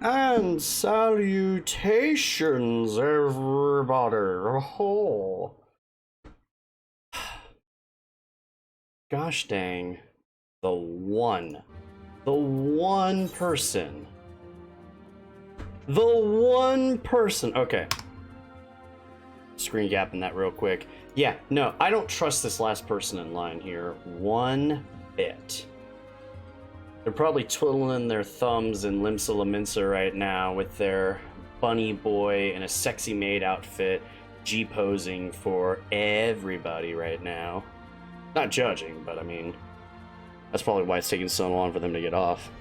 And salutations, everybody. Oh, gosh dang. The one person. The one person. Okay. Screen gapping that real quick. Yeah, no, I don't trust this last person in line here one bit. They're probably twiddling their thumbs in Limsa Laminsa right now with their bunny boy in a sexy maid outfit, G-posing for everybody right now. Not judging, but I mean, that's probably why it's taking so long for them to get off.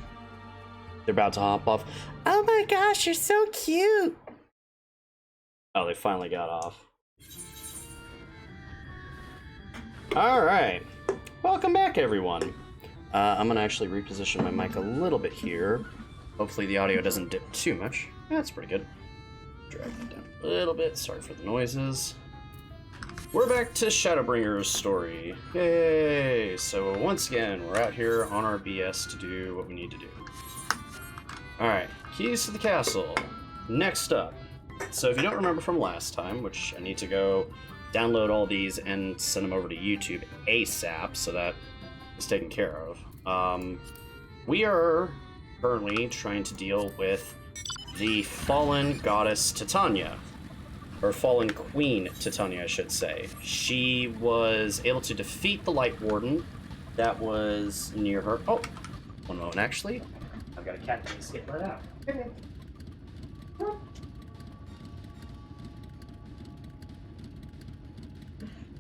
They're about to hop off. Oh my gosh, you're so cute! Oh, they finally got off. Alright. Welcome back, everyone. I'm gonna actually reposition my mic a little bit here. Hopefully the audio doesn't dip too much. That's pretty good. Drag that down a little bit. Sorry for the noises. We're back to Shadowbringer's story. Yay! So once again, we're out here on our BS to do what we need to do. Alright, keys to the castle. Next up. So if you don't remember from last time, which I need to go download all these and send them over to YouTube ASAP so that is taken care of. We are currently trying to deal with the fallen goddess Titania, or fallen queen Titania, I should say. She was able to defeat the Light Warden that was near her. Oh, one moment, actually. I've got a cat that needs to get let out. Come here.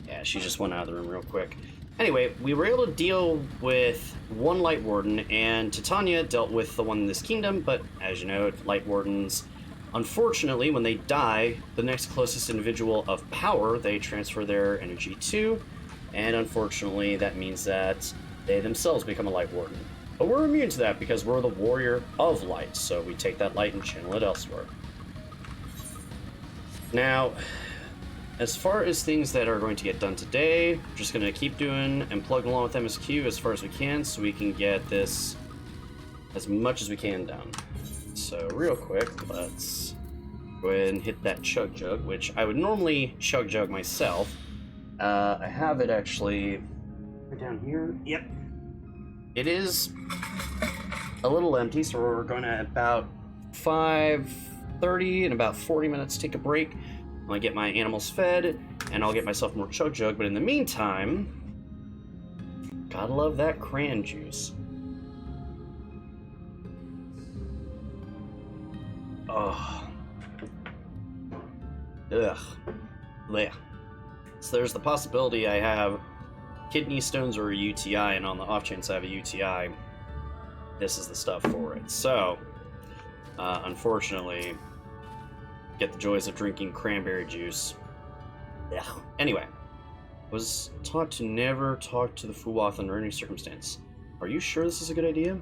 Yeah, she just went out of the room real quick. Anyway, we were able to deal with one Light Warden, and Titania dealt with the one in this kingdom, but as you know, Light Wardens, unfortunately, when they die, the next closest individual of power, they transfer their energy to, and unfortunately, that means that they themselves become a Light Warden. But we're immune to that because we're the Warrior of Light, so we take that light and channel it elsewhere. Now, as far as things that are going to get done today, we're just going to keep doing and plugging along with MSQ as far as we can so we can get this as much as we can done. So real quick, let's go ahead and hit that chug jug, which I would normally chug jug myself. I have it actually right down here. Yep. It is a little empty, so we're going to about 5:30 in about 40 minutes take a break. I'm gonna get my animals fed, and I'll get myself more chug jug, but in the meantime, gotta love that cran juice. Oh. Ugh. Blech. So there's the possibility I have kidney stones or a UTI, and on the off chance I have a UTI, this is the stuff for it. So, unfortunately, get the joys of drinking cranberry juice. Ugh. Anyway, was taught to never talk to the Fuwath under any circumstance. Are you sure this is a good idea?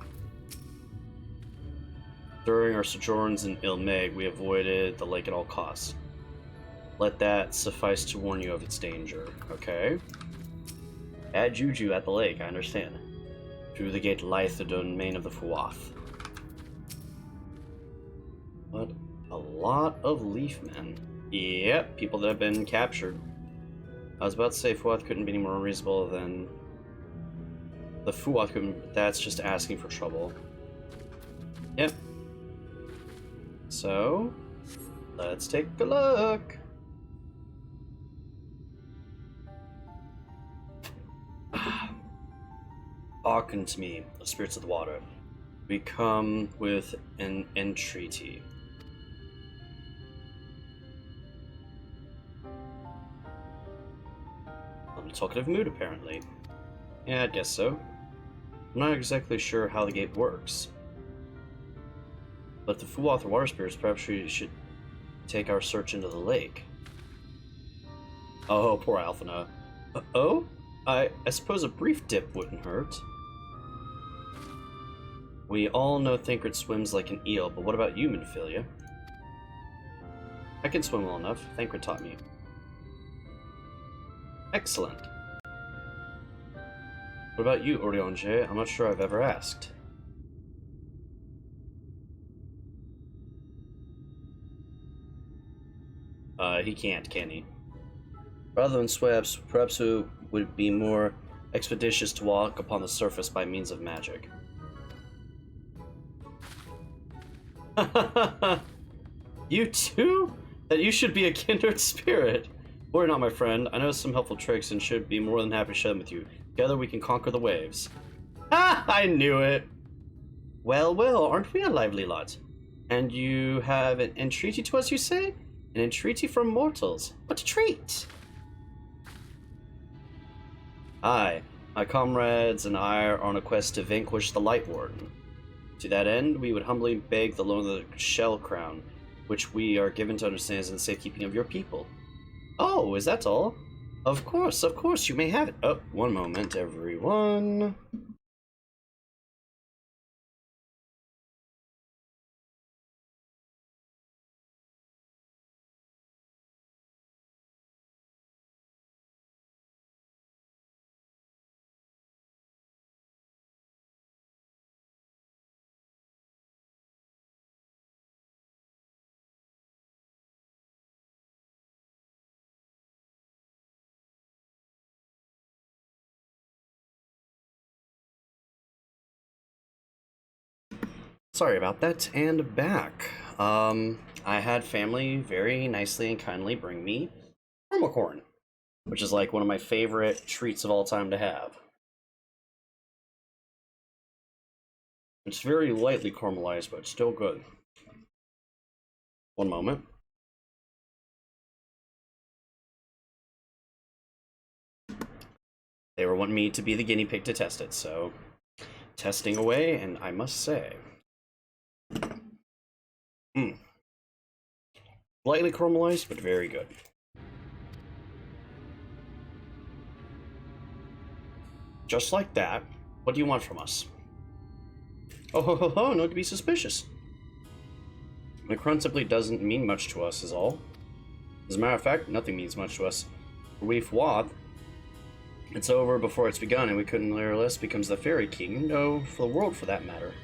During our sojourns in Ilmeg, we avoided the lake at all costs. Let that suffice to warn you of its danger, okay? Bad juju at the lake, I understand. Through the gate lieth the domain of the Fuwath. What? A lot of leaf men. Yep, people that have been captured. I was about to say Fuwath couldn't be any more reasonable than the Fuwath couldn't, but that's just asking for trouble. Yep. So, let's take a look. Hearken to me, the spirits of the water. We come with an entreaty. I'm in a talkative mood, apparently. Yeah, I guess so. I'm not exactly sure how the gate works. But the Fuwath are water spirits, perhaps we should take our search into the lake. Oh, poor Alphina. Oh? I suppose a brief dip wouldn't hurt. We all know Thancred swims like an eel, but what about you, Minfilia? I can swim well enough. Thancred taught me. Excellent. What about you, Oriange? I'm not sure I've ever asked. he can't, can he? Rather than sweeps, perhaps it would be more expeditious to walk upon the surface by means of magic. You too? That you should be a kindred spirit. Worry not, my friend. I know some helpful tricks and should be more than happy to share them with you. Together we can conquer the waves. Ah, I knew it! Well, well, aren't we a lively lot? And you have an entreaty to us, you say? An entreaty from mortals. What a treat! Aye, my comrades and I are on a quest to vanquish the Light Warden. To that end, we would humbly beg the loan of the Shell Crown, which we are given to understand is in the safekeeping of your people. Oh, is that all? Of course, you may have it. Oh, one moment, everyone. Sorry about that, and back. I had family very nicely and kindly bring me caramel corn, which is like one of my favorite treats of all time to have. It's very lightly caramelized, but still good. One moment. They were wanting me to be the guinea pig to test it, so testing away, and I must say, lightly caramelized, but very good. Just like that. What do you want from us? Oh ho ho ho, no need to be suspicious. The crown simply doesn't mean much to us, is all. As a matter of fact, nothing means much to us. We've Wath. It's over before it's begun, and we couldn't or less becomes the Fairy King, no, for the world for that matter.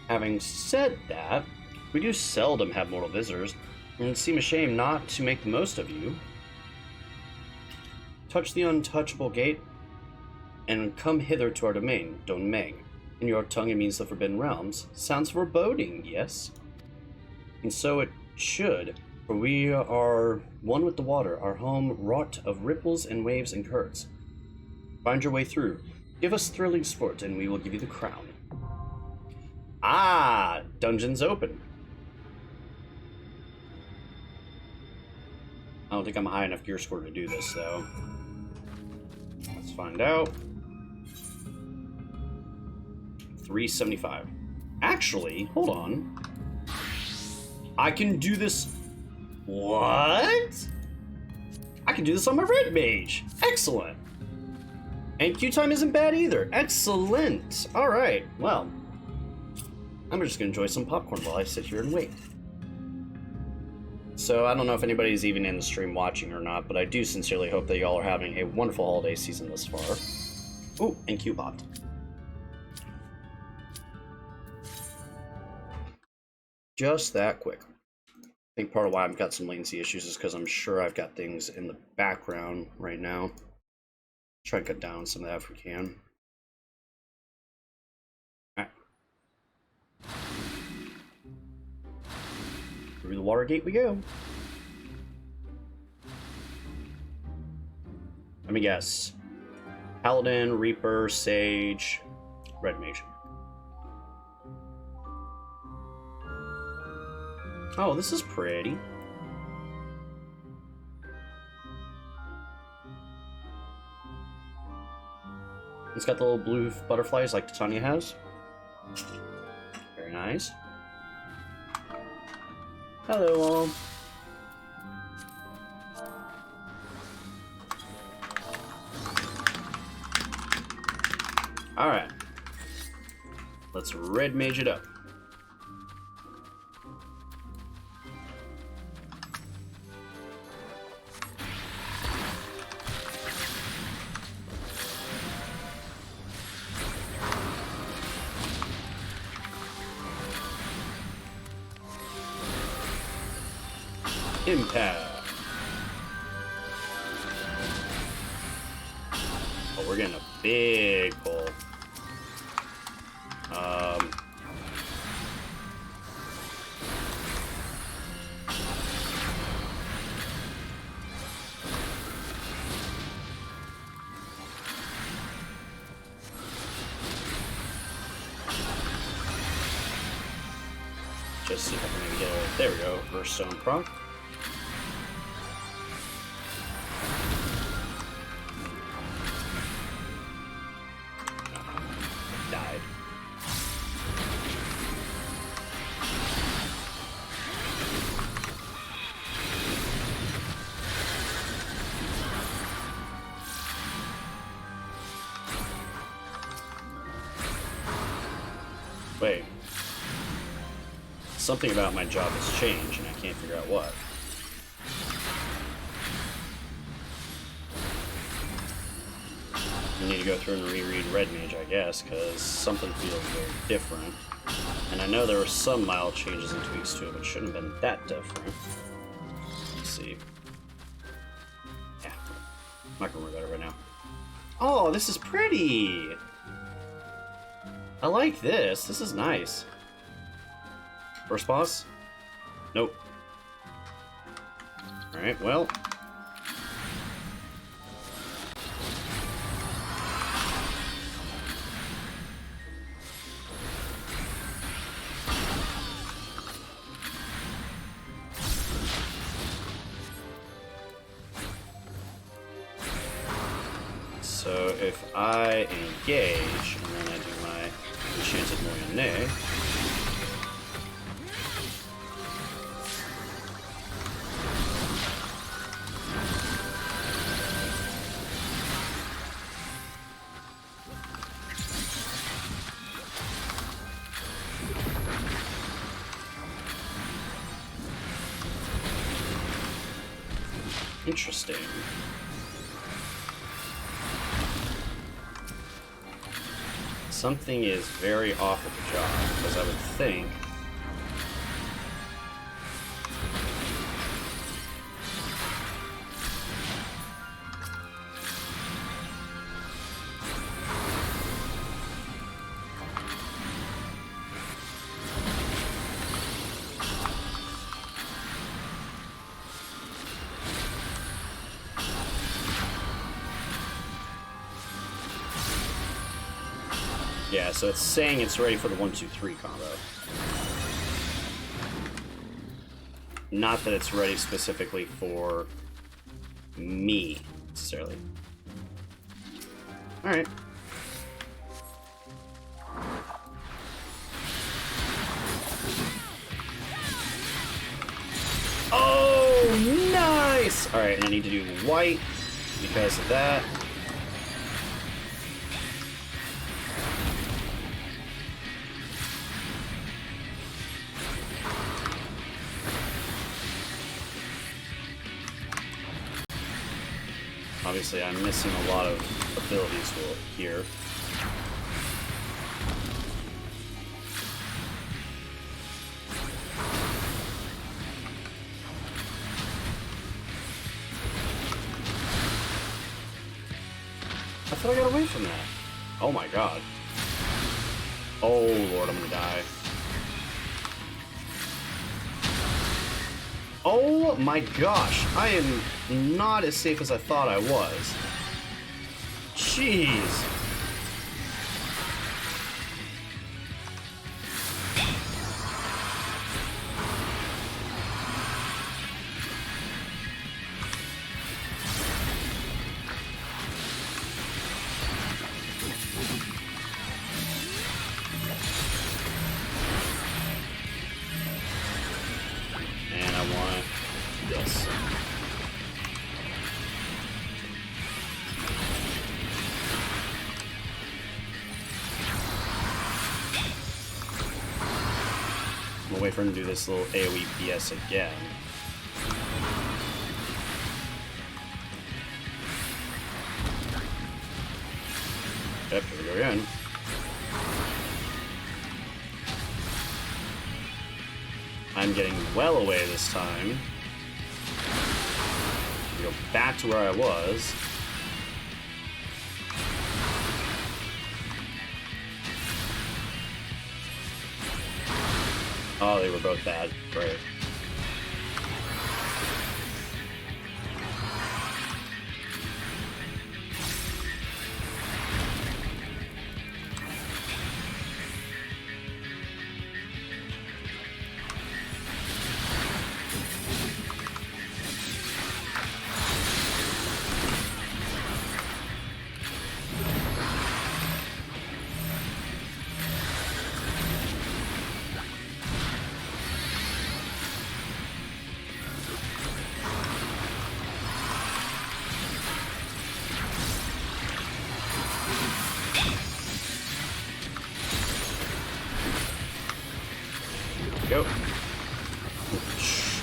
Having said that, we do seldom have mortal visitors, and it seems a shame not to make the most of you. Touch the untouchable gate, and come hither to our domain, Donmeng. In your tongue it means the Forbidden Realms. Sounds foreboding, yes? And so it should, for we are one with the water, our home wrought of ripples and waves and currents. Find your way through. Give us thrilling sport, and we will give you the crown. Ah! Dungeon's open. I don't think I'm a high enough gear score to do this, though. Let's find out. 375. Actually, hold on. I can do this. What? I can do this on my red mage. Excellent. And queue time isn't bad either. Excellent. All right. Well, I'm just gonna enjoy some popcorn while I sit here and wait. So I don't know if anybody's even in the stream watching or not, but I do sincerely hope that y'all are having a wonderful holiday season thus far. Ooh, and queue popped. Just that quick. I think part of why I've got some latency issues is because I'm sure I've got things in the background right now. Try to cut down some of that if we can. Alright. Through the water gate we go. Let me guess. Paladin, Reaper, Sage, Red Mage. Oh, this is pretty. It's got the little blue butterflies like Titania has. Very nice. Hello all. Alright. Let's red mage it up. Impact. Oh, we're getting a big pull. Just see if I can maybe get it. There we go. First stone proc. Died. Wait. Something about my job has changed, and I can't figure out what. I need to go through and reread Red Mage, I guess, because something feels very different. And I know there were some mild changes and tweaks to it, but it shouldn't have been that different. Let's see. Yeah. I'm not gonna worry about it right now. Oh, this is pretty! I like this. This is nice. First boss? Nope. Alright, well. So if I engage, and then I do my enchanted Moyenne. Interesting. Something is very off with the job, because I would think... Yeah, so it's saying it's ready for the 1-2-3 combo. Not that it's ready specifically for me, necessarily. Alright. Oh, nice! Alright, and I need to do white because of that. Obviously, I'm missing a lot of abilities here. I thought I got away from that. Oh my god. Oh lord, I'm gonna die. Oh my gosh, I am not as safe as I thought I was. Jeez. Wait for him to do this little AoE BS again. Yep, here we go again. I'm getting well away this time. back to where I was. Oh, they were both bad. Great. Go.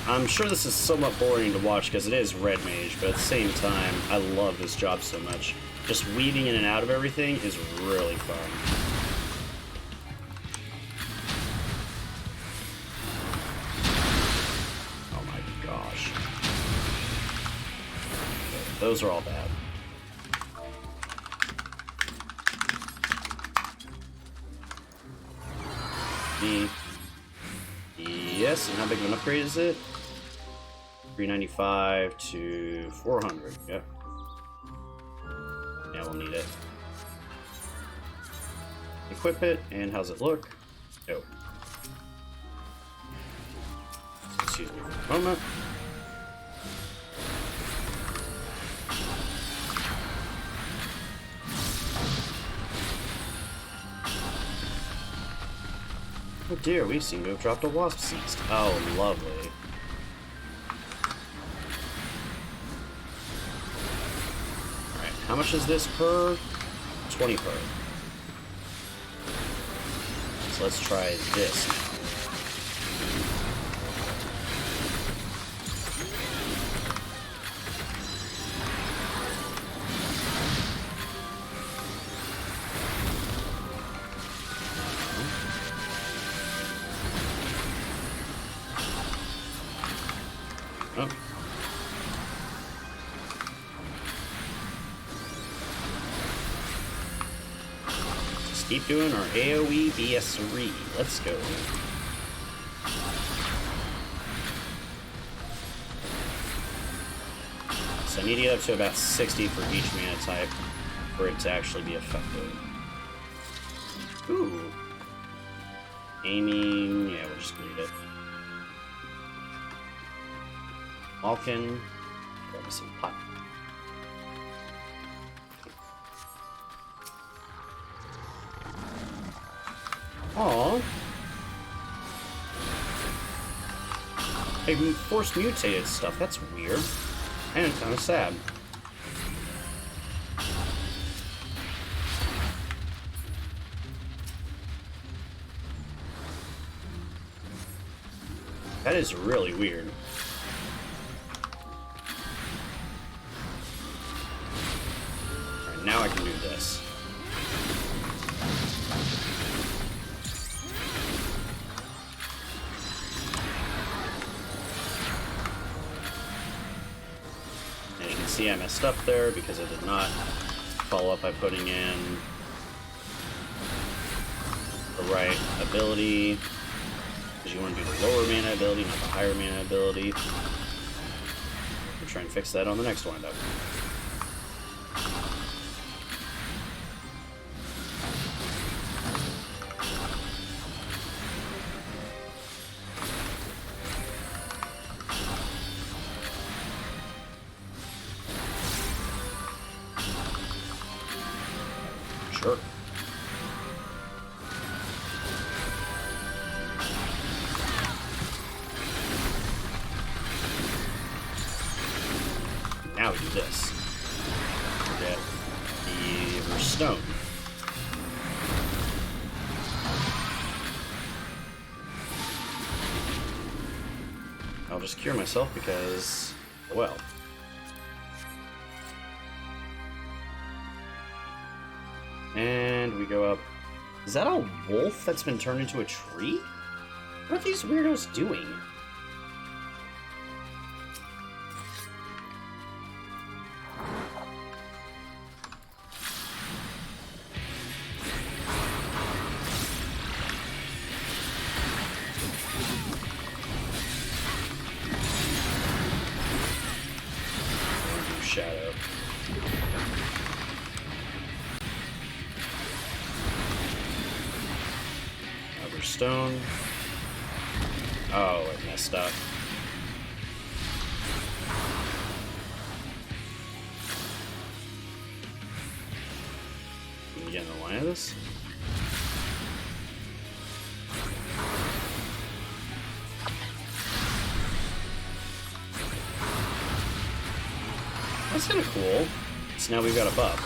I'm sure this is somewhat boring to watch because it is Red Mage, but at the same time, I love this job so much. Just weaving in and out of everything is really fun. Oh my gosh. Those are all bad. Yes, and how big of an upgrade is it? 395 to 400. Yep. Yeah, we'll need it. Equip it, and how's it look? Oh. Excuse me for a moment. Oh dear, we seem to have dropped a wasp seast. Oh, lovely. Alright, how much is this per? 20 per. So let's try this now. Oh. Just keep doing our AoE BS3. Let's go. So I need to get up to about 60 for each mana type for it to actually be effective. Ooh. Aiming, yeah, we'll just leave it. Malkin, grab some pot. Aww. They forced mutated stuff, that's weird. And kind of sad. That is really weird. Alright, now I can do this. And you can see I messed up there because I did not follow up by putting in the right ability. Because you want to do the lower mana ability, not the higher mana ability. We'll try and fix that on the next one, though. Sure. Now we do this. Get the stone. I'll just cure myself because, well. And we go up. Is that a wolf that's been turned into a tree? What are these weirdos doing? shadow. Rubber stone. Oh, it messed up. Can we get in the line of this? That's kind of cool. So now we've got a buff.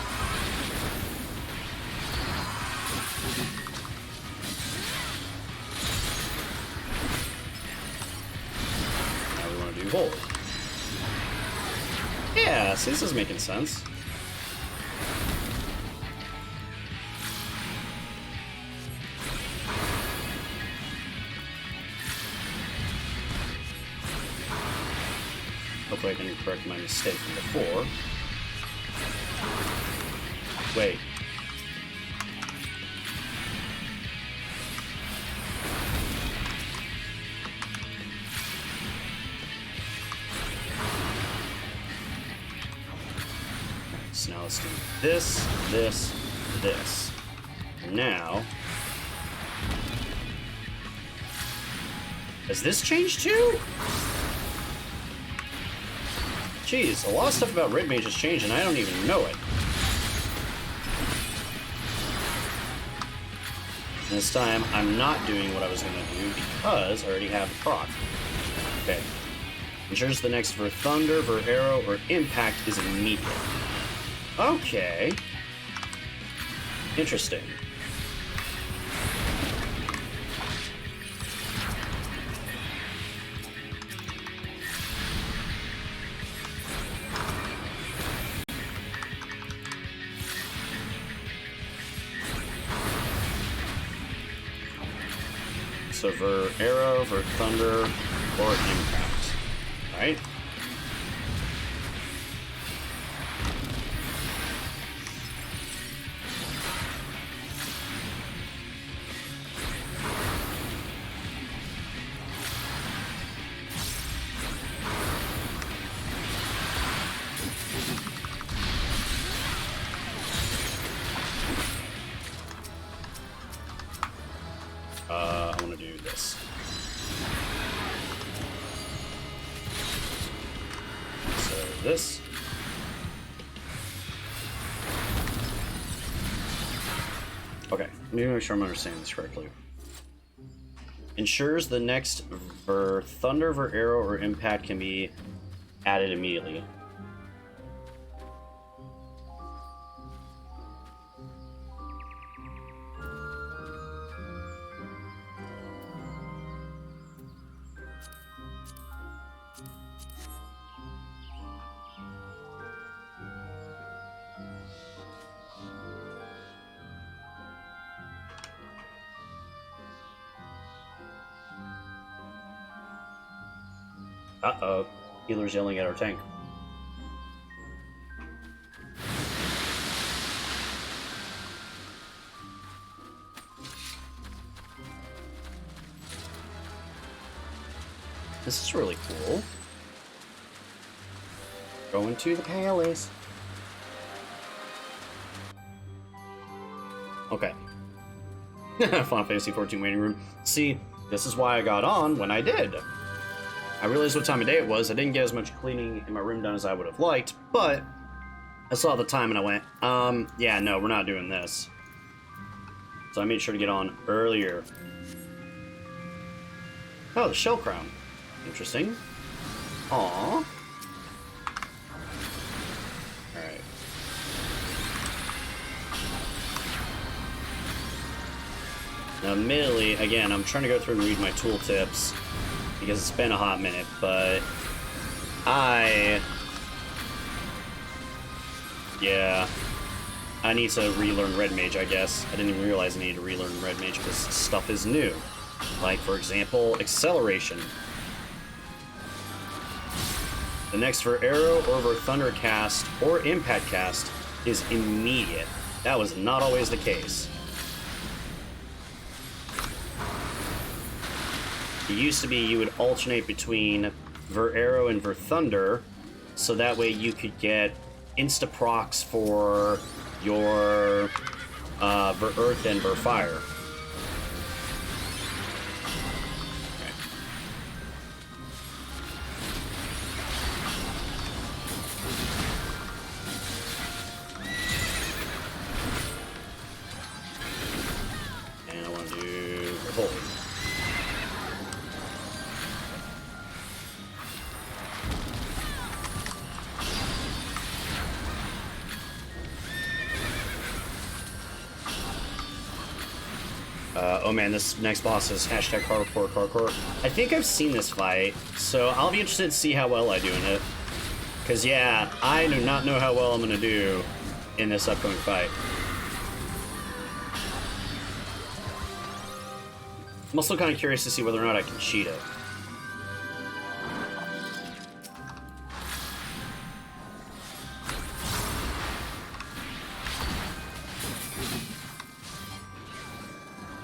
Now we want to do gold. Yeah, see, this is making sense. Hopefully I can correct my mistake from before. Wait. So now let's do this, this, this. Now... Has this changed too? Jeez, a lot of stuff about Red Mage has changed and I don't even know it. This time, I'm not doing what I was going to do because I already have the proc. Okay. Ensures the next for Thunder, for Arrow, or Impact is immediate. Okay. Interesting. So for Arrow, for Thunder, or Impact. Right? I want to do this. So this. Okay, let me make sure I'm understanding this correctly. Ensures the next for Thunder, for Arrow, or Impact can be added immediately. Uh-oh. Healer's yelling at our tank. This is really cool. Going to the palace. Okay. Final Fantasy 14 waiting room. See, this is why I got on when I did. I realized what time of day it was. I didn't get as much cleaning in my room done as I would have liked, but I saw the time and I went, yeah, no, we're not doing this. So I made sure to get on earlier. Oh, the shell crown. Interesting. Aww. Alright. Now, admittedly, again, I'm trying to go through and read my tooltips because it's been a hot minute, but yeah, I need to relearn Red Mage, I guess. I didn't even realize I needed to relearn Red Mage because stuff is new. Like, for example, acceleration. The next for Arrow or for Thunder cast or Impact cast is immediate. That was not always the case. It used to be you would alternate between Ver Arrow and Ver Thunder so that way you could get insta procs for your Ver Earth and Ver Fire. And I want to do Holy. Oh man, this next boss is hashtag hardcore. I think I've seen this fight, so I'll be interested to see how well I do in it. Because yeah, I do not know how well I'm going to do in this upcoming fight. I'm also kind of curious to see whether or not I can cheat it.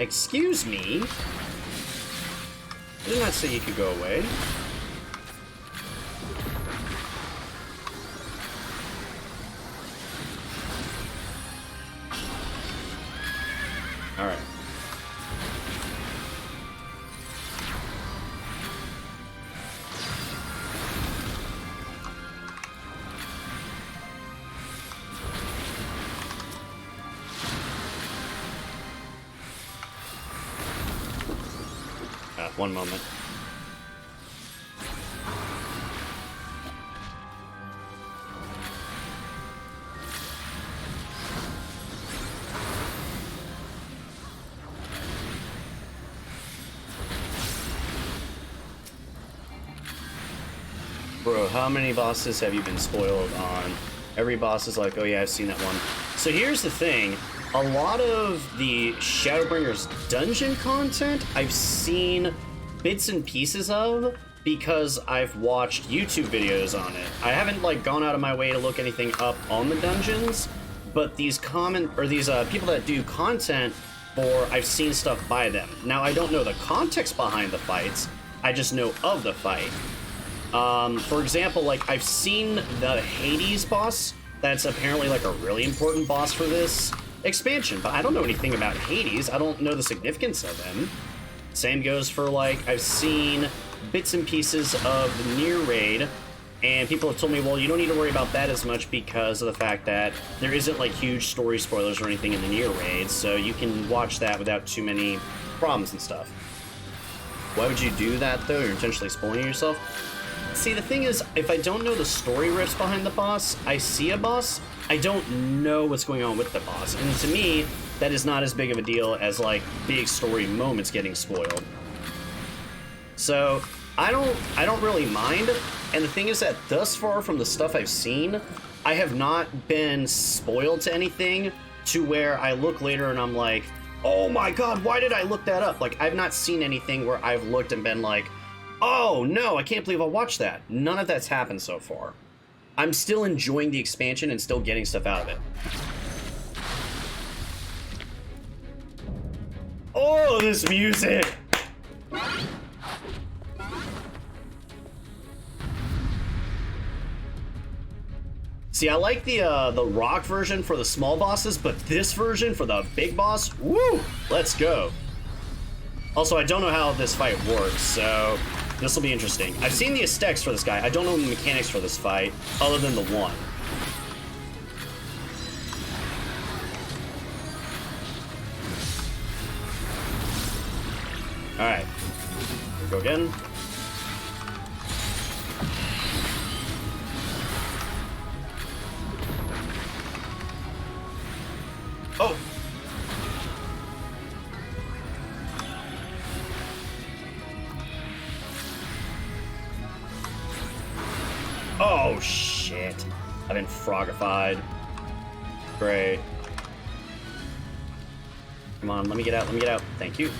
Excuse me? I did not say you could go away. Alright. One moment. Bro, how many bosses have you been spoiled on? Every boss is like, oh yeah, I've seen that one. So here's the thing. A lot of the Shadowbringers dungeon content I've seen bits and pieces of because I've watched YouTube videos on it. I haven't like gone out of my way to look anything up on the dungeons, but these people that do content for, I've seen stuff by them. Now I don't know the context behind the fights, I just know of the fight. For example, like I've seen the Hades boss, that's apparently like a really important boss for this expansion, but I don't know anything about Hades. I don't know the significance of him. Same goes for like, I've seen bits and pieces of the Nier raid, and people have told me, well, you don't need to worry about that as much because of the fact that there isn't like huge story spoilers or anything in the Nier raid, so you can watch that without too many problems and stuff. Why would you do that though? You're intentionally spoiling yourself? See, the thing is, if I don't know the story riffs behind the boss, I see a boss, I don't know what's going on with the boss. And to me, that is not as big of a deal as like big story moments getting spoiled. So I don't really mind. And the thing is that thus far from the stuff I've seen, I have not been spoiled to anything to where I look later and I'm like, oh my god, why did I look that up? Like, I've not seen anything where I've looked and been like, oh no, I can't believe I watched that. None of that's happened so far. I'm still enjoying the expansion and still getting stuff out of it. Oh, this music! See, I like the rock version for the small bosses, but this version for the big boss, woo! Let's go. Also, I don't know how this fight works, so this will be interesting. I've seen the aesthetics for this guy. I don't know the mechanics for this fight, other than the one. Alright. Here we go again. Oh! Oh, shit. I've been frogified. Great. Come on, let me get out, let me get out. Thank you.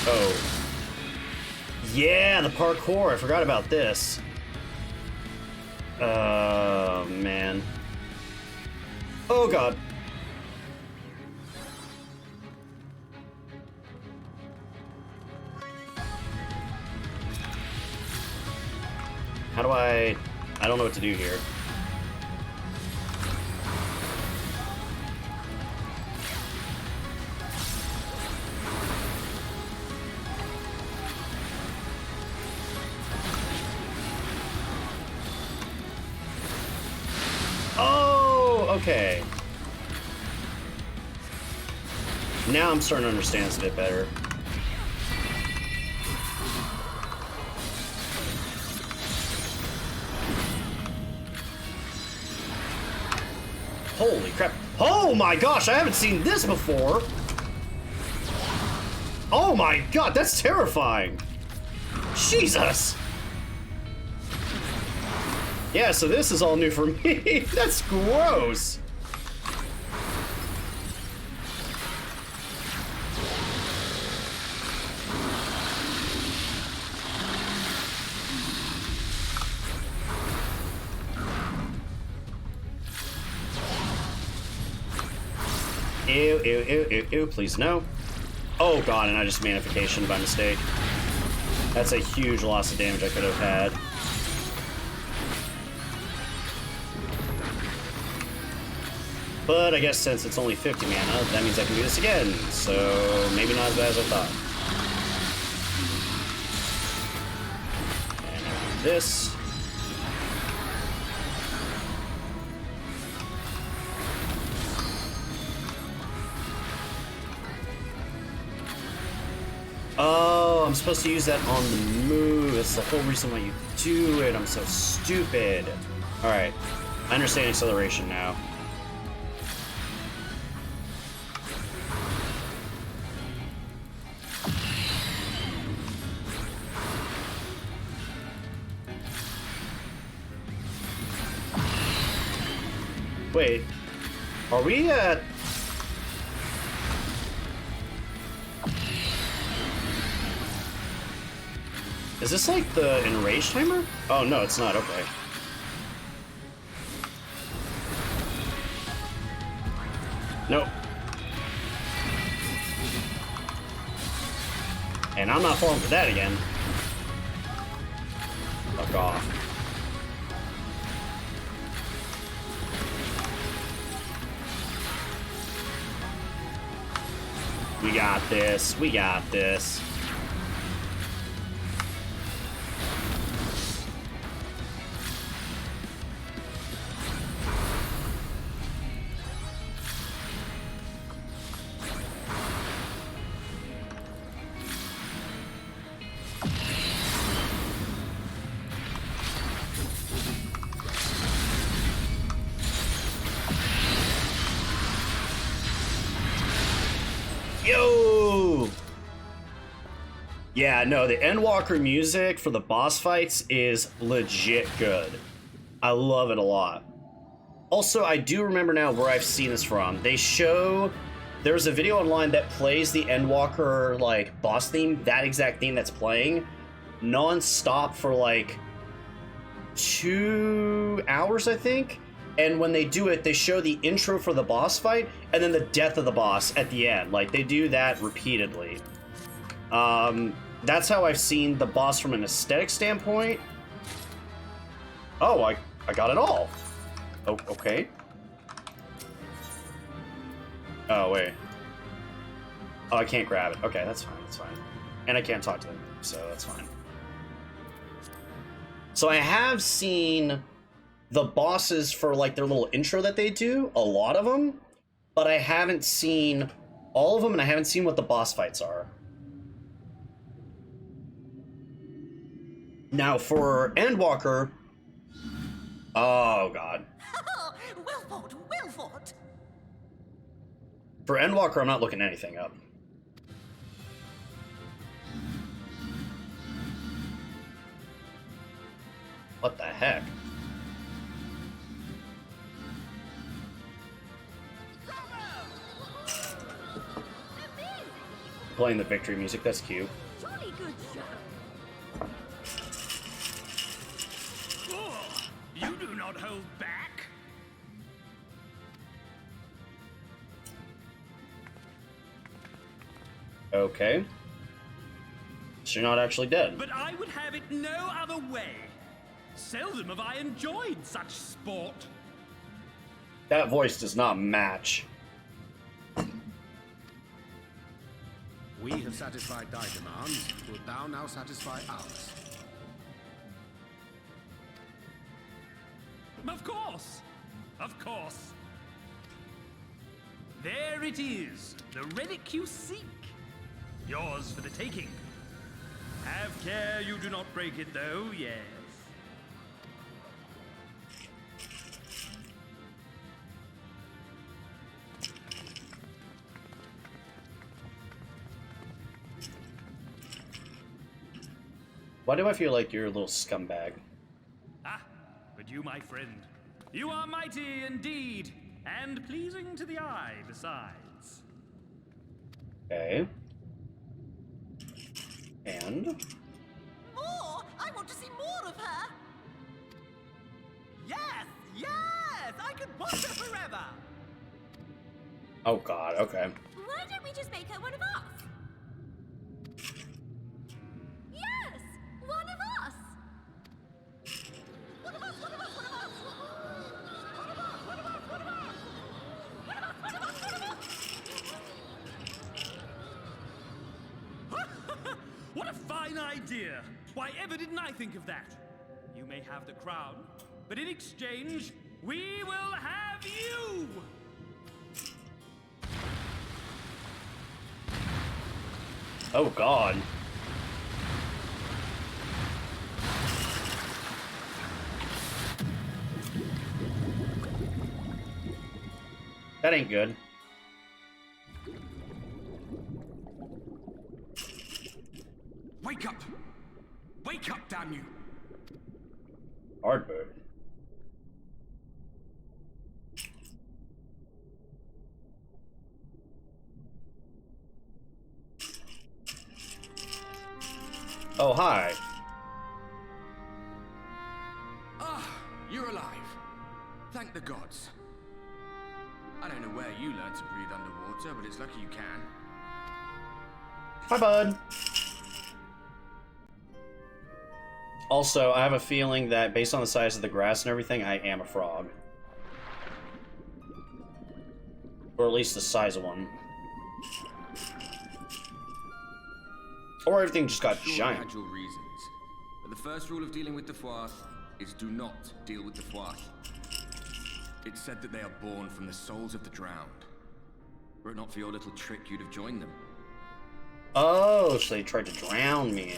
Oh. Yeah, the parkour. I forgot about this. Oh, man. Oh, God. How do I don't know what to do here. Oh, okay. Now I'm starting to understand this a bit better. Holy crap. Oh my gosh, I haven't seen this before! Oh my god, that's terrifying! Jesus! Yeah, so this is all new for me. That's gross! Ew, ew, ew, ew, ew, please no. Oh god, and I just manification by mistake. That's a huge loss of damage I could have had. But I guess since it's only 50 mana, that means I can do this again, so maybe not as bad as I thought. And I do this. Oh, I'm supposed to use that on the move. That's the whole reason why you do it. I'm so stupid. Alright, I understand acceleration now. Wait, are we at... Is this like the enrage timer? Oh no, it's not, okay. Nope. And I'm not falling for that again. Fuck off. We got this. We got this. Yo! Yeah, no, the Endwalker music for the boss fights is legit good. I love it a lot. Also, I do remember now where I've seen this from. They show... There's a video online that plays the Endwalker, like, boss theme, that exact theme that's playing, non-stop for, like, 2 hours, I think? And when they do it, they show the intro for the boss fight, and then the death of the boss at the end. Like, they do that repeatedly. That's how I've seen the boss from an aesthetic standpoint. Oh, I got it all. Oh, okay. Oh, wait. Oh, I can't grab it. Okay, that's fine, that's fine. And I can't talk to them, so that's fine. So I have seen the bosses for, like, their little intro that they do, a lot of them, but I haven't seen all of them, and I haven't seen what the boss fights are. Now, for Endwalker... Oh, God. Well fought, well fought. For Endwalker, I'm not looking anything up. What the heck? Playing the victory music, that's cute. Jolly good show. Oh, you do not hold back. Okay. So you're not actually dead. But I would have it no other way. Seldom have I enjoyed such sport. That voice does not match. We have satisfied thy demands. Wilt thou now satisfy ours? Of course. Of course. There it is, the relic you seek. Yours for the taking. Have care you do not break it, though, yes. Why do I feel like you're a little scumbag? Ah, but you, my friend, you are mighty indeed, and pleasing to the eye besides. Okay. And? More! I want to see more of her! Yes, yes! I could watch her forever! Oh god, okay. Why don't we just make her one of us? Yes! One of us! One of us, one of us, one of us! One of us, one of us, one of us! One of us, one of us, one of us! What a fine idea! Why ever didn't I think of that? You may have the crown, but in exchange, we will have you! Oh god. That ain't good. Wake up! Wake up, damn you! Hardbird. Oh, hi. Ah, you're alive. Thank the gods. I don't know where you learned to breathe underwater, but it's lucky you can. Hi, bud. Also, I have a feeling that based on the size of the grass and everything, I am a frog. Or at least the size of one. Or everything just got Sure, you giant. had your reasons, but the first rule of dealing with the Froth is do not deal with the Froth. It's said that they are born from the souls of the drowned. Were it not for your little trick, you'd have joined them. Oh, so they tried to drown me.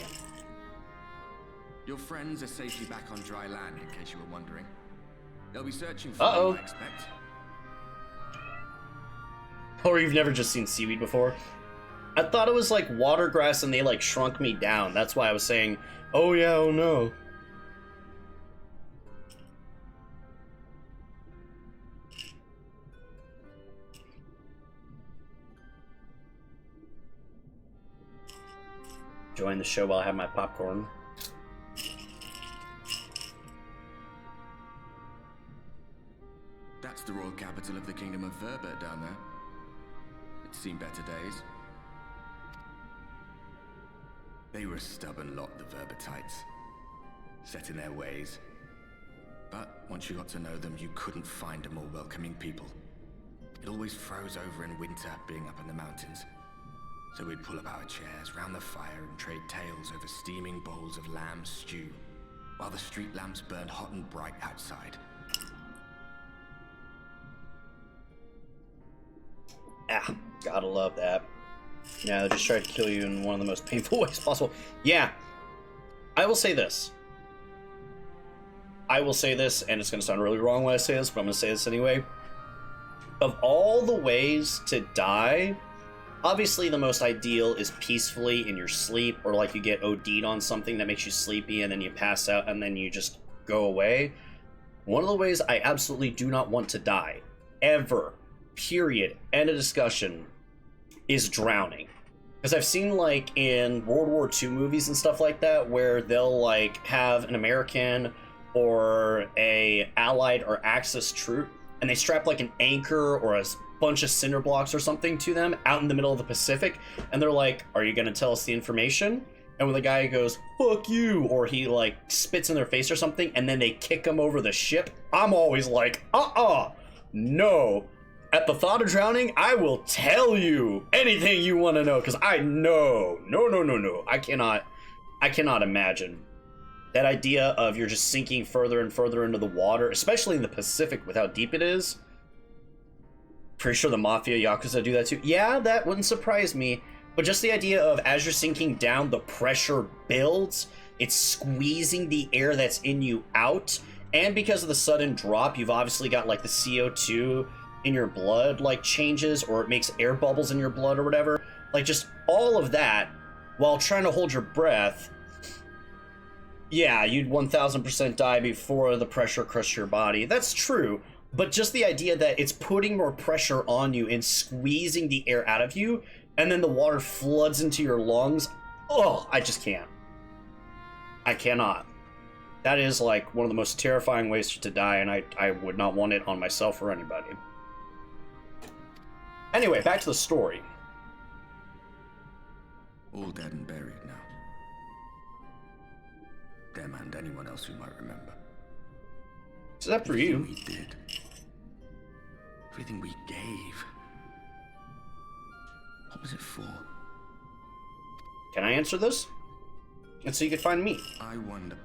Your friends are safely back on dry land, in case you were wondering. They'll be searching for Uh-oh. you, I expect. Or you've never just seen seaweed before? I thought it was like water grass and they like shrunk me down. That's why I was saying, oh yeah, oh no. Join the show while I have my popcorn. That's the royal capital of the kingdom of Verbert down there. It's seen better days. They were a stubborn lot, the Verbertites. Set in their ways. But once you got to know them, you couldn't find a more welcoming people. It always froze over in winter, being up in the mountains. So we'd pull up our chairs round the fire and trade tales over steaming bowls of lamb stew, while the street lamps burned hot and bright outside. Ah, gotta love that. Yeah, they just try to kill you in one of the most painful ways possible. Yeah, I will say this. I will say this, and it's going to sound really wrong when I say this, but I'm going to say this anyway. Of all the ways to die, obviously the most ideal is peacefully in your sleep, or like you get OD'd on something that makes you sleepy, and then you pass out, and then you just go away. One of the ways I absolutely do not want to die, ever, period, end of discussion, is drowning. Because I've seen, like, in World War II movies and stuff like that, where they'll, like, have an American or a Allied or Axis troop, and they strap, like, an anchor or a bunch of cinder blocks or something to them out in the middle of the Pacific, and they're like, are you going to tell us the information? and when the guy goes, fuck you, or he like spits in their face or something, and then they kick him over the ship, I'm always like, no. At the thought of drowning, I will tell you anything you want to know, because I know. No. I cannot imagine. That idea of you're just sinking further and further into the water, especially in the Pacific with how deep it is. Pretty sure the Mafia Yakuza do that too. Yeah, that wouldn't surprise me. But just the idea of as you're sinking down, the pressure builds. It's squeezing the air that's in you out. And because of the sudden drop, you've obviously got like the CO2 in your blood like changes, or it makes air bubbles in your blood or whatever. Like just all of that while trying to hold your breath. Yeah, you'd 1000% die before the pressure crushed your body. That's true. But just the idea that it's putting more pressure on you and squeezing the air out of you, and then the water floods into your lungs. Oh, I just can't. I cannot. That is like one of the most terrifying ways to die, and I would not want it on myself or anybody. Anyway, back to the story. All dead and buried now. Them and anyone else who might remember. Except for you. Everything we did. Everything we gave. What was it for? Can I answer this? And so you can find me. I wonder.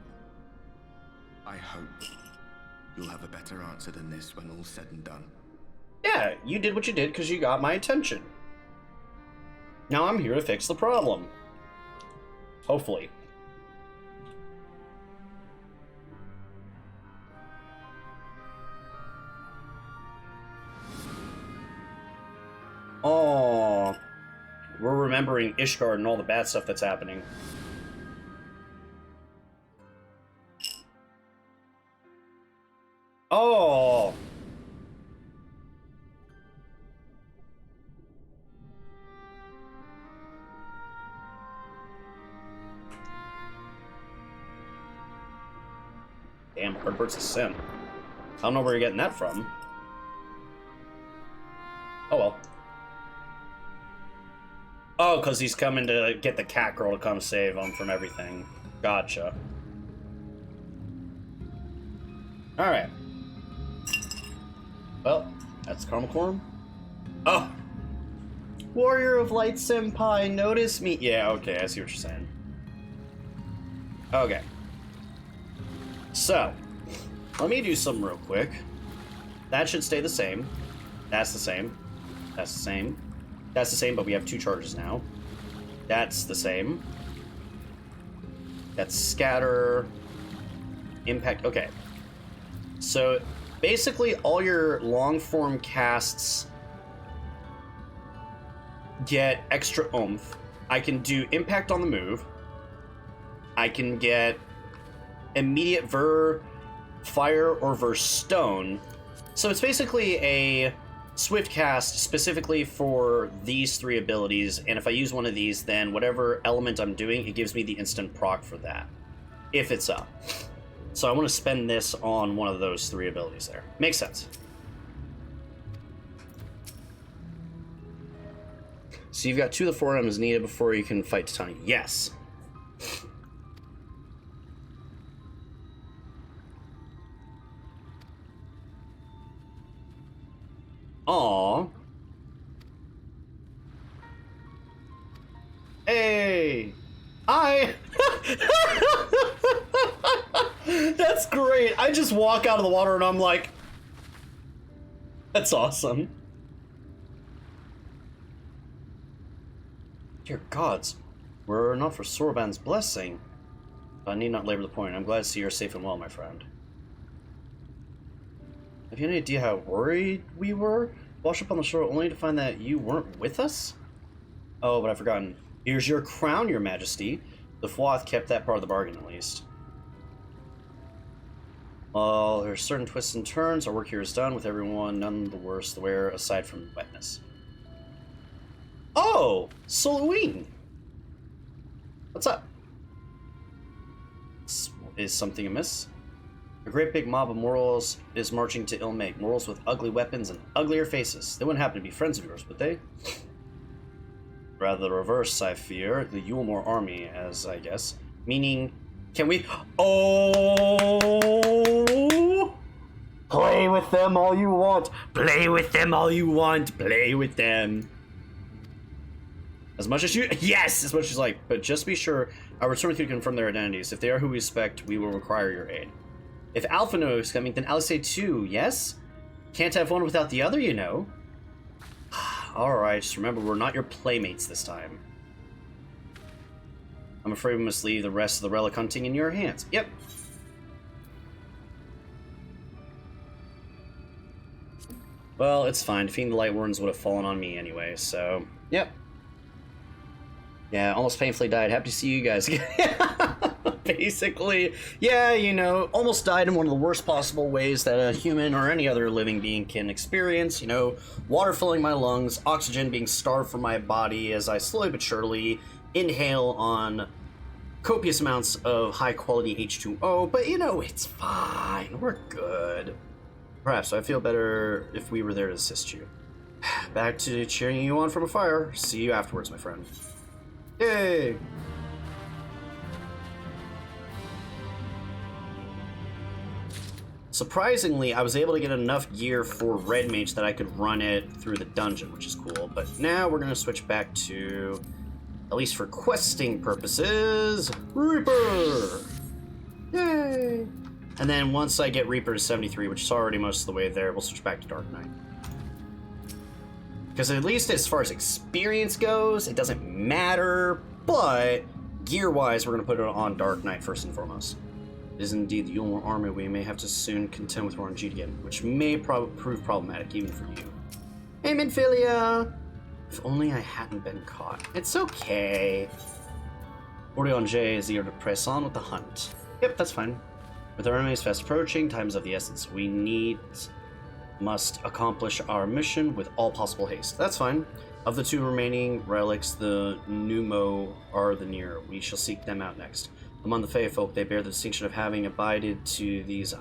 I hope you'll have a better answer than this when all's said and done. Yeah, you did what you did because you got my attention. Now I'm here to fix the problem. Hopefully. Oh, we're remembering Ishgard and all the bad stuff that's happening. Oh. Damn, Herbert's a simp. I don't know where you're getting that from. Oh well. Oh, because he's coming to get the cat girl to come save him from everything. Gotcha. Alright. Well, that's caramel corn. Oh! Warrior of Light Senpai, notice me. Yeah, okay, I see what you're saying. Okay. So, let me do something real quick. That should stay the same. That's the same. That's the same. That's the same, but we have 2 charges now. That's the same. That's scatter. Impact. Okay. So, basically, all your long-form casts get extra oomph. I can do impact on the move. I can get immediate ver, fire, or ver stone. So it's basically a swift cast specifically for these 3 abilities, and if I use one of these, then whatever element I'm doing, it gives me the instant proc for that, if it's up. So I want to spend this on one of those 3 abilities there. Makes sense. So you've got 2 of the 4 items needed before you can fight Titania. Yes. Aww. Hey! That's great. I just walk out of the water and I'm like, that's awesome. Dear gods, were it not for Soroban's blessing. I need not labor the point. I'm glad to see you're safe and well, my friend. Have you any idea how worried we were? Washed up on the shore only to find that you weren't with us? Oh, but I've forgotten. Here's your crown, your majesty. The Fwath kept that part of the bargain, at least. Well, there's certain twists and turns. Our work here is done with everyone none the worse the wear, aside from wetness. Oh! Soloine! What's up? Is something amiss? A great big mob of morals is marching to ill-make. Morals with ugly weapons and uglier faces. They wouldn't happen to be friends of yours, would they? Rather the reverse, I fear. The Yulmore army, as I guess. Meaning, can we... Oh! Play with them all you want. Play with them all you want. Play with them. As much as you... Yes! As much as like... But just be sure, I'll return with you to confirm their identities. If they are who we expect, we will require your aid. If Alpha knows coming, then Alice too, yes? Can't have one without the other, you know. Alright, just remember, we're not your playmates this time. I'm afraid we must leave the rest of the relic hunting in your hands. Yep. Well, it's fine. Defeating the light worms would have fallen on me anyway, so... Yep. Yeah, almost painfully died. Happy to see you guys again. Basically, yeah, you know, almost died in one of the worst possible ways that a human or any other living being can experience. You know, water filling my lungs, oxygen being starved from my body as I slowly but surely inhale on copious amounts of high-quality H2O. But, you know, it's fine. We're good. Perhaps I feel better if we were there to assist you. Back to cheering you on from afar. See you afterwards, my friend. Yay! Surprisingly, I was able to get enough gear for Red Mage that I could run it through the dungeon, which is cool. But now we're going to switch back to, at least for questing purposes, Reaper! Yay! And then once I get Reaper to 73, which is already most of the way there, we'll switch back to Dark Knight. Because at least as far as experience goes, it doesn't matter, but gear-wise, we're going to put it on Dark Knight first and foremost. It is indeed the Yulmore army we may have to soon contend with RNG again, which may prove problematic even for you. Hey, Minfilia! If only I hadn't been caught. It's okay. Orion J is eager to press on with the hunt. Yep, that's fine. With our enemies fast approaching, time's of the essence. We must accomplish our mission with all possible haste. That's fine. Of the two remaining relics, the Pneumo are the nearer. We shall seek them out next. Among the Fey folk, they bear the distinction of having abided to these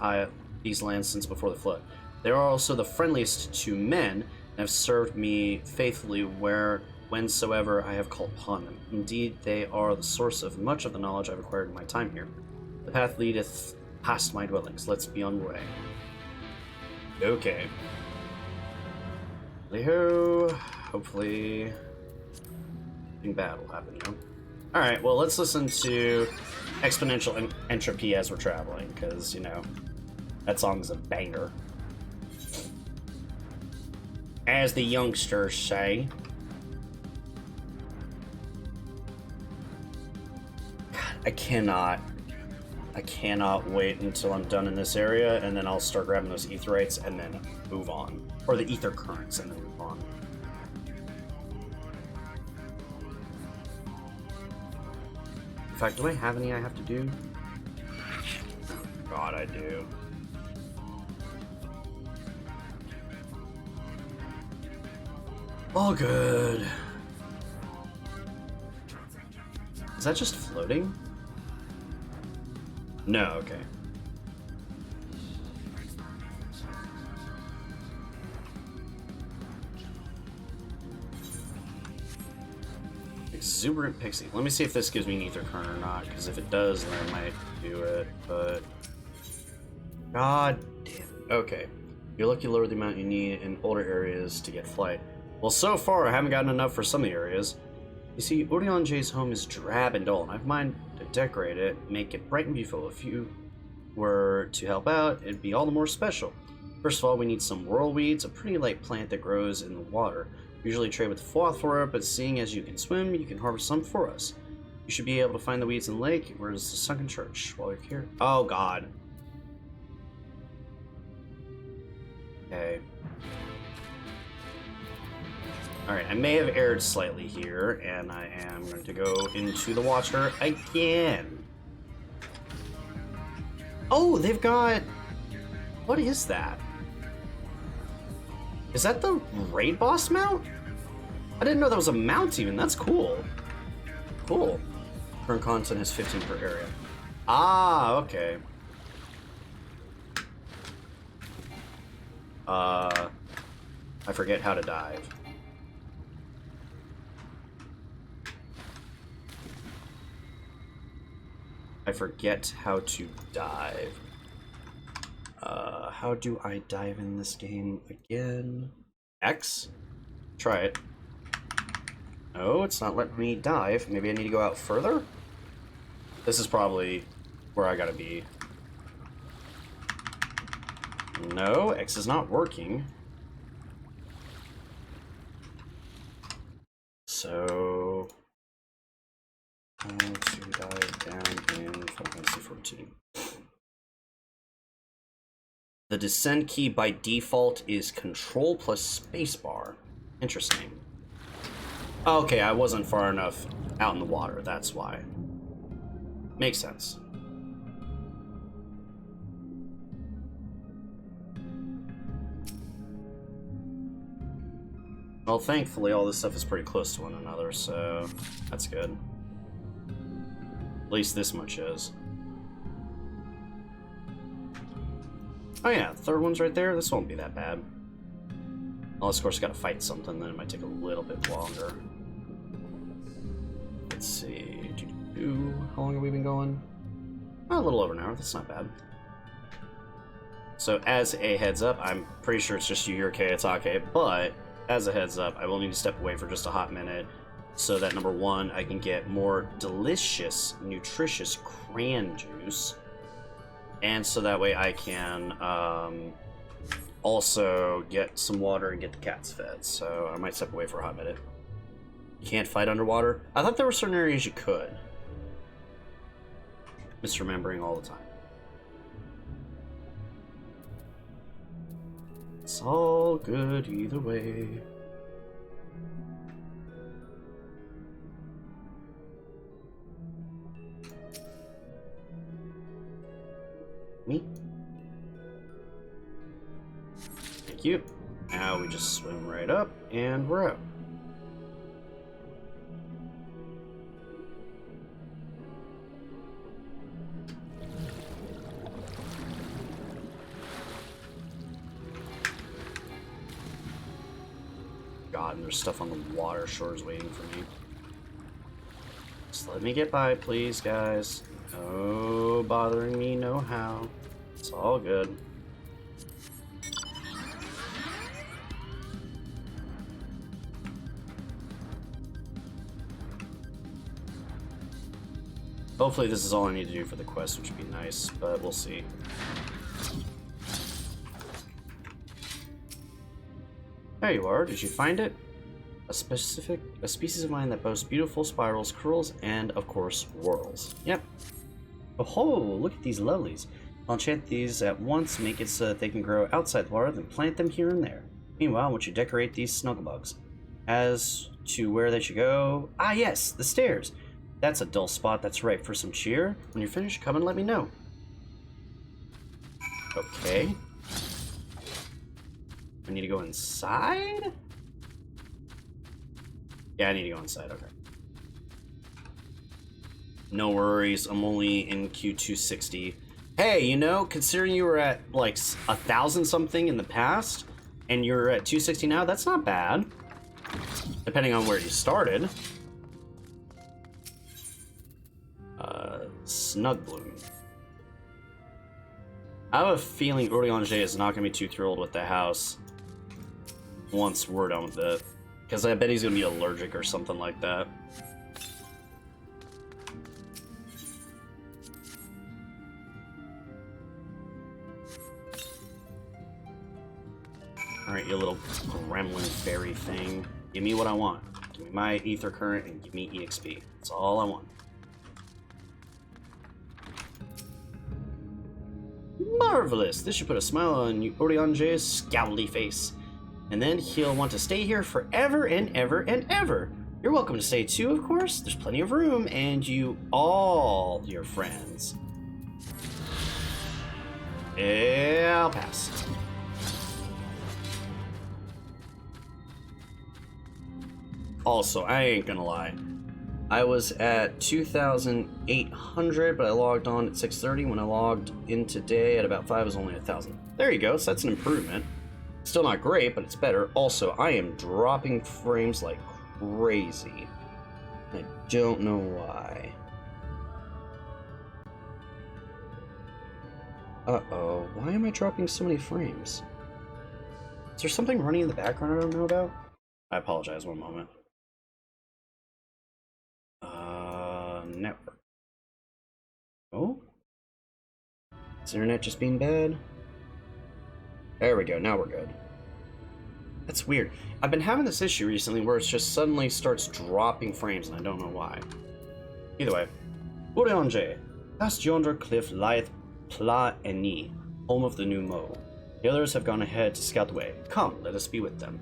lands since before the flood. They are also the friendliest to men, and have served me faithfully whensoever I have called upon them. Indeed, they are the source of much of the knowledge I've acquired in my time here. The path leadeth past my dwellings. Let's be on the way. Okay. Hey-ho. Hopefully nothing bad will happen, you know? Alright, well, let's listen to Exponential Entropy as we're traveling, because, you know, that song's a banger. As the youngsters say. God, I cannot wait until I'm done in this area, and then I'll start grabbing those aetherites and then move on. Or the ether currents and then move on. In fact, do I have any I have to do? Oh God, I do. All good. Is that just floating? No, okay. Exuberant Pixie. Let me see if this gives me an ether current or not, because if it does, then I might do it, but... God damn it. Okay. You're lucky to lower the amount you need in older areas to get flight. Well, so far, I haven't gotten enough for some of the areas. You see, Orion J's home is drab and dull, and I've mind to decorate it, make it bright and beautiful. If you were to help out, it'd be all the more special. First of all, we need some whirlweeds, a pretty light plant that grows in the water. Usually trade with Floth for it, but seeing as you can swim, you can harvest some for us. You should be able to find the weeds in the lake. Where's the sunken church while you're here? Oh, God. Okay. Alright, I may have erred slightly here, and I am going to go into the water again. Oh, they've got... What is that? Is that the raid boss mount? I didn't know that was a mount even. That's cool. Cool. Current content is 15 per area. Ah, okay. I forget how to dive. I forget how to dive. How do I dive in this game again? X? Try it. Oh, it's not letting me dive. Maybe I need to go out further? This is probably where I gotta be. No, X is not working. So... how to dive down in Final Fantasy 14. The descent key by default is Control plus Spacebar. Interesting. Okay, I wasn't far enough out in the water, that's why. Makes sense. Well, thankfully all this stuff is pretty close to one another, so that's good. At least this much is. Oh yeah, the third one's right there. This won't be that bad. Unless, of course, I gotta fight something, then it might take a little bit longer. Let's see. How long have we been going? Oh, a little over an hour. That's not bad. So, as a heads up, I'm pretty sure it's just Yu Kayatake, but as a heads up, I will need to step away for just a hot minute so that, number one, I can get more delicious, nutritious cran juice. And so that way I can also get some water and get the cats fed. So I might step away for a hot minute. You can't fight underwater? I thought there were certain areas you could. Misremembering all the time. It's all good either way. Me? Thank you. Now we just swim right up and we're out. God, and there's stuff on the water shores waiting for me. Just let me get by, please, guys. No bothering me, no how. It's all good. Hopefully this is all I need to do for the quest, which would be nice, but we'll see. There you are. Did you find it? A species of mine that boasts beautiful spirals, curls, and, of course, whorls. Yep. Oh, look at these lovelies. I'll enchant these at once, make it so that they can grow outside the water, then plant them here and there. Meanwhile, once you decorate these snugglebugs. As to where they should go... Ah, yes, the stairs. That's a dull spot that's ripe for some cheer. When you're finished, come and let me know. Okay. I need to go inside? Yeah, I need to go inside, okay. No worries, I'm only in Q260. Hey, you know, considering you were at, like, 1,000 something in the past, and you're at 260 now, that's not bad. Depending on where you started. Snug Bloom. I have a feeling Oriange is not going to be too thrilled with the house once we're done with it. Because I bet he's going to be allergic or something like that. Alright, you little gremlin fairy thing. Give me what I want. Give me my ether current and give me EXP. That's all I want. Marvelous! This should put a smile on Oriange's scowly face. And then he'll want to stay here forever and ever and ever. You're welcome to stay too, of course. There's plenty of room, and you all your friends. Yeah, I'll pass. Also, I ain't gonna lie. I was at 2,800, but I logged on at 6:30. When I logged in today at about 5, it was only 1,000. There you go, so that's an improvement. Still not great, but it's better. Also, I am dropping frames like crazy. I don't know why. Uh-oh, why am I dropping so many frames? Is there something running in the background I don't know about? I apologize, one moment. Network. Oh? Is the internet just being bad? There we go, now we're good. That's weird. I've been having this issue recently where it just suddenly starts dropping frames and I don't know why. Either way. Urianje. Past yonder cliff lieth Pla Eni, home of the new Mo. The others have gone ahead to scout the way. Come, let us be with them.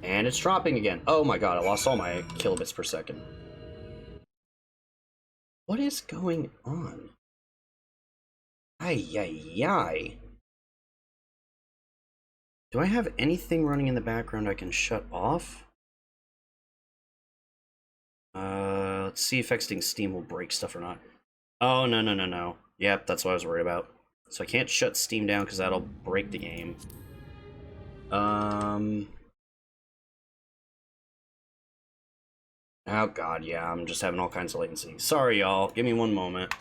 And it's dropping again. Oh my god, I lost all my kilobits per second. What is going on? Ay, ay, ay. Do I have anything running in the background I can shut off? Let's see if exiting Steam will break stuff or not. Oh, no, no, no, no. Yep, that's what I was worried about. So I can't shut Steam down because that'll break the game. Oh god, yeah, I'm just having all kinds of latency. Sorry, y'all. Give me one moment.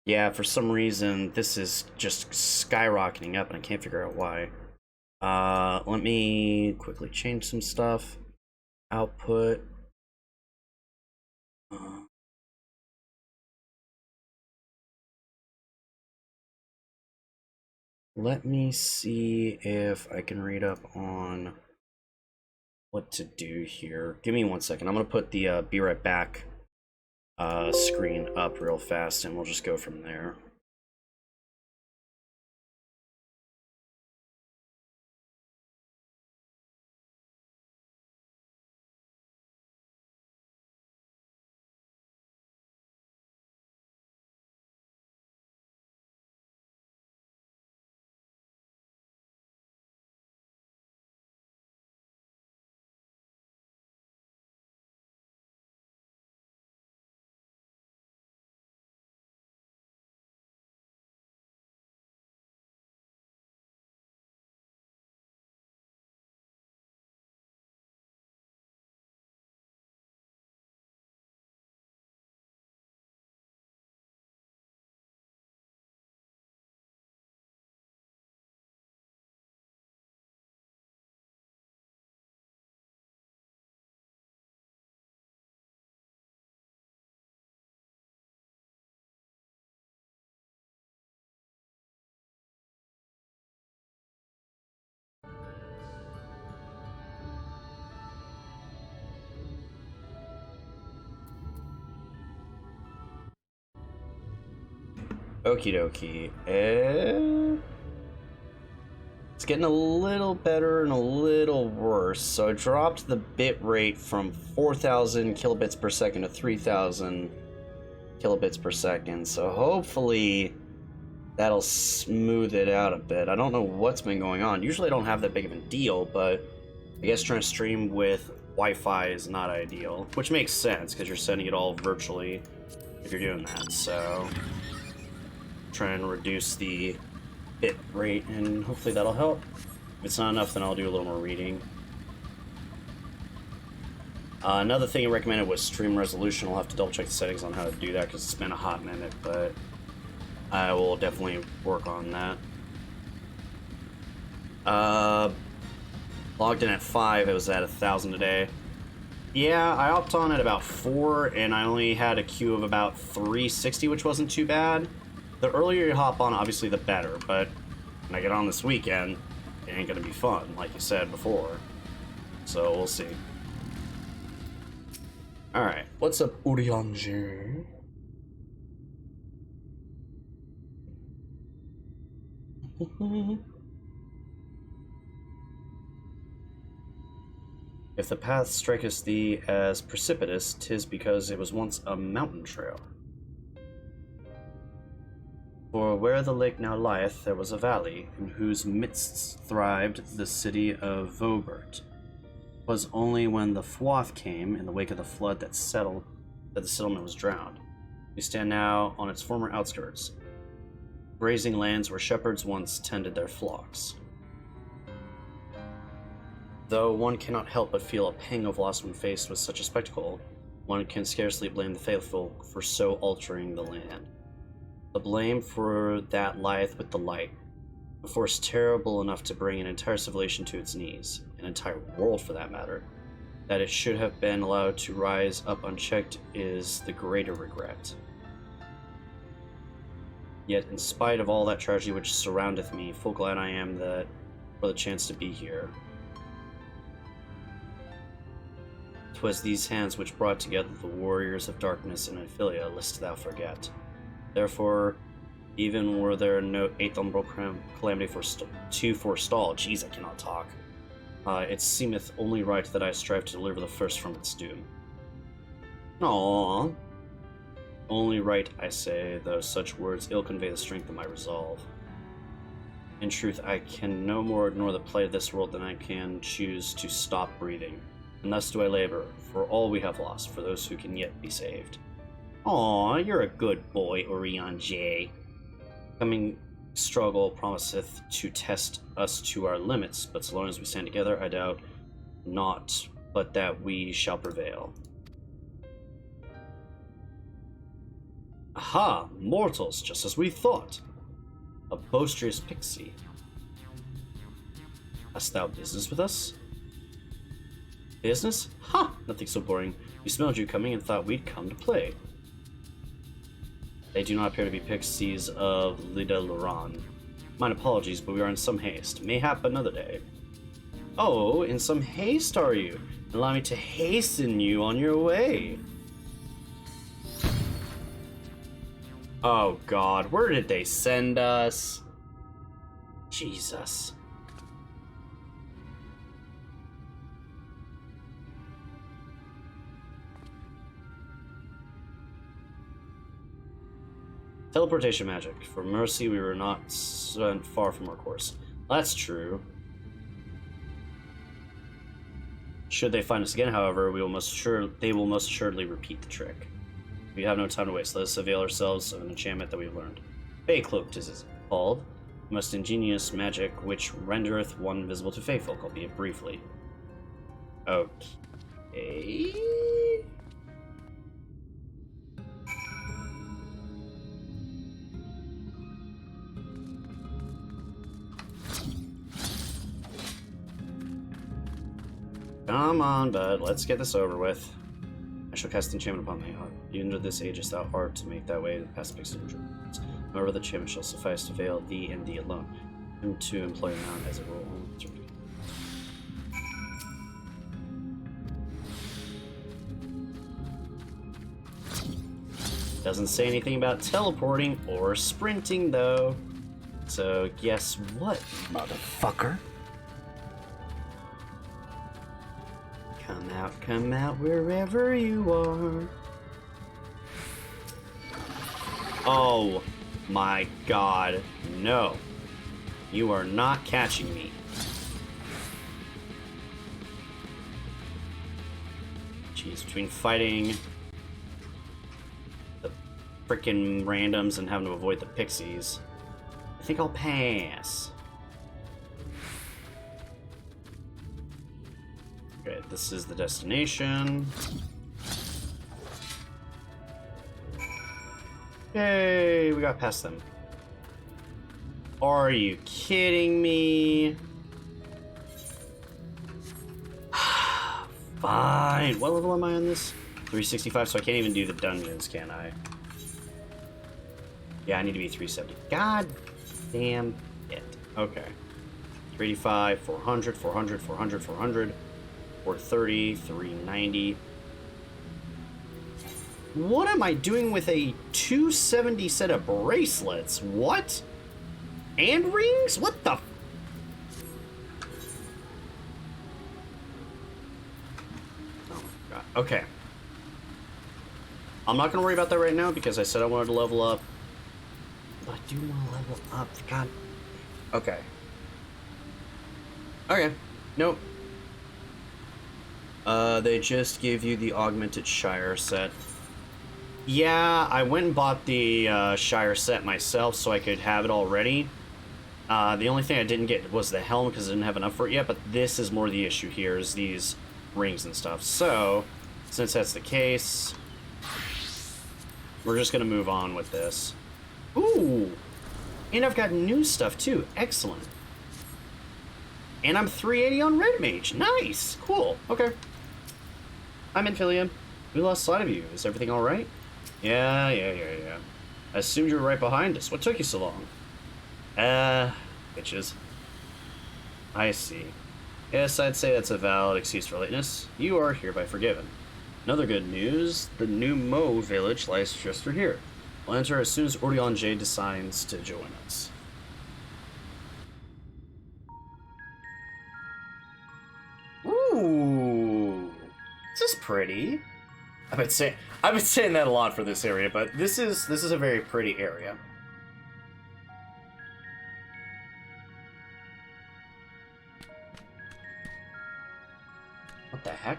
Yeah, for some reason, this is just skyrocketing up, and I can't figure out why. Let me quickly change some stuff. Output. Let me see if I can read up on what to do here. Give me 1 second. I'm gonna put the be right back screen up real fast, and we'll just go from there. Okie dokie. It's getting a little better and a little worse. So I dropped the bit rate from 4,000 kilobits per second to 3,000 kilobits per second. So hopefully that'll smooth it out a bit. I don't know what's been going on. Usually I don't have that big of a deal, but I guess trying to stream with Wi-Fi is not ideal, which makes sense because you're sending it all virtually if you're doing that. So try and reduce the bit rate, and hopefully that'll help. If it's not enough, then I'll do a little more reading. Another thing I recommended was stream resolution. I'll have to double check the settings on how to do that because it's been a hot minute, but I will definitely work on that. Logged in at 5, it was at 1,000 a day. Yeah, I hopped on at about 4, and I only had a queue of about 360, which wasn't too bad. The earlier you hop on, obviously, the better, but when I get on this weekend, it ain't gonna be fun, like you said before. So, we'll see. Alright, what's up, Urianje? If the path striketh thee as precipitous, 'tis because it was once a mountain trail. For where the lake now lieth, there was a valley, in whose midst thrived the city of Vobert. 'Twas only when the Fwath came in the wake of the flood that the settlement was drowned. We stand now on its former outskirts, grazing lands where shepherds once tended their flocks. Though one cannot help but feel a pang of loss when faced with such a spectacle, one can scarcely blame the faithful for so altering the land. The blame for that lieth with the light, a force terrible enough to bring an entire civilization to its knees, an entire world for that matter. That it should have been allowed to rise up unchecked is the greater regret. Yet, in spite of all that tragedy which surroundeth me, full glad I am that for the chance to be here. 'Twas these hands which brought together the warriors of darkness in Ophelia, lest thou forget. Therefore, even were there no eighth umbral calamity to forestall, jeez, I cannot talk, it seemeth only right that I strive to deliver the first from its doom. Aww. Only right, I say, though such words ill convey the strength of my resolve. In truth, I can no more ignore the plight of this world than I can choose to stop breathing. And thus do I labor, for all we have lost, for those who can yet be saved. Aw, you're a good boy, Orion J. Coming struggle promiseth to test us to our limits, but so long as we stand together, I doubt not, but that we shall prevail. Aha! Mortals, just as we thought. A boisterous pixie. Hast thou business with us? Business? Ha! Nothing so boring. We smelled you coming and thought we'd come to play. They do not appear to be pixies of Lida Luran. Mine apologies, but we are in some haste. Mayhap another day. Oh, in some haste are you? Allow me to hasten you on your way. Oh god, where did they send us? Jesus. Teleportation magic. For mercy, we were not sent far from our course. That's true. Should they find us again, however, they will most assuredly repeat the trick. We have no time to waste. Let us avail ourselves of an enchantment that we have learned. Fey Cloaked is it called. Most ingenious magic which rendereth one invisible to fey folk, albeit briefly. Okay. Come on, bud. Let's get this over with. I shall cast enchantment upon thy heart. Even to this age is thou hard to make that way the past pixel dreams. However, the enchantment shall suffice to veil thee and thee alone, and to employ now as a rule. Doesn't say anything about teleporting or sprinting, though. So guess what, motherfucker? Come out wherever you are. Oh my god, no. You are not catching me. Jeez, between fighting the frickin' randoms and having to avoid the pixies, I think I'll pass. Okay, this is the destination. Yay, we got past them. Are you kidding me? Fine. What level am I on this? 365, so I can't even do the dungeons, can I? Yeah, I need to be 370. God damn it. Okay. 385, 400, 400, 400, 400. 430, 390. What am I doing with a 270 set of bracelets? What? And rings? What the? Oh my god. Okay. I'm not gonna worry about that right now because I said I wanted to level up. But I do want to level up. God. Okay. Okay. Nope. They just give you the augmented Shire set. Yeah, I went and bought the Shire set myself so I could have it all ready. The only thing I didn't get was the helm because I didn't have enough for it yet, but this is more the issue here, is these rings and stuff. So, since that's the case, we're just going to move on with this. Ooh! And I've got new stuff too. Excellent. And I'm 380 on Red Mage. Nice! Cool. Okay. I'm in Philium. We lost sight of you. Is everything alright? Yeah. I assumed you were right behind us. What took you so long? Bitches. I see. Yes, I'd say that's a valid excuse for lateness. You are hereby forgiven. Another good news, the new Mo village lies just through here. We'll enter as soon as Orion J decides to join us. Ooh, this is pretty. I've been saying that a lot for this area, but this is a very pretty area. What the heck?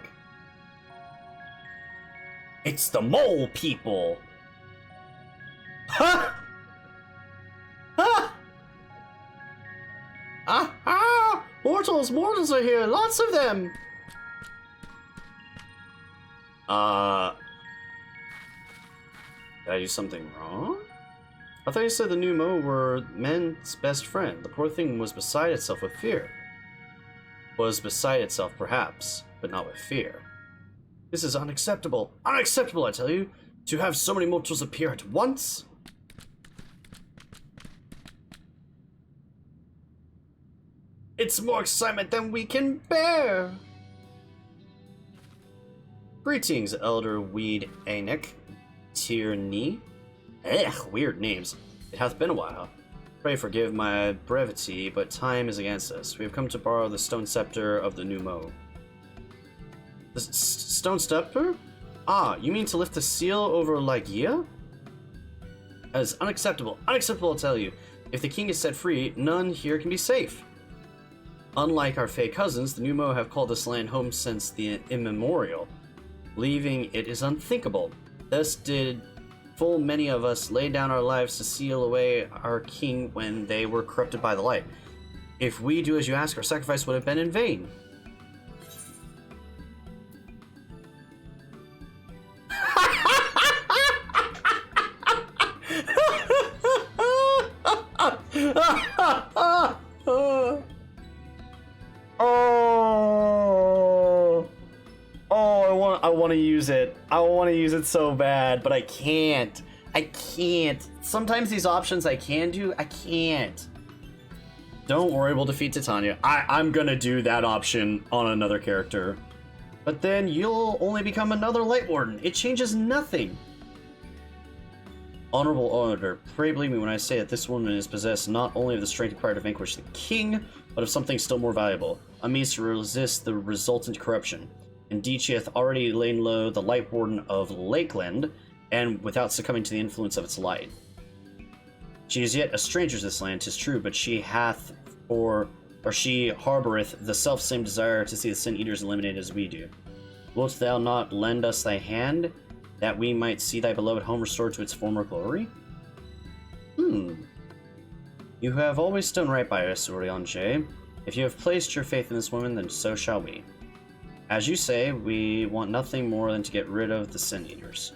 It's the mole people! Ha! Ha! Ah! Mortals are here! Lots of them! Did I do something wrong? I thought you said the new Mo were men's best friend. The poor thing was beside itself with fear. Was beside itself, perhaps, but not with fear. This is unacceptable. Unacceptable, I tell you! To have so many mortals appear at once? It's more excitement than we can bear! Greetings, Elder Weed Anik. Tierney. Weird names. It hath been a while. Pray forgive my brevity, but time is against us. We have come to borrow the stone scepter of the new Mo. The stone scepter? Ah, you mean to lift the seal over Lygia? As unacceptable. Unacceptable, I'll tell you. If the king is set free, none here can be safe. Unlike our Fey cousins, the new Mo have called this land home since the immemorial. Leaving it is unthinkable. Thus did full many of us lay down our lives to seal away our king when they were corrupted by the light. If we do as you ask, our sacrifice would have been in vain. I want to use it. I want to use it so bad, but I can't. I can't. Sometimes these options I can do, I can't. Don't worry, we'll defeat Titania. I'm gonna do that option on another character. But then you'll only become another Light Warden. It changes nothing. Honorable Auditor, pray believe me when I say that this woman is possessed not only of the strength required to vanquish the king, but of something still more valuable, a means to resist the resultant corruption. Indeed, she hath already lain low the Light Warden of Lakeland, and without succumbing to the influence of its light. She is yet a stranger to this land, 'tis true, but she she harboureth the self-same desire to see the Sin Eaters eliminated as we do. Wilt thou not lend us thy hand, that we might see thy beloved home restored to its former glory? You have always done right by us, Orion J. If you have placed your faith in this woman, then so shall we. As you say, we want nothing more than to get rid of the Sin Eaters.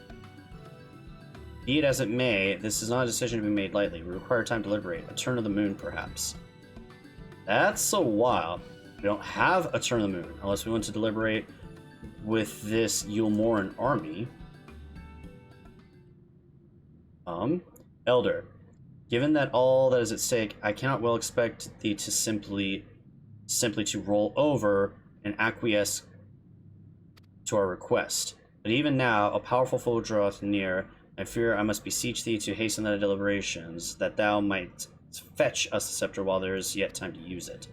Be it as it may, this is not a decision to be made lightly. We require time to deliberate. A turn of the moon, perhaps. That's a while. We don't have a turn of the moon, unless we want to deliberate with this Yulmoran army. Elder, given that all that is at stake, I cannot well expect thee to simply to roll over and acquiesce to our request. But even now, a powerful foe draweth near. I fear I must beseech thee to hasten thy deliberations, that thou might fetch us the scepter while there is yet time to use it.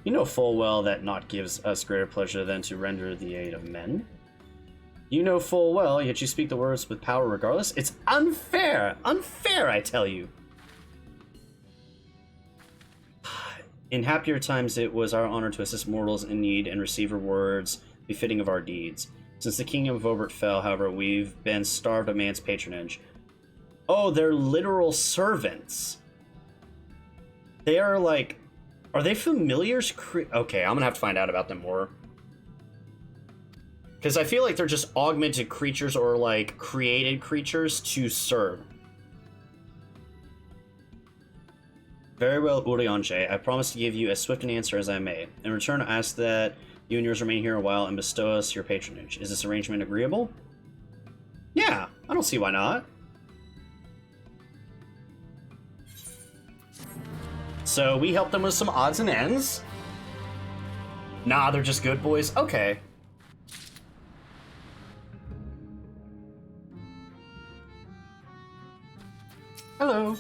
You know full well that naught gives us greater pleasure than to render the aid of men. You know full well, yet you speak the words with power regardless. It's unfair! Unfair, I tell you! In happier times, it was our honor to assist mortals in need and receive rewards befitting of our deeds. Since the kingdom of Obert fell, however, we've been starved of man's patronage. Oh, they're literal servants. They are like... Are they familiars? Okay, I'm gonna have to find out about them more. Because I feel like they're just augmented creatures or like created creatures to serve. Very well, Urianche. I promise to give you as swift an answer as I may. In return, I ask that you and yours remain here a while and bestow us your patronage. Is this arrangement agreeable? Yeah, I don't see why not. So we help them with some odds and ends. Nah, they're just good boys. Okay. Hello.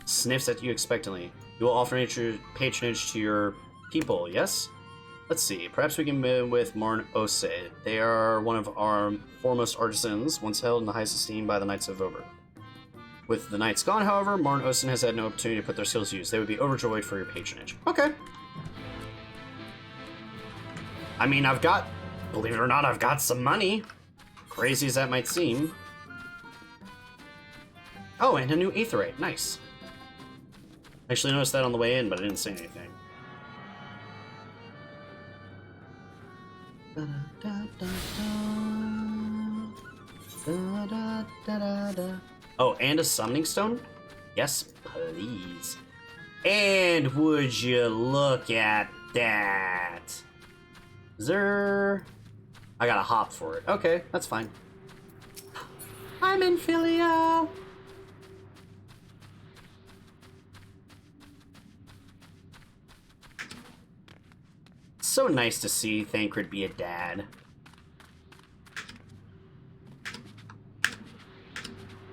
Sniffs at you expectantly. You will offer nature patronage to your people, yes? Let's see. Perhaps we can move with Marn Ose. They are one of our foremost artisans, once held in the highest esteem by the Knights of Over. With the Knights gone, however, Marn Osen has had no opportunity to put their skills to use. They would be overjoyed for your patronage. Okay. I mean, believe it or not, I've got some money. Crazy as that might seem. Oh, and a new aetherite. Nice. Actually noticed that on the way in, but I didn't say anything. Oh, and a summoning stone? Yes, please. And would you look at that? Is there... I gotta hop for it. Okay, that's fine. I'm in Philia. So nice to see Thancred be a dad.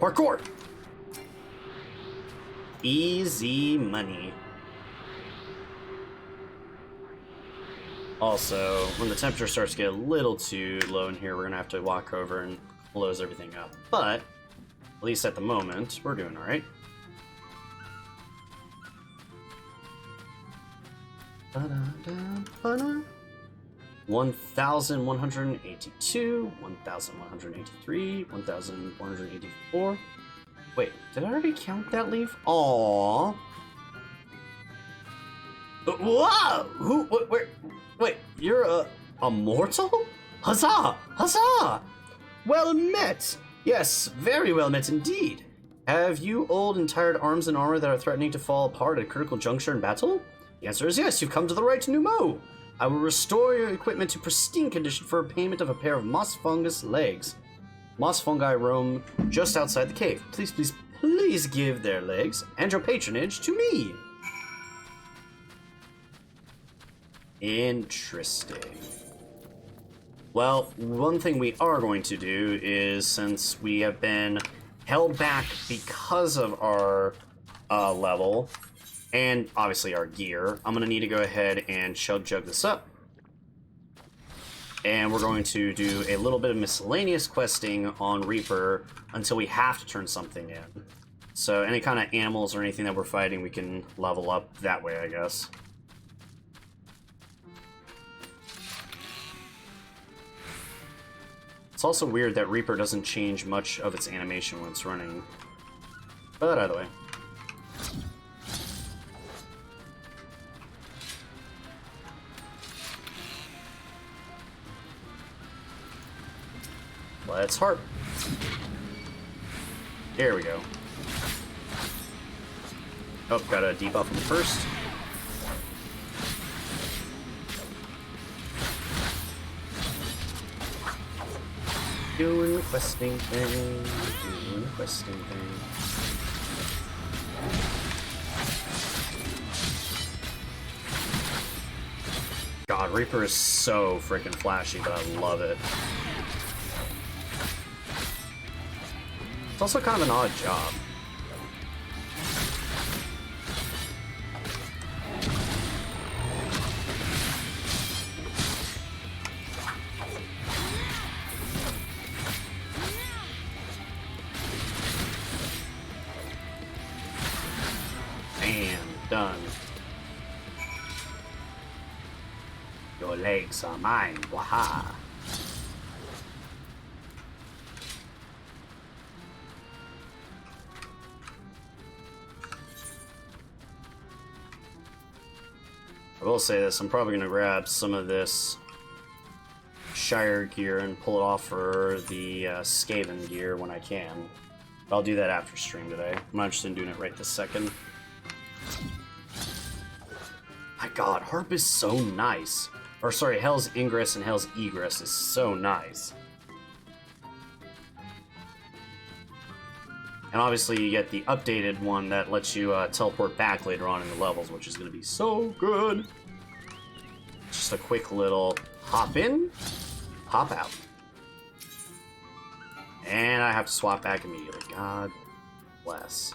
Parkour! Easy money. Also, when the temperature starts to get a little too low in here, we're gonna have to walk over and close everything up. But, at least at the moment, we're doing alright. 1,182, 1,183, 1,184. Wait, did I already count that leaf? Aww. Whoa! Who? Where? Wait, you're a mortal? Huzzah! Huzzah! Well met! Yes, very well met indeed. Have you old and tired arms and armor that are threatening to fall apart at a critical juncture in battle? The answer is yes, you've come to the right Numo. I will restore your equipment to pristine condition for payment of a pair of moss fungus legs. Moss fungi roam just outside the cave. Please, please, please give their legs and your patronage to me. Interesting. Well, one thing we are going to do is, since we have been held back because of our level, and obviously our gear, I'm going to need to go ahead and chug this up. And we're going to do a little bit of miscellaneous questing on Reaper until we have to turn something in. So any kind of animals or anything that we're fighting, we can level up that way, I guess. It's also weird that Reaper doesn't change much of its animation when it's running. But either way. Let's harp. There we go. Oh, gotta debuff him first. Doing the questing thing, doing the questing thing. God, Reaper is so freaking flashy, but I love it. It's also kind of an odd job. Bam, done. Your legs are mine, waha. I will say this, I'm probably going to grab some of this Shire gear and pull it off for the Skaven gear when I can. But I'll do that after stream today. I'm not interested in doing it right this second. My god, Harp is so nice. Or sorry, Hell's Ingress and Hell's Egress is so nice. And obviously you get the updated one that lets you teleport back later on in the levels, which is going to be so good. Just a quick little hop in, hop out. And I have to swap back immediately. God bless.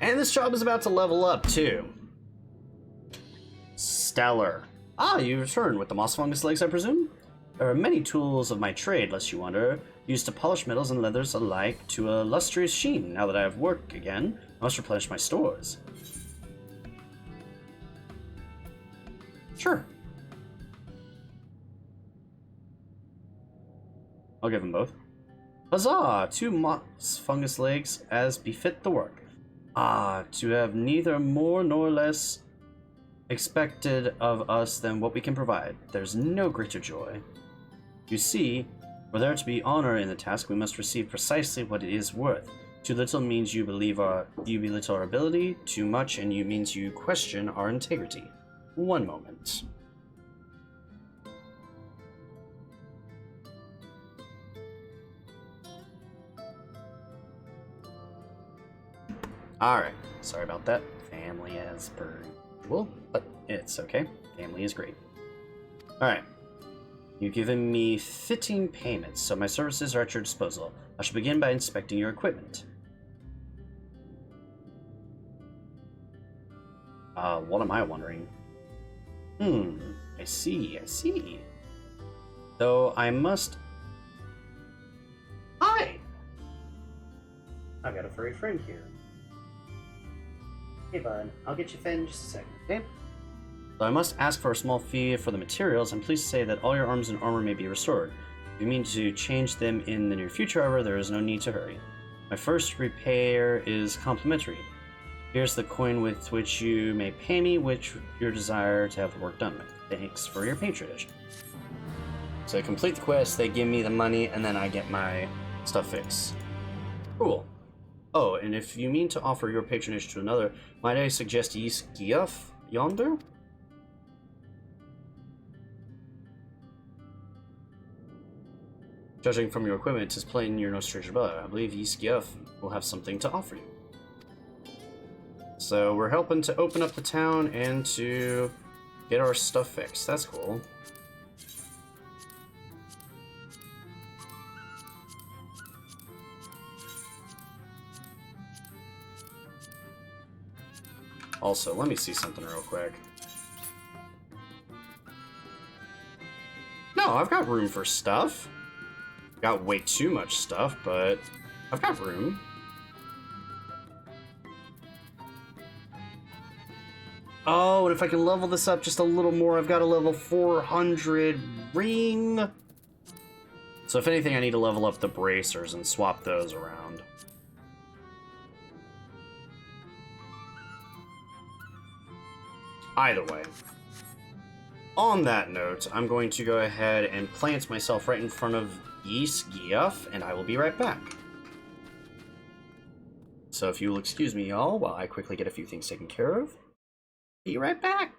And this job is about to level up too. Stellar. Ah, you returned with the moss fungus legs, I presume? There are many tools of my trade, lest you wonder, used to polish metals and leathers alike to a lustrous sheen. Now that I have work again, I must replenish my stores. Sure. I'll give them both. Huzzah! 2 moss fungus legs as befit the work. Ah, to have neither more nor less expected of us than what we can provide. There's no greater joy. You see, for there to be honor in the task, we must receive precisely what it is worth. Too little means you belittle our ability. Too much, and you means you question our integrity. One moment. Alright, sorry about that. Family as per usual, but it's okay. Family is great. Alright. You've given me fitting payments, so my services are at your disposal. I shall begin by inspecting your equipment. What am I wondering? I see. Though I must... Hi! I've got a furry friend here. Hey bud, I'll get you fed in just a second, okay? Though I must ask for a small fee for the materials, I'm pleased to say that all your arms and armor may be restored. If you mean to change them in the near future, however, there is no need to hurry. My first repair is complimentary. Here's the coin with which you may pay me, which your desire to have the work done with. Thanks for your patronage. So I complete the quest, they give me the money, and then I get my stuff fixed. Cool. Oh, and if you mean to offer your patronage to another, might I suggest East Giaf yonder? Judging from your equipment, 'tis plain you're no stranger, but I believe East Giaf will have something to offer you. So we're helping to open up the town and to get our stuff fixed. That's cool. Also, let me see something real quick. No, I've got room for stuff. Got way too much stuff, but I've got room. Oh, and if I can level this up just a little more, I've got a level 400 ring. So if anything, I need to level up the bracers and swap those around. Either way. On that note, I'm going to go ahead and plant myself right in front of East Giaf, and I will be right back. So if you'll excuse me, y'all, while I quickly get a few things taken care of. Be right back.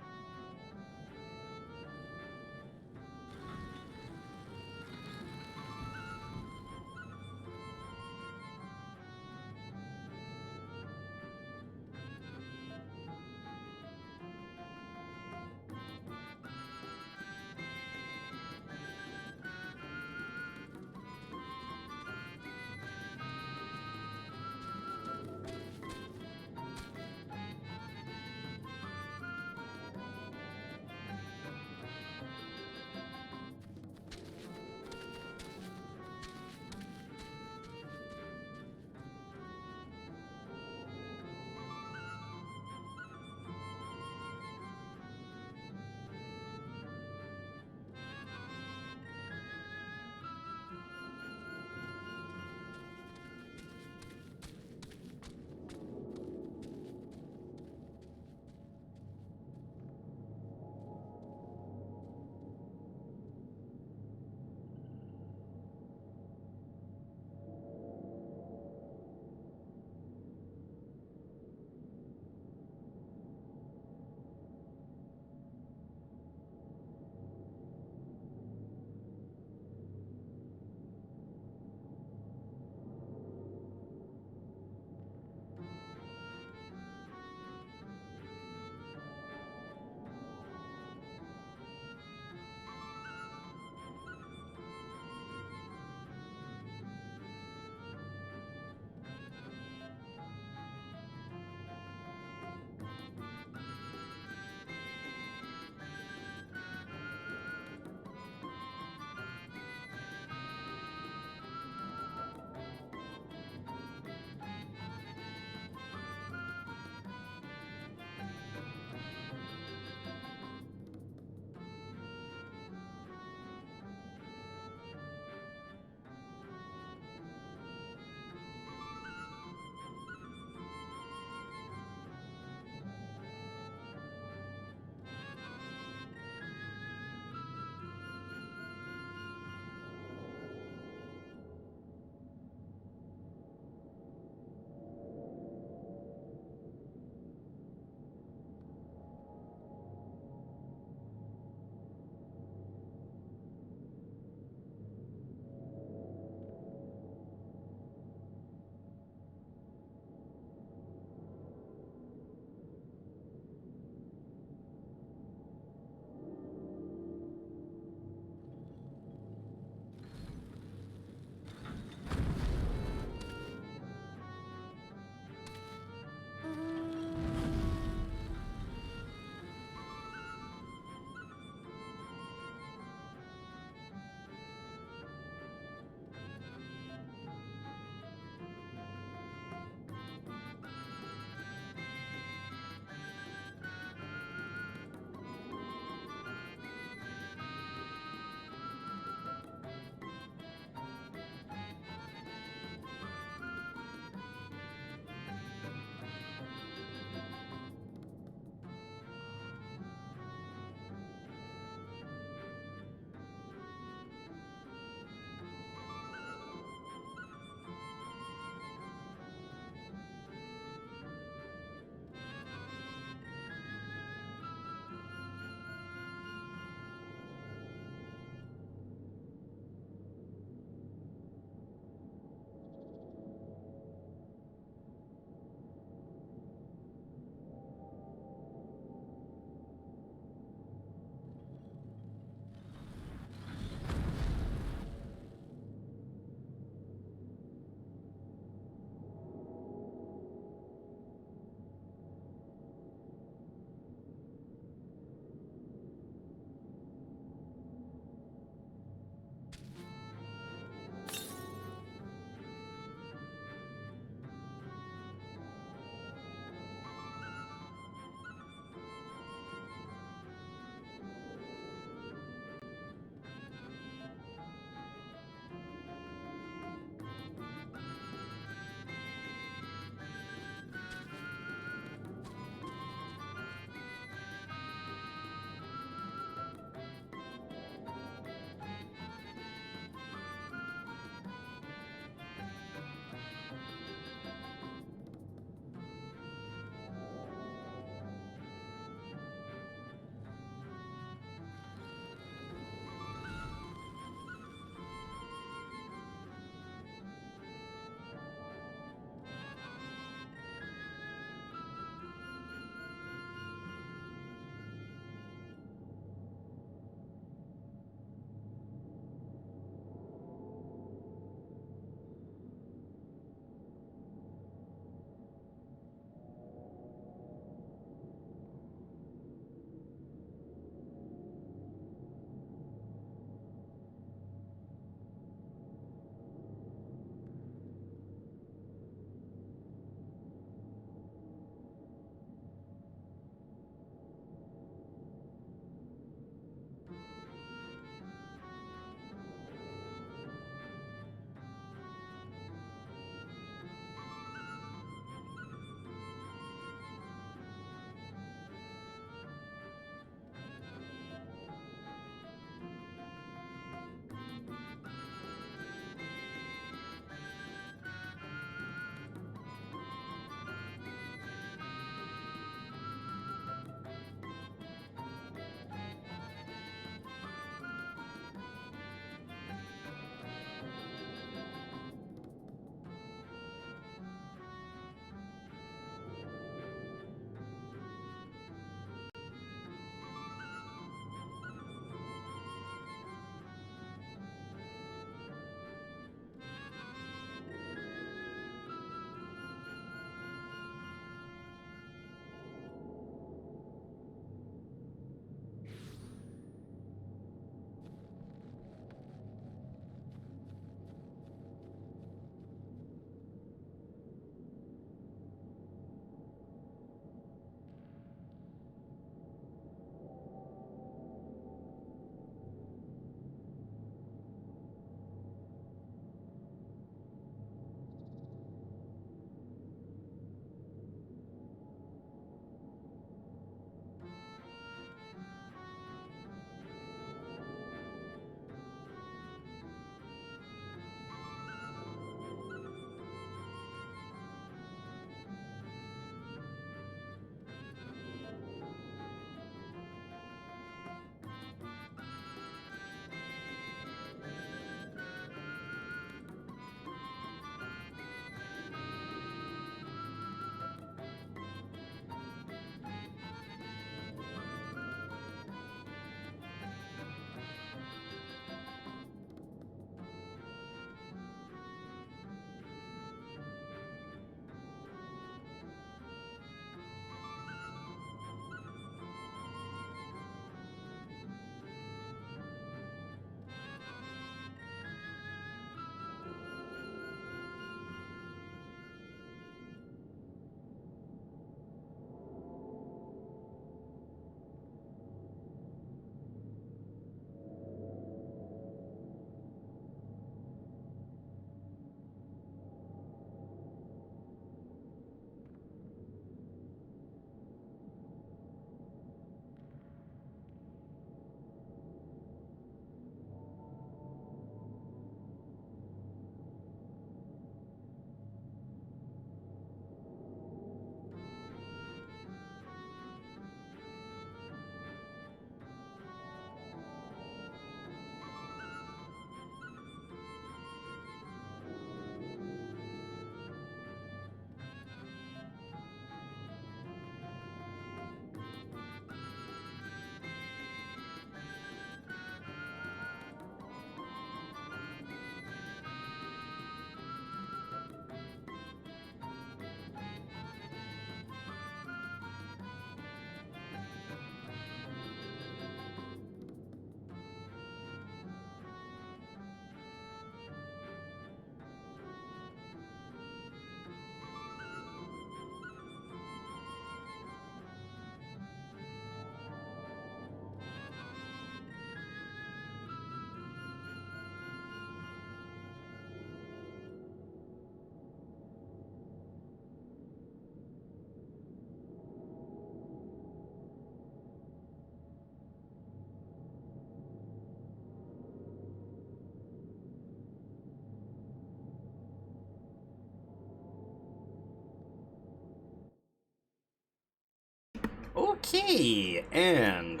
Okay, and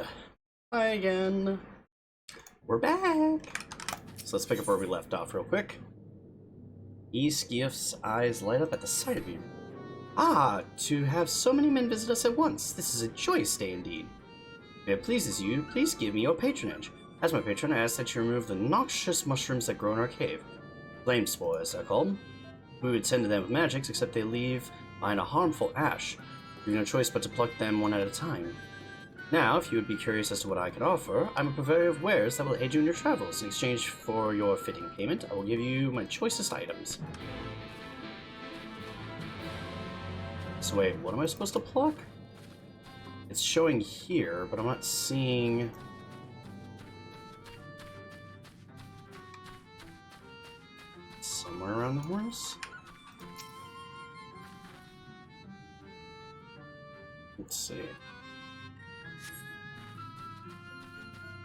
hi again. We're back. So let's pick up where we left off real quick. Skiff's eyes light up at the sight of you. Ah, to have so many men visit us at once. This is a joyous day indeed. If it pleases you, please give me your patronage. As my patron, I ask that you remove the noxious mushrooms that grow in our cave. Flame spores, they're called. We would tend to them with magics, except they leave behind a harmful ash. You have no choice but to pluck them one at a time. Now, if you would be curious as to what I can offer, I'm a purveyor of wares that will aid you in your travels. In exchange for your fitting payment, I will give you my choicest items. So wait, what am I supposed to pluck? It's showing here, but I'm not seeing... somewhere around the horse? Let's see.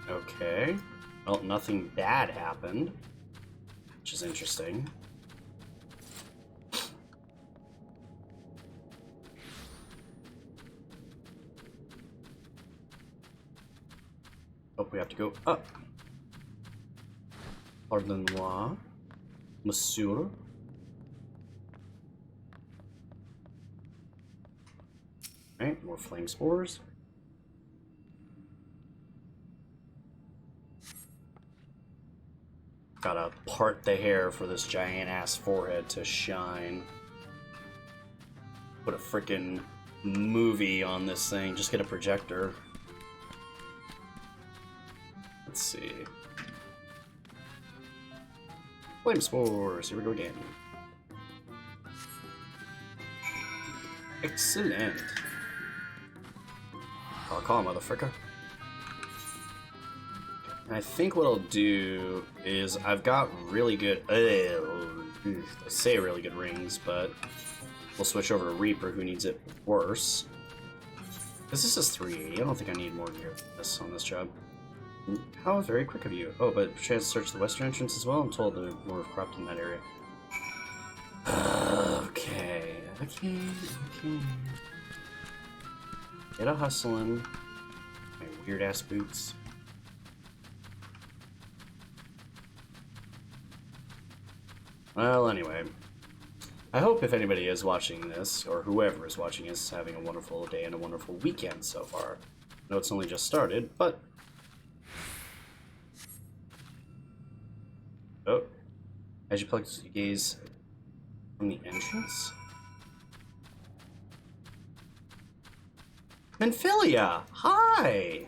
Okay. Well, nothing bad happened, which is interesting. Oh, we have to go up. Pardon-moi, monsieur. Alright, more flame spores. Gotta part the hair for this giant ass forehead to shine. Put a freaking movie on this thing. Just get a projector. Let's see. Flame spores. Here we go again. Excellent. I'll call motherfucker. And I think what I'll do is I've got really good, I say really good rings, but we'll switch over to Reaper, who needs it worse. Because this is 380, I don't think I need more gear than this on this job. How very quick of you. Oh, but chance to search the western entrance as well? I'm told the more have cropped in that area. Okay. Get a hustling. My weird ass boots. Well, anyway, I hope if anybody is watching this, or whoever is watching is having a wonderful day and a wonderful weekend so far. I know it's only just started, but... Oh. As you pluck your gaze from the entrance? Menphilia! Hi!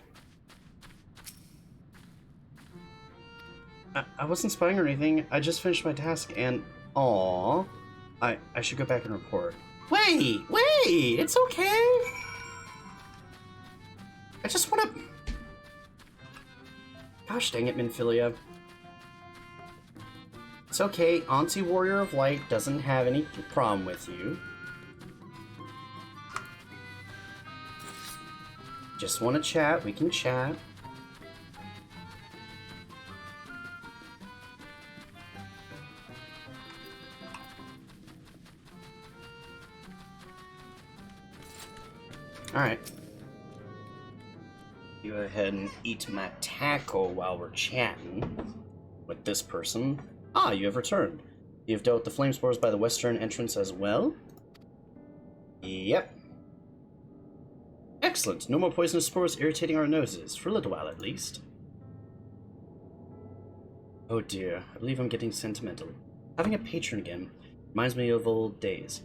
I wasn't spying or anything. I just finished my task and... Aww. I should go back and report. Wait! It's okay! I just wanna... Gosh dang it, Menphilia. It's okay, Auntie Warrior of Light doesn't have any problem with you. Just wanna chat, we can chat. Alright. Go ahead and eat my taco while we're chatting with this person. Ah, you have returned. You have dealt with the flame spores by the western entrance as well? Yep. Excellent. No more poisonous spores irritating our noses, for a little while at least. Oh dear, I believe I'm getting sentimental. Having a patron again reminds me of old days.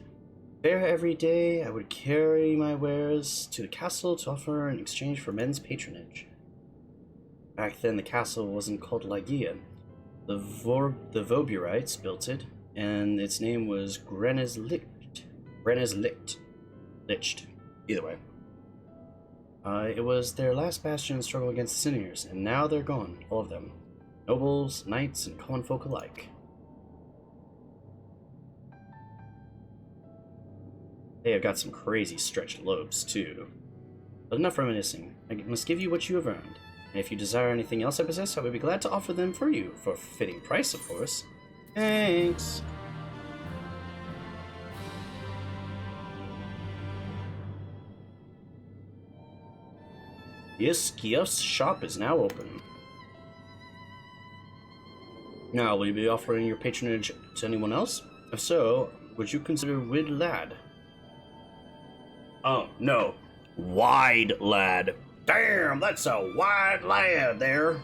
There every day, I would carry my wares to the castle to offer in exchange for men's patronage. Back then, the castle wasn't called Lygia. The Voburites built it, and its name was Grenneslicht. Liched. Either way. It was their last bastion struggle against the Sinears, and now they're gone, all of them. Nobles, knights, and common folk alike. They have got some crazy stretched lobes, too. But enough reminiscing. I must give you what you have earned. And if you desire anything else I possess, I would be glad to offer them for you, for a fitting price, of course. Thanks! Yes, Kiosk's shop is now open. Now, will you be offering your patronage to anyone else? If so, would you consider Wid Lad? Oh, no. Wide Lad. Damn, that's a wide lad there.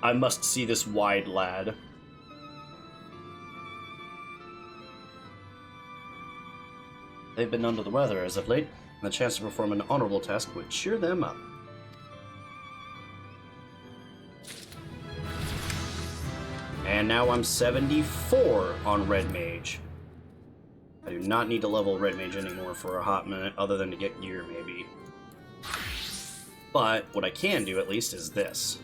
I must see this wide lad. They've been under the weather as of late, and the chance to perform an honorable task would cheer them up. And now I'm 74 on Red Mage. I do not need to level Red Mage anymore for a hot minute, other than to get gear, maybe. But what I can do, at least, is this.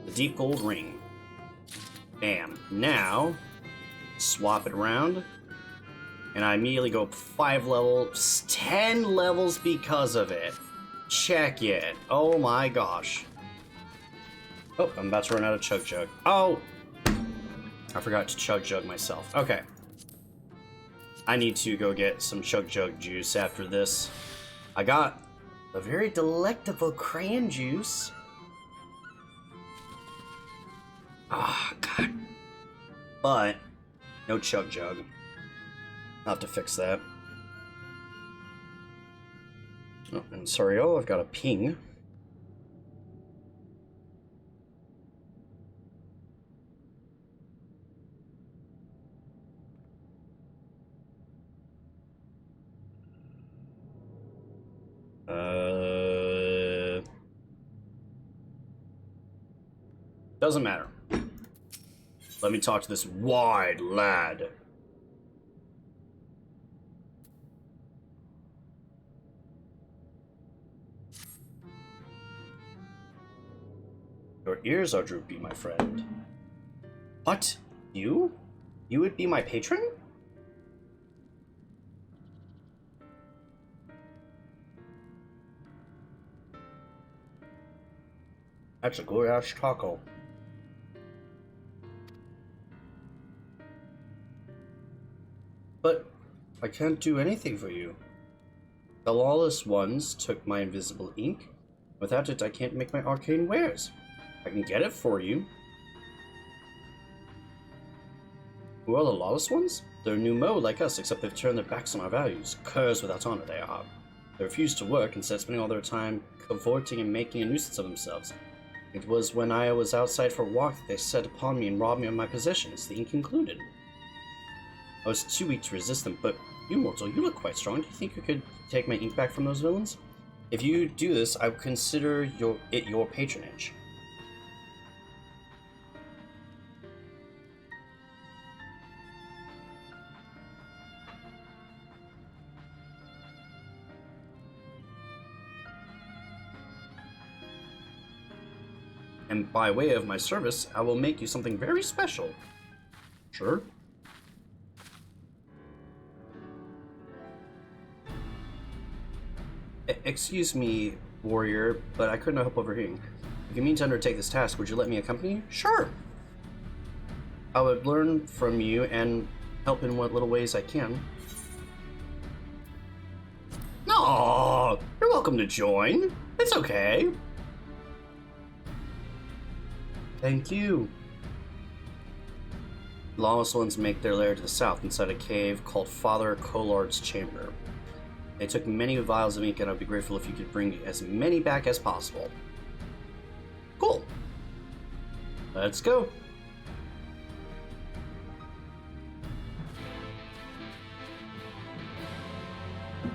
The Deep Gold Ring. Bam. Now, swap it around, and I immediately go up 5 levels, 10 levels because of it. Check it. Oh my gosh. Oh, I'm about to run out of Chug Jug. Oh! I forgot to Chug Jug myself. Okay. I need to go get some Chug Jug juice after this. I got a very delectable crayon juice. Ah, God. But, no Chug Jug. I'll have to fix that. Oh, and sorry, I've got a ping. Doesn't matter. Let me talk to this wide lad. Your ears are droopy, my friend. What? You? You would be my patron? That's a good-ass taco. But I can't do anything for you. The lawless ones took my invisible ink. Without it, I can't make my arcane wares. I can get it for you. Who are the lawless ones? They're new Mo like us, except they've turned their backs on our values. Curs without honor they are. They refuse to work, instead spending all their time cavorting and making a nuisance of themselves. It was when I was outside for a walk that they set upon me and robbed me of my possessions, the ink included. I was too weak to resist them, but you, mortal, you look quite strong. Do you think you could take my ink back from those villains? If you do this, I would consider it your patronage. And by way of my service, I will make you something very special. Sure. Excuse me, warrior, but I couldn't help overhearing. If you mean to undertake this task, would you let me accompany you? Sure! I would learn from you and help in what little ways I can. No, you're welcome to join. It's okay. Thank you. Lawless ones make their lair to the south inside a cave called Father Collard's Chamber. They took many vials of ink, and I'd be grateful if you could bring as many back as possible. Cool. Let's go.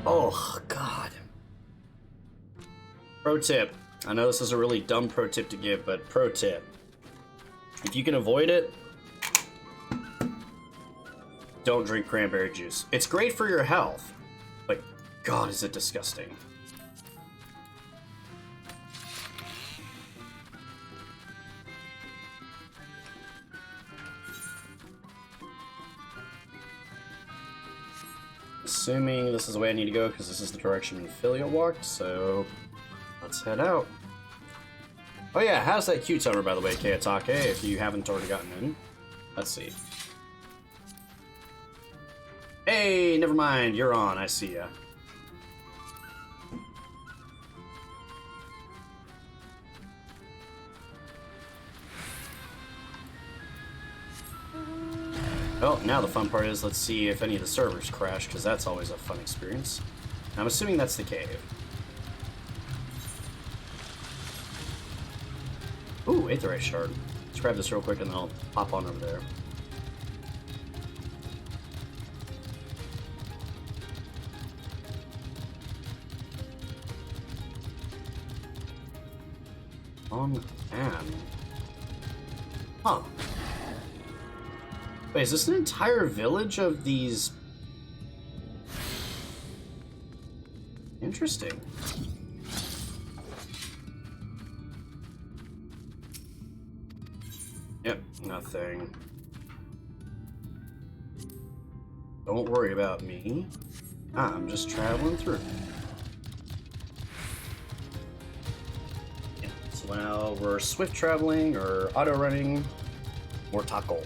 Oh, God. Pro tip. I know this is a really dumb pro tip to give, but pro tip. If you can avoid it, don't drink cranberry juice. It's great for your health, but God, is it disgusting. Assuming this is the way I need to go, because this is the direction Philia walked, so let's head out. Oh yeah, how's that Q timer, by the way, Kayatake, if you haven't already gotten in? Let's see. Hey, never mind, you're on, I see ya. Well, now the fun part is let's see if any of the servers crash, because that's always a fun experience. I'm assuming that's the cave. Ooh, Aetheryte Shard. Let's grab this real quick and then I'll pop on over there. Huh. Wait, is this an entire village of these? Interesting. Yep, nothing. Don't worry about me. I'm just traveling through. Yeah, so now we're swift traveling or auto running or taco.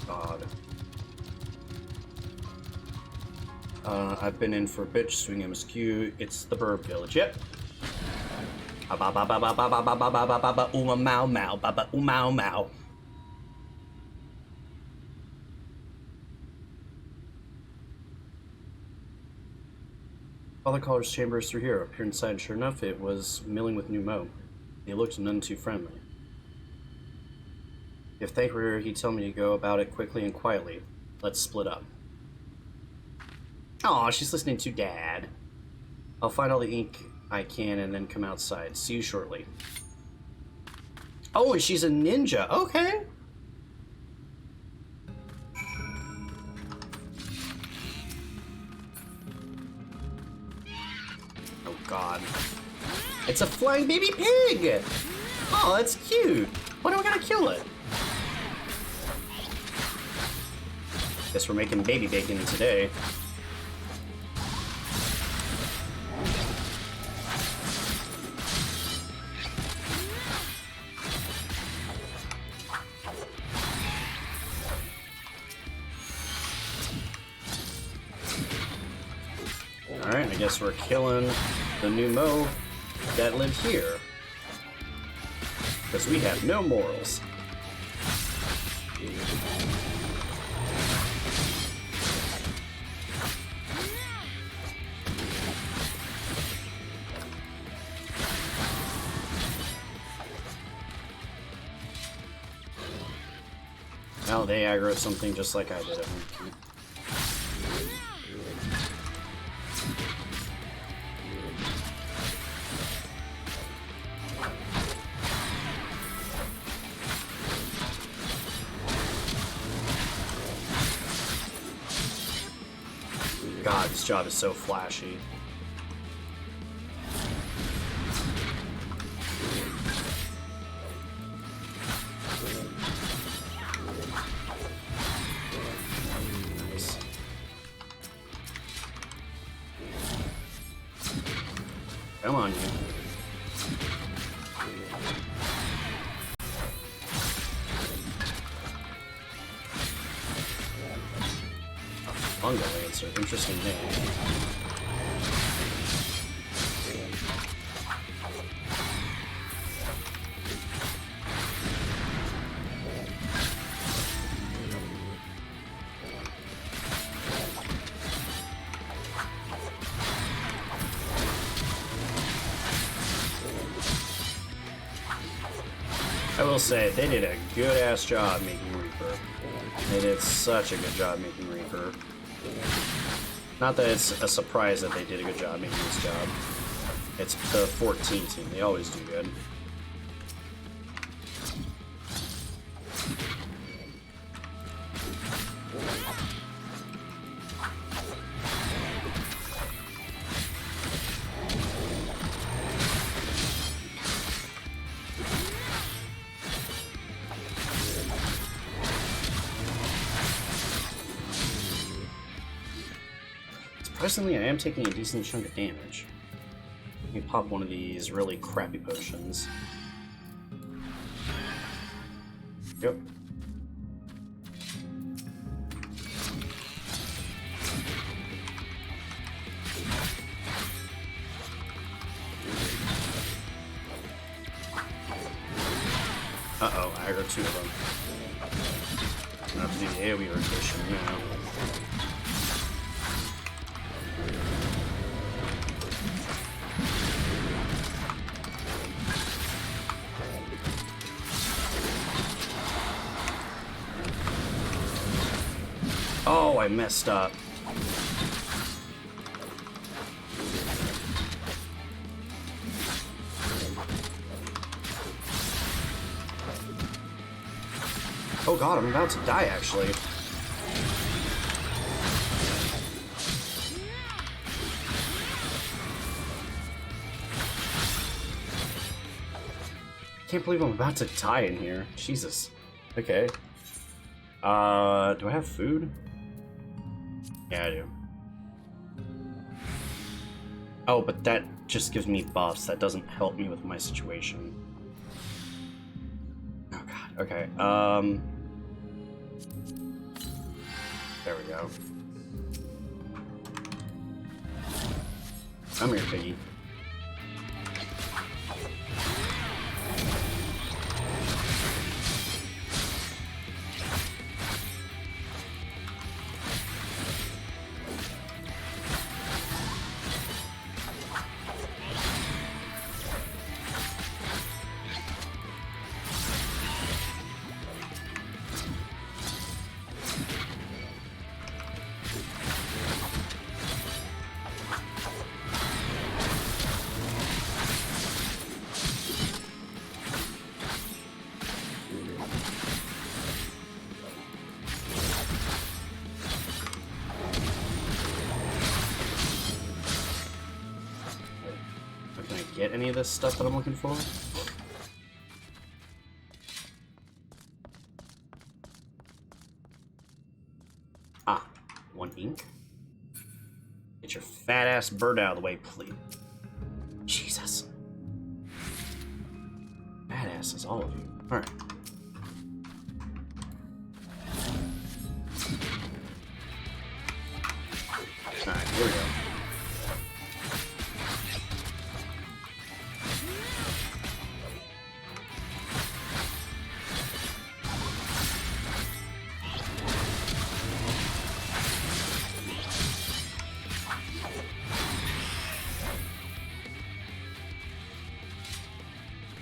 God. I've been in for a bitch, swing MSQ. It's the Burb Village. Yep. Uma mau mau, baba umau mau. Father Caller's chamber is through here. Up here inside, sure enough, it was milling with new mo. He looked none too friendly. If Thank were here, he'd tell me to go about it quickly and quietly. Let's split up. Aw, she's listening to Dad. I'll find all the ink I can and then come outside. See you shortly. Oh, and she's a ninja. Okay. Oh, God. It's a flying baby pig! Oh, that's cute. Why do I gotta kill it? Guess we're making baby bacon today. Alright, I guess we're killing the new Mo that live here. Because we have no morals. Now they aggro something just like I did at one point. God, this job is so flashy. Nice. Come on, you. Fungal Lancer, interesting name. I will say, they did a good-ass job making Reaper. They did such a good job making Reaper. Not that it's a surprise that they did a good job making this job. It's the 14 team. They always do good. Surprisingly, I am taking a decent chunk of damage. Let me pop one of these really crappy potions. Yep. Uh-oh, I heard two of them. I'm gonna have to do the AoE rotation now. Oh, I messed up. Oh god, I'm about to die, actually. Can't believe I'm about to die in here. Jesus. Okay. Do I have food? Yeah, I do. Oh, but that just gives me buffs. That doesn't help me with my situation. Oh god, okay. There we go. Come here, piggy. Can I get any of this stuff that I'm looking for? Ah, one ink. Get your fat ass bird out of the way, please. Jesus. Badasses, all of you. Alright. Alright, here we go.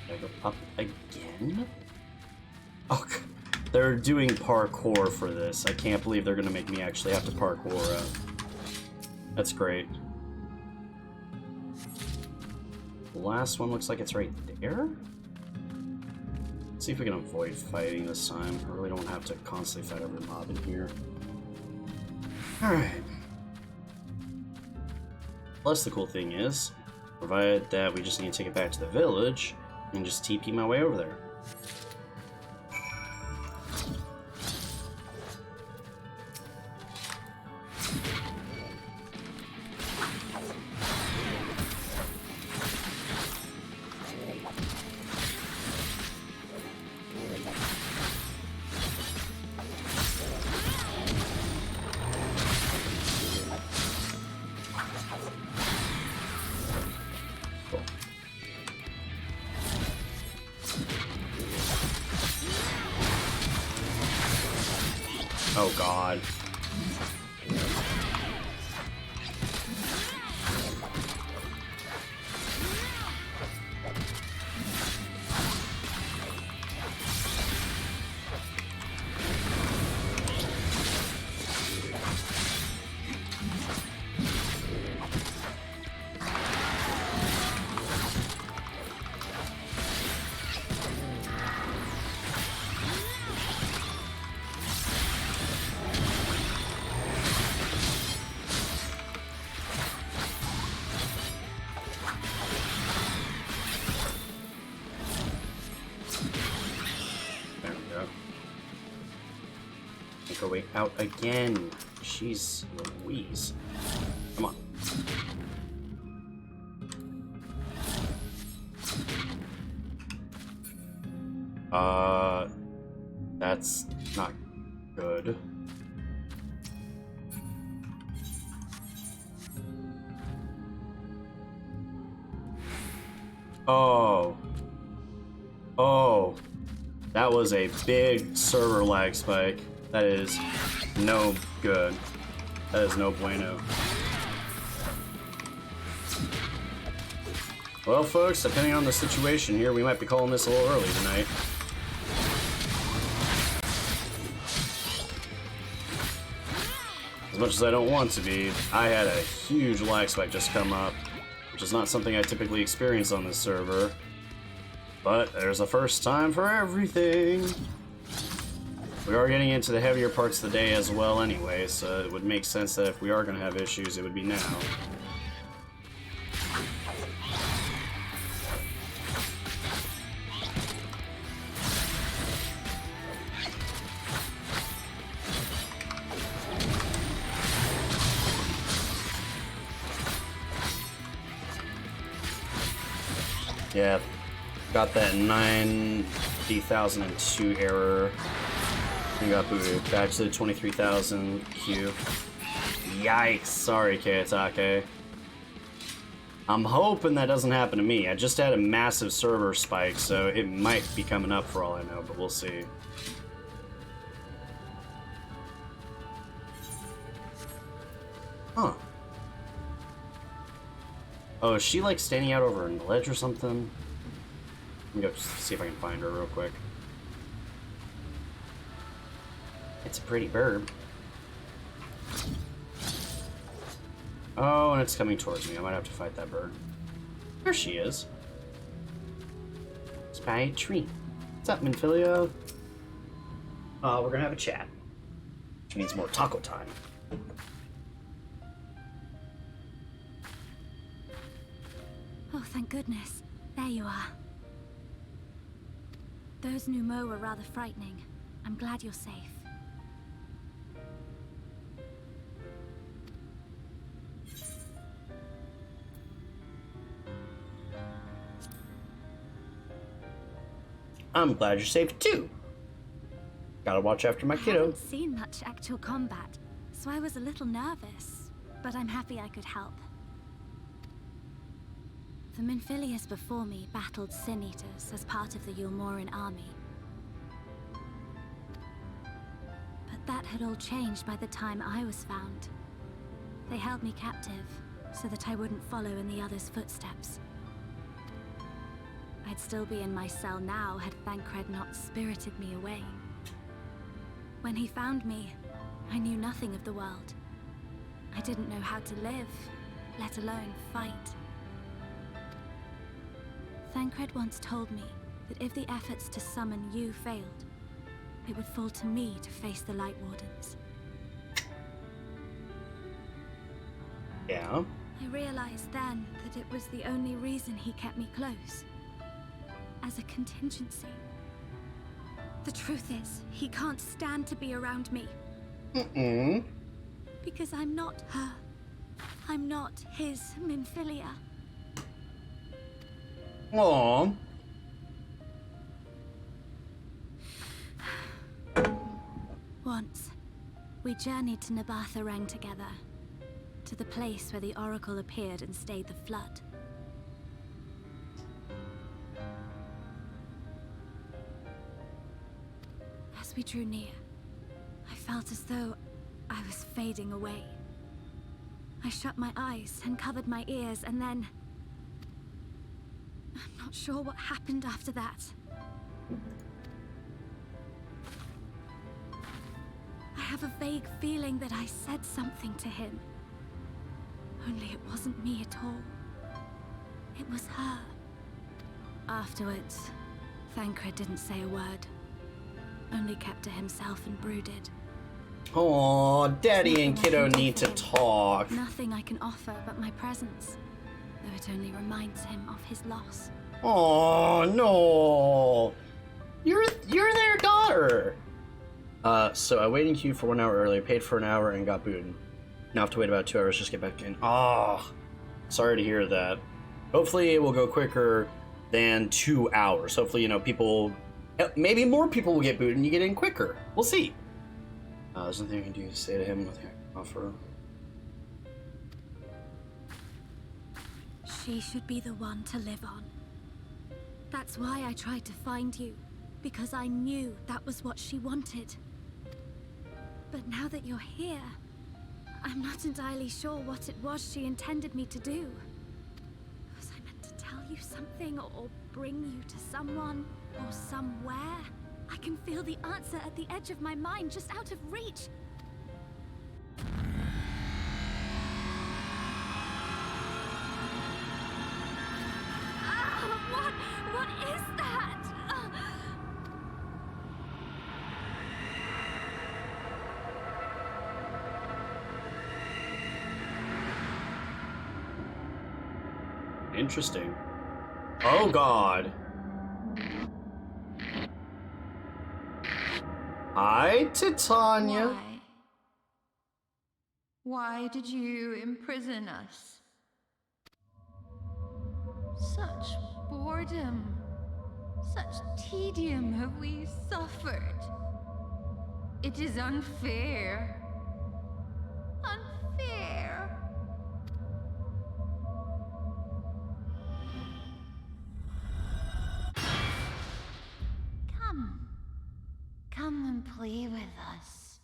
I go up again? Oh, they're doing parkour for this. I can't believe they're gonna make me actually have to parkour out. That's great. The last one looks like it's right there? Let's see if we can avoid fighting this time. I really don't have to constantly fight every mob in here. Alright. Plus, the cool thing is, provided that we just need to take it back to the village, and just TP my way over there. Oh god. Make our way out again. Jeez Louise. Come on. That's not good. Oh. Oh. That was a big server lag spike. That is no good. That is no bueno. Well, folks, depending on the situation here, we might be calling this a little early tonight. As much as I don't want to be, I had a huge lag spike just come up, which is not something I typically experience on this server. But there's a first time for everything. We are getting into the heavier parts of the day as well anyway, so it would make sense that if we are going to have issues, it would be now. Yeah, got that 90,002 error. And got booted back to the 23,000 queue. Yikes! Sorry, Kayatake. I'm hoping that doesn't happen to me. I just had a massive server spike, so it might be coming up for all I know, but we'll see. Huh. Oh, is she like standing out over a ledge or something? Let me go see if I can find her real quick. It's a pretty bird. Oh, and it's coming towards me. I might have to fight that bird. There she is. It's by a tree. What's up, Minfilio? We're gonna have a chat. Which means more taco time. Oh, thank goodness. There you are. Those Numo were rather frightening. I'm glad you're safe. I'm glad you're safe too. Gotta watch after my I kiddo. haven't seen much actual combat, so I was a little nervous, but I'm happy I could help. The Minfilius before me battled Sin Eaters as part of the Yulmoran army. But that had all changed by the time I was found. They held me captive, so that I wouldn't follow in the others' footsteps. I'd still be in my cell now had Thancred not spirited me away. When he found me, I knew nothing of the world. I didn't know how to live, let alone fight. Thancred once told me that if the efforts to summon you failed, it would fall to me to face the Light Wardens. Yeah. I realized then that it was the only reason he kept me close. As a contingency. The truth is, he can't stand to be around me. Because I'm not her. I'm not his Minfilia. Aww. Once, we journeyed to Nabatha together. To the place where the Oracle appeared and stayed the flood. As we drew near, I felt as though I was fading away. I shut my eyes and covered my ears, and then... I'm not sure what happened after that. I have a vague feeling that I said something to him. Only it wasn't me at all. It was her. Afterwards, Thancred didn't say a word. Only kept to himself and brooded. Aw, Daddy and kiddo need to talk. Nothing I can offer but my presence, though it only reminds him of his loss. Oh no! You're their daughter. So I waited in queue for 1 hour earlier, paid for an hour, and got booted. Now I have to wait about 2 hours just to get back in. Oh, sorry to hear that. Hopefully it will go quicker than 2 hours. Hopefully, people Maybe more people will get booted and you get in quicker. We'll see. There's nothing I can do to say to him. Nothing I can offer. She should be the one to live on. That's why I tried to find you, because I knew that was what she wanted. But now that you're here, I'm not entirely sure what it was she intended me to do. Was I meant to tell you something, or bring you to someone, or somewhere? I can feel the answer at the edge of my mind, just out of reach. What is that? Interesting. Oh God. Hi, Titania. Why did you imprison us? Such boredom, such tedium have we suffered. It is unfair. Unfair. Come and play with us.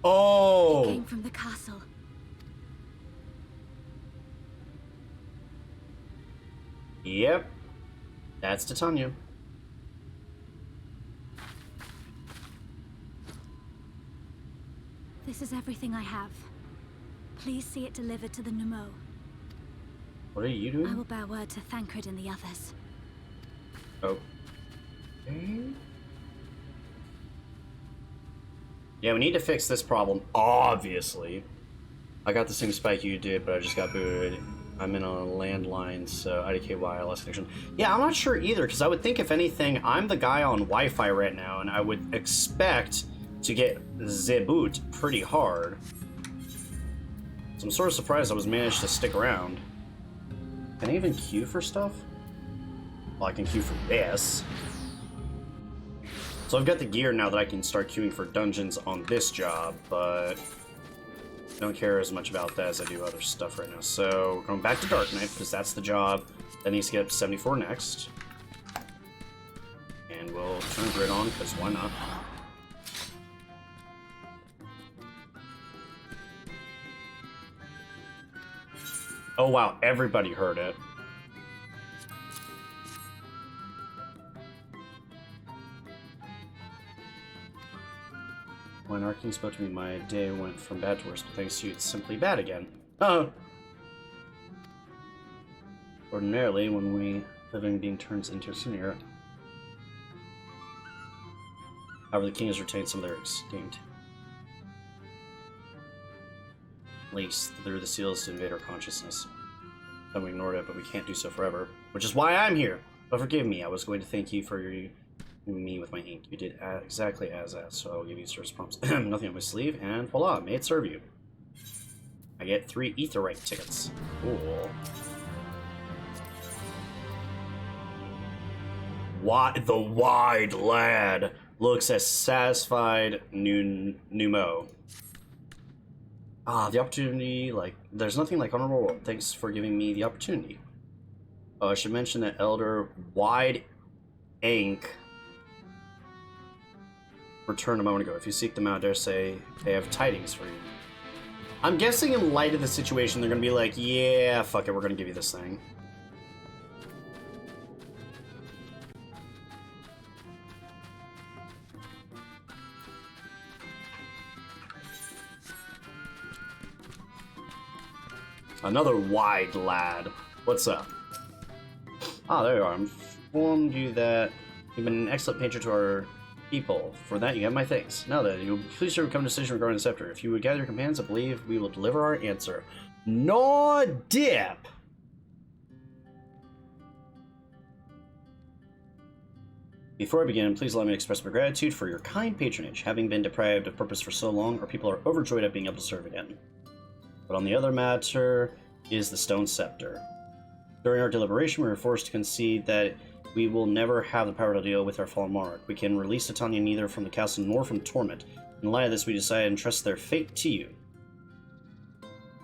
Oh. It came from the castle. Yep. That's Titania. This is everything I have. Please see it delivered to the Nemo. What are you I doing? will bear word to Thancred and the others. Oh. Okay. Yeah, we need to fix this problem, obviously. I got the same spike you did, but I just got booted. I'm in on a landline, so IDK wireless connection. Yeah, I'm not sure either, because I would think, if anything, I'm the guy on Wi-Fi right now, and I would expect to get the boot pretty hard. So I'm sort of surprised I was managed to stick around. Can I even queue for stuff? Well, I can queue for this. So I've got the gear now that I can start queuing for dungeons on this job, but I don't care as much about that as I do other stuff right now. So we're going back to Dark Knight, because that's the job that needs to get up to 74 next. And we'll turn Grid on, because why not? Oh wow, everybody heard it. When Arcane spoke to me, my day went from bad to worse, but thanks to you, it's simply bad again. Oh! Ordinarily, when we living being turns into a scenario. However, the king has retained some of their instinct. At least through the seals to invade our consciousness. Then we ignored it, but we can't do so forever. Which is why I'm here! But forgive me, I was going to thank you for your me with my ink. You did exactly as asked, so I'll give you service prompts. Nothing on my sleeve, and voila, may it serve you. I get 3 Aetherite tickets. Cool. The wide lad looks as satisfied Numo. Ah, the opportunity, like, there's nothing like honorable. Thanks for giving me the opportunity. Oh, I should mention that Elder Wide Ink returned a moment ago. If you seek them out, I dare say they have tidings for you. I'm guessing in light of the situation, they're gonna be like, yeah, fuck it, we're gonna give you this thing. Another wide lad. What's up? Ah, there you are. I'm informed you that you've been an excellent patron to our people. For that, you have my thanks. Now then, you'll please come to a decision regarding the scepter. If you would gather your companions, I believe we will deliver our answer. No dip! Before I begin, please allow me to express my gratitude for your kind patronage. Having been deprived of purpose for so long, our people are overjoyed at being able to serve again. But on the other matter is the stone scepter. During our deliberation, we were forced to concede that we will never have the power to deal with our fallen monarch. We can release Titania neither from the castle nor from torment. In light of this, we decided to entrust their fate to you.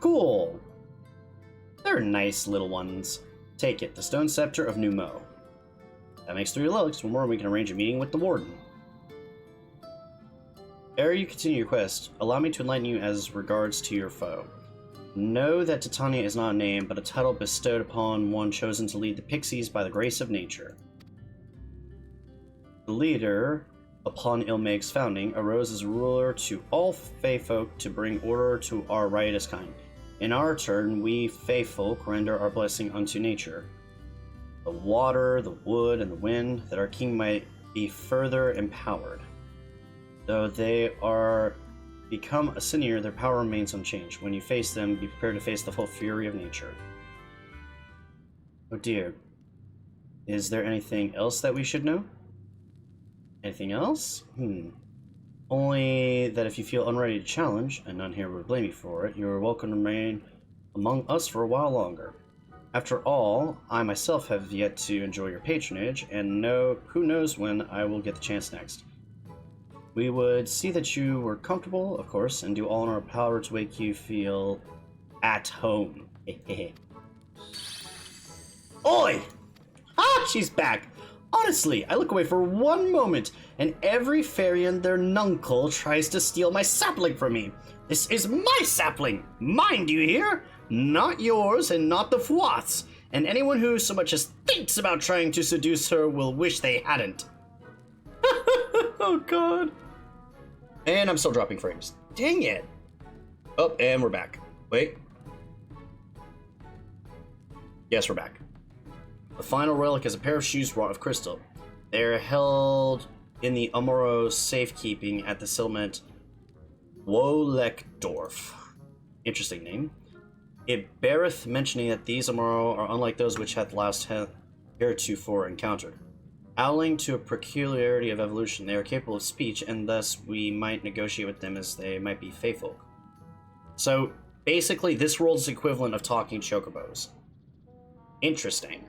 Cool. They're nice little ones. Take it, the Stone Scepter of New Mo. That makes 3 relics. One more and we can arrange a meeting with the Warden. Ere you continue your quest, allow me to enlighten you as regards to your foe. Know that Titania is not a name, but a title bestowed upon one chosen to lead the Pixies by the grace of nature. The leader, upon Ilmaig's founding, arose as a ruler to all Fae folk to bring order to our riotous kind. In our turn, we Fae folk render our blessing unto nature. The water, the wood, and the wind, that our king might be further empowered. Though they are become a senior, their power remains unchanged. When you face them, be prepared to face the full fury of nature. Oh dear. Is there anything else that we should know? Anything else? Only that if you feel unready to challenge, and none here would blame you for it, you are welcome to remain among us for a while longer. After all, I myself have yet to enjoy your patronage, and who knows when I will get the chance next. We would see that you were comfortable, of course, and do all in our power to make you feel at home. Oi! Ah, she's back! Honestly, I look away for one moment, and every fairy and their nuncle tries to steal my sapling from me. This is my sapling! Mine, do you hear? Not yours, and not the Fwoth's. And anyone who so much as thinks about trying to seduce her will wish they hadn't. Oh god. And I'm still dropping frames. Dang it. Oh, and we're back. Wait. Yes, we're back. The final relic is a pair of shoes wrought of crystal. They are held in the Amuro safekeeping at the settlement Wolekdorf. Interesting name. It beareth mentioning that these Amuro are unlike those which hath last heretofore encountered. Owing to a peculiarity of evolution, they are capable of speech, and thus we might negotiate with them as they might be Fae folk. So, basically, this world's equivalent of talking chocobos. Interesting.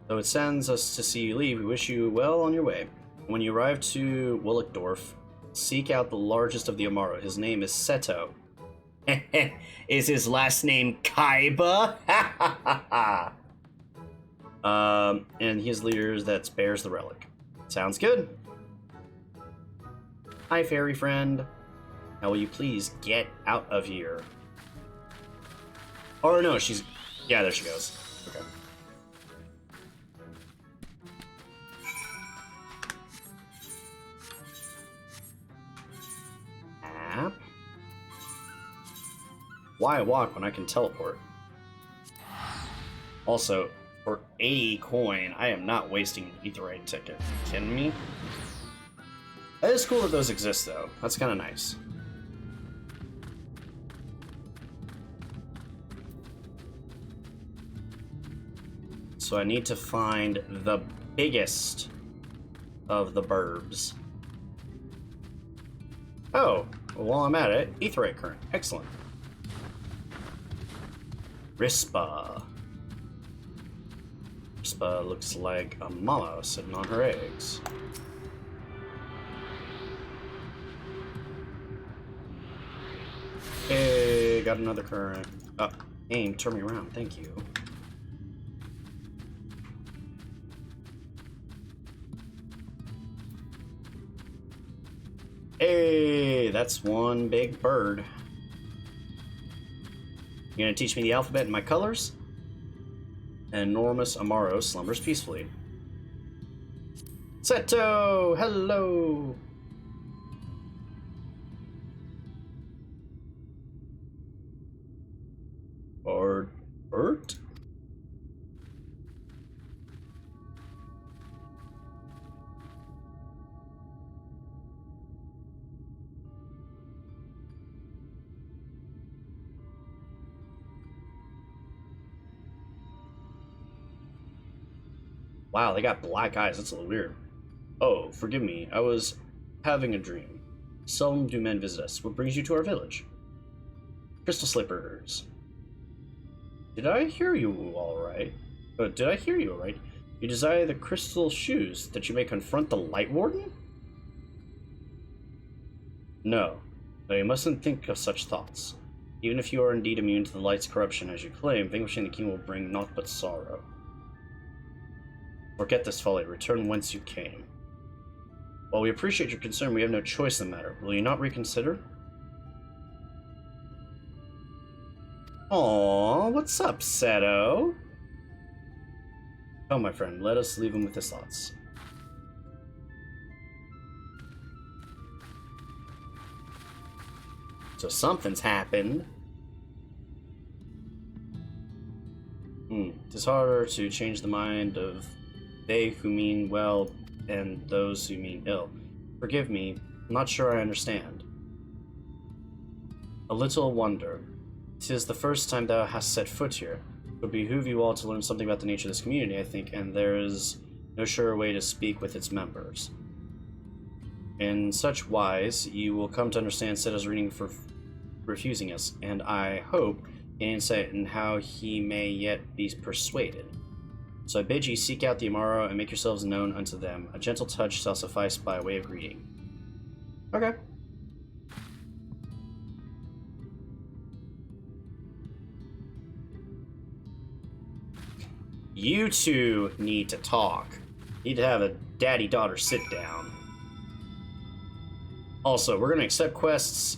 Though it sends us to see you leave, we wish you well on your way. When you arrive to Wolekdorf, seek out the largest of the Amaro. His name is Seto. Is his last name Kaiba? And his leader that bears the relic. Sounds good. Hi, fairy friend. Now will you please get out of here? Oh no, she's... Yeah, there she goes. Okay. App. Why walk when I can teleport? Also, for 80 coin, I am not wasting an Aetheryte ticket. Are you kidding me? It is cool that those exist, though. That's kind of nice. So I need to find the biggest of the burbs. Oh, well, while I'm at it, Aetheryte current. Excellent. Rispa. Rispa looks like a mama sitting on her eggs. Hey, got another current. Aim, turn me around, thank you. Hey, that's one big bird. You gonna teach me the alphabet and my colors? An enormous Amaro slumbers peacefully. Seto! Hello! Or Bert? Wow, they got black eyes. That's a little weird. Oh, forgive me. I was having a dream. Seldom do men visit us. What brings you to our village? Crystal slippers. Did I hear you all right? Did I hear you all right? You desire the crystal shoes that you may confront the Light Warden? No, but you mustn't think of such thoughts. Even if you are indeed immune to the light's corruption as you claim, vanquishing the king will bring naught but sorrow. Forget this folly, return whence you came. While we appreciate your concern, we have no choice in the matter. Will you not reconsider? Aww, what's up, Seto? Oh, my friend, let us leave him with his thoughts. So something's happened. It is harder to change the mind of they who mean well and those who mean ill. Forgive me, I'm not sure I understand. A little wonder. 'Tis the first time thou hast set foot here. It would behoove you all to learn something about the nature of this community, I think, and there is no surer way to speak with its members. In such wise, you will come to understand Seto's reading for refusing us, and I hope gain insight in how he may yet be persuaded. So I bid ye seek out the Amaro and make yourselves known unto them. A gentle touch shall suffice by way of greeting. Okay. You two need to talk. Need to have a daddy-daughter sit-down. Also, we're going to accept quests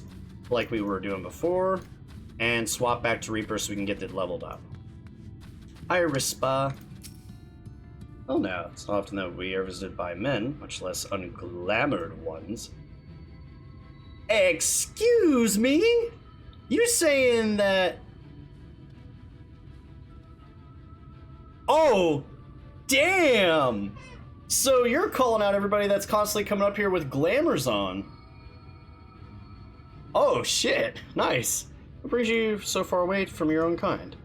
like we were doing before, and swap back to Reaper so we can get it leveled up. Hi, Rispa. Well, now, it's not often that we are visited by men, much less unglamoured ones. Excuse me? You saying that... Oh, damn! So you're calling out everybody that's constantly coming up here with glamours on. Oh, shit. Nice. What brings you so far away from your own kind?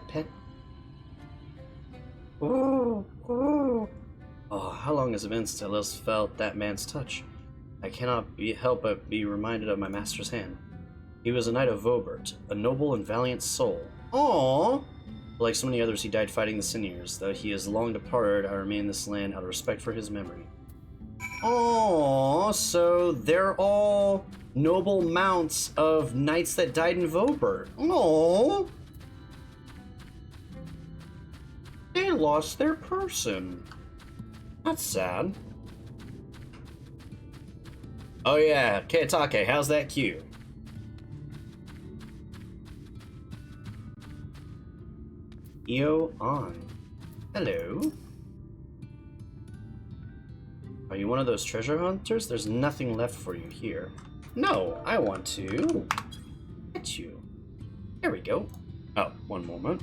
Pet. Ooh, ooh. Oh, how long has it been since I last felt that man's touch? I cannot help but be reminded of my master's hand. He was a knight of Vobert, a noble and valiant soul. Aww! Like so many others, he died fighting the Siniers. Though he is long departed, I remain in this land out of respect for his memory. Aww, so they're all noble mounts of knights that died in Vobert. Aww! They lost their person. That's sad. Oh yeah, Keitake, how's that cue? EO on. Hello. Are you one of those treasure hunters? There's nothing left for you here. No, I want to get you. There we go. Oh, one moment.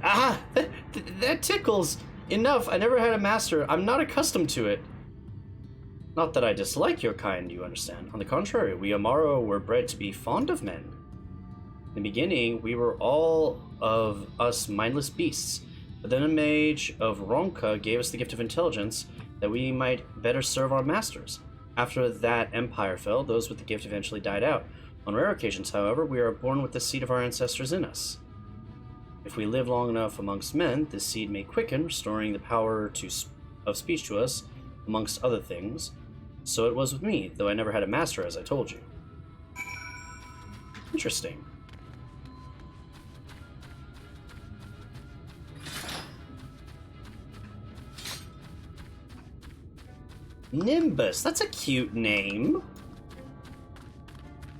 Aha! That tickles! Enough! I never had a master. I'm not accustomed to it. Not that I dislike your kind, you understand. On the contrary, we Amaro were bred to be fond of men. In the beginning, we were all of us mindless beasts, but then a mage of Ronka gave us the gift of intelligence that we might better serve our masters. After that empire fell, those with the gift eventually died out. On rare occasions, however, we are born with the seed of our ancestors in us. If we live long enough amongst men, this seed may quicken, restoring the power of speech to us, amongst other things. So it was with me, though I never had a master, as I told you. Interesting. Nimbus, that's a cute name.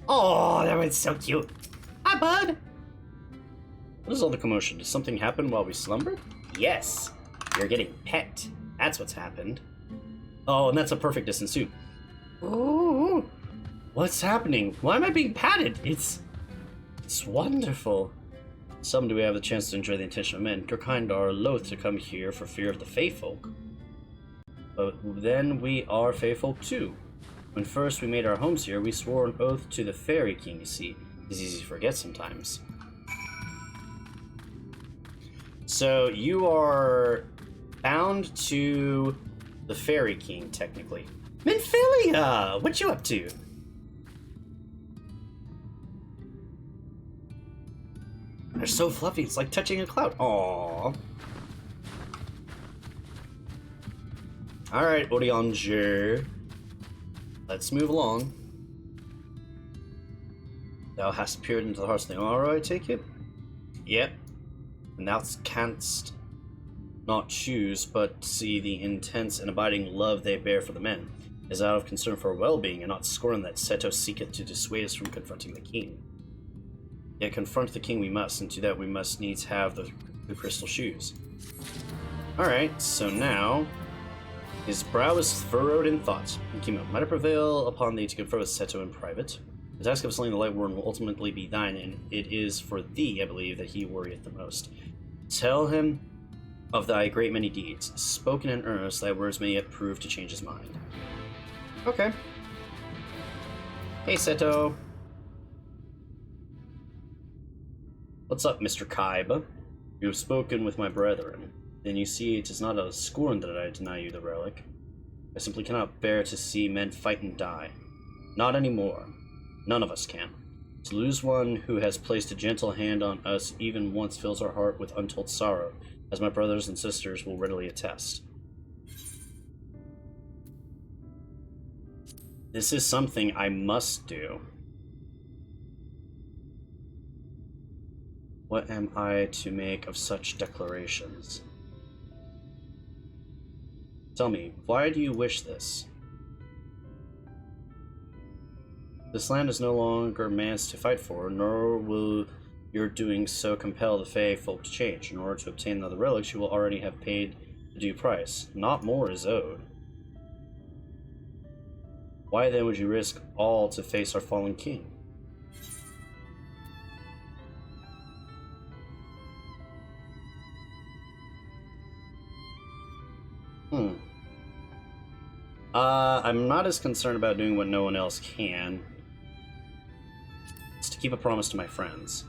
Oh, that one's so cute. Hi, bud. What is all the commotion? Did something happen while we slumbered? Yes, you're getting pet. That's what's happened. Oh, and that's a perfect distance too. Ooh, what's happening? Why am I being patted? It's wonderful. Seldom do we have the chance to enjoy the attention of men. Your kind are loath to come here for fear of the Fey folk. but then we are faithful too. When first we made our homes here, we swore an oath to the Fairy King, you see. It's easy to forget sometimes. So you are bound to the Fairy King, technically. Minfilia! What you up to? They're so fluffy, it's like touching a cloud. Aww. Alright, Orianger. Let's move along. Thou hast peered into the hearts of the Aura, I take it? Yep. And thou canst not choose but see the intense and abiding love they bear for the men. It is out of concern for our well-being and not scorn that Seto seeketh to dissuade us from confronting the king. Yet confront the king we must, and to that we must needs have the crystal shoes. Alright, so now... His brow is furrowed in thought. Kimo, might I prevail upon thee to confer with Seto in private? The task of slaying the Lightworm will ultimately be thine, and it is for thee, I believe, that he worrieth the most. Tell him of thy great many deeds. Spoken in earnest, thy words may yet prove to change his mind. Okay. Hey, Seto. What's up, Mr. Kaiba? You have spoken with my brethren. Then you see it is not out of scorn that I deny you the relic. I simply cannot bear to see men fight and die. Not anymore. None of us can. To lose one who has placed a gentle hand on us even once fills our heart with untold sorrow, as my brothers and sisters will readily attest. This is something I must do. What am I to make of such declarations? Tell me, why do you wish this? This land is no longer man's to fight for, nor will your doing so compel the Fae folk to change. In order to obtain another relics, you will already have paid the due price. Not more is owed. Why then would you risk all to face our fallen king? I'm not as concerned about doing what no one else can. It's to keep a promise to my friends.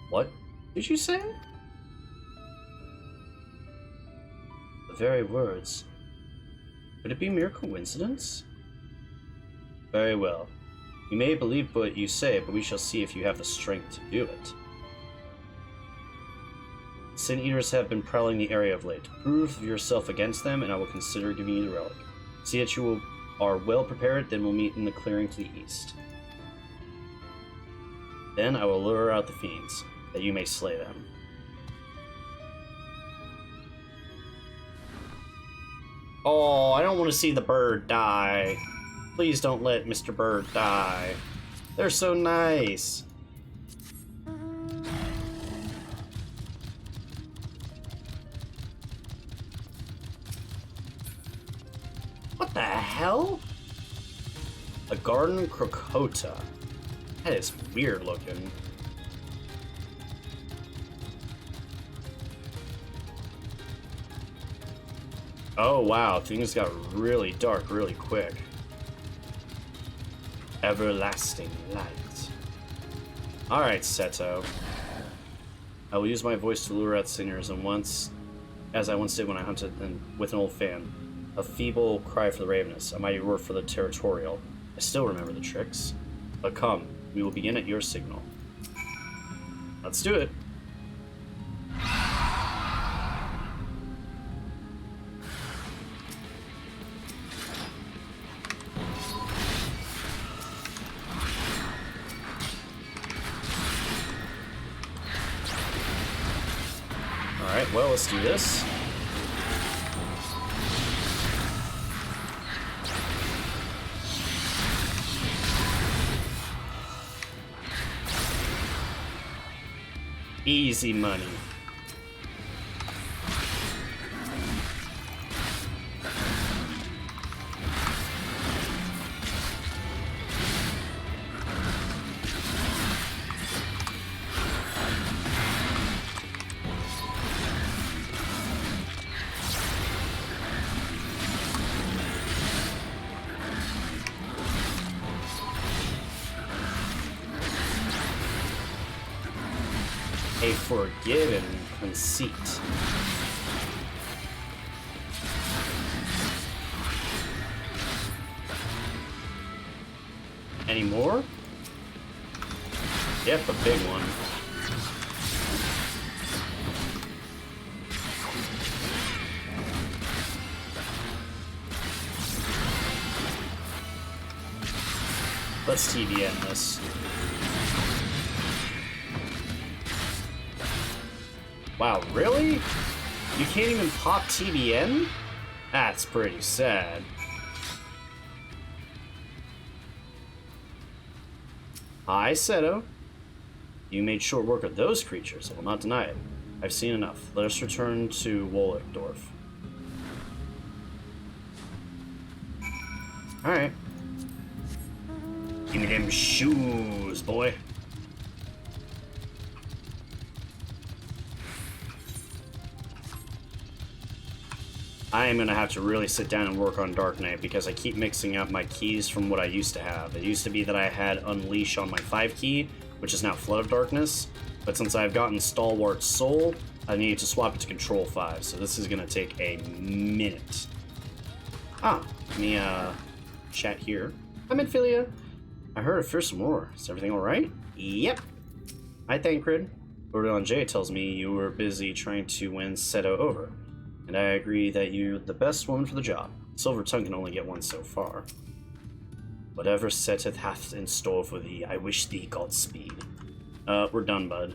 What did you say? The very words. Could it be mere coincidence? Very well. You may believe what you say, but we shall see if you have the strength to do it. Sin Eaters have been prowling the area of late. Prove yourself against them, and I will consider giving you the relic. See that you are well prepared, then we'll meet in the clearing to the east. Then I will lure out the fiends, that you may slay them. Oh, I don't want to see the bird die. Please don't let Mr. Bird die. They're so nice. What the hell? A garden crocota. That is weird looking. Oh wow, things got really dark really quick. Everlasting light. Alright, Seto. I will use my voice to lure out singers, and as I once did when I hunted with an old fan. A feeble cry for the ravenous, a mighty roar for the territorial. I still remember the tricks. But come, we will begin at your signal. Let's do it. Alright, well, let's do this. Easy money. A forgiven conceit. Any more? Yep, a big one. Let's TBN this. Wow, really? You can't even pop TBN? That's pretty sad. Hi, Seto. You made short work of those creatures. I will not deny it. I've seen enough. Let us return to Wolfdorf. Alright. Give me them shoes, boy. I am going to have to really sit down and work on Dark Knight because I keep mixing up my keys from what I used to have. It used to be that I had Unleash on my 5 key, which is now Flood of Darkness, but since I've gotten Stalwart Soul, I need to swap it to Control 5, so this is going to take a minute. Let me chat here. I'm in Philia. I heard a fearsome roar. Is everything alright? Yep. Hi, Thancred. Ordon J tells me you were busy trying to win Seto over. And I agree that you're the best woman for the job. Silver Tongue can only get one so far. Whatever Seteth hath in store for thee, I wish thee Godspeed. We're done, bud.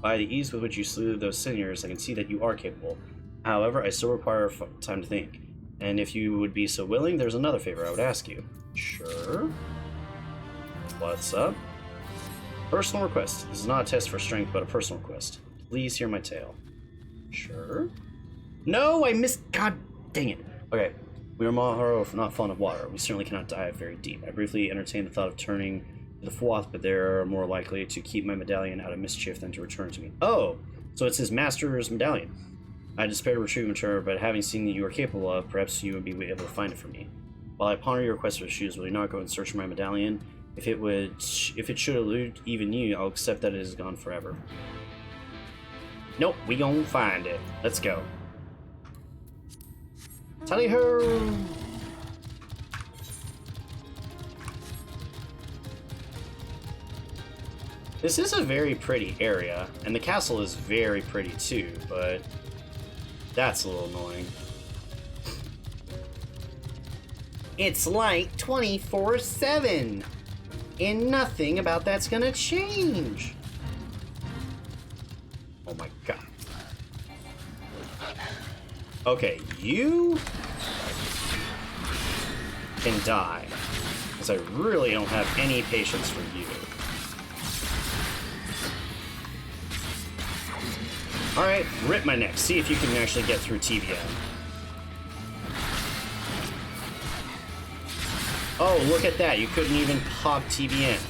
By the ease with which you slew those seniors, I can see that you are capable. However, I still require time to think. And if you would be so willing, there's another favor I would ask you. Sure. What's up? Personal request. This is not a test for strength, but a personal request. Please hear my tale. Sure. No, I missed. God dang it. Okay. We are not fond of water. We certainly cannot dive very deep. I briefly entertained the thought of turning to the Fuath, but they're more likely to keep my medallion out of mischief than to return to me. Oh, so it's his master's medallion. I despair to retrieve mature, but having seen that you are capable of, perhaps you would be able to find it for me. While I ponder your request for shoes, will you not go and search for my medallion? If it should elude even you, I'll accept that it is gone forever. Nope, we gon' find it. Let's go. Tally ho! This is a very pretty area, and the castle is very pretty too, but that's a little annoying. It's like 24/7, and nothing about that's gonna change. Oh my god. Okay, you can die, because I really don't have any patience for you. Alright, rip my neck. See if you can actually get through TBN. Oh, look at that. You couldn't even pop TBN.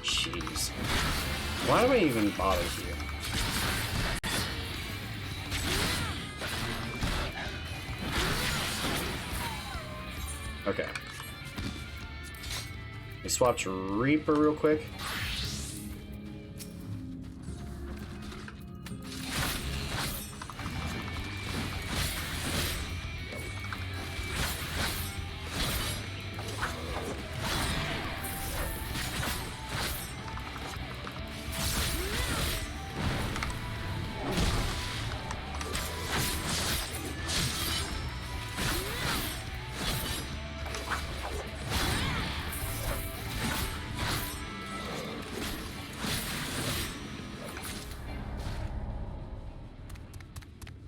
Jeez. Why do I even bother here? Okay. We swap to Reaper real quick.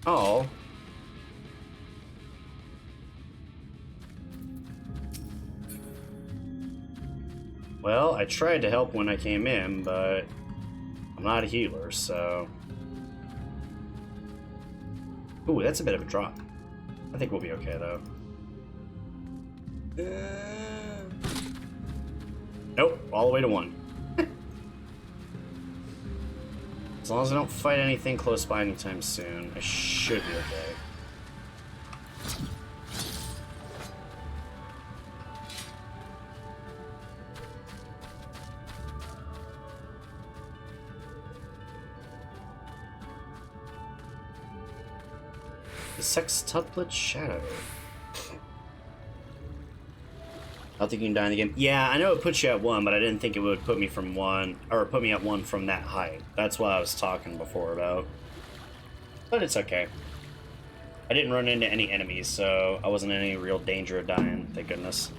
Oh. Well, I tried to help when I came in, but I'm not a healer, so... Ooh, that's a bit of a drop. I think we'll be okay, though. Nope, all the way to 1. As long as I don't fight anything close by anytime soon, I should be okay. The sextuplet shadow. I don't think you can die in the game. Yeah, I know it puts you at 1, but I didn't think it would put me from 1, or put me at 1 from that height. That's what I was talking before about. But it's okay. I didn't run into any enemies, so I wasn't in any real danger of dying, thank goodness.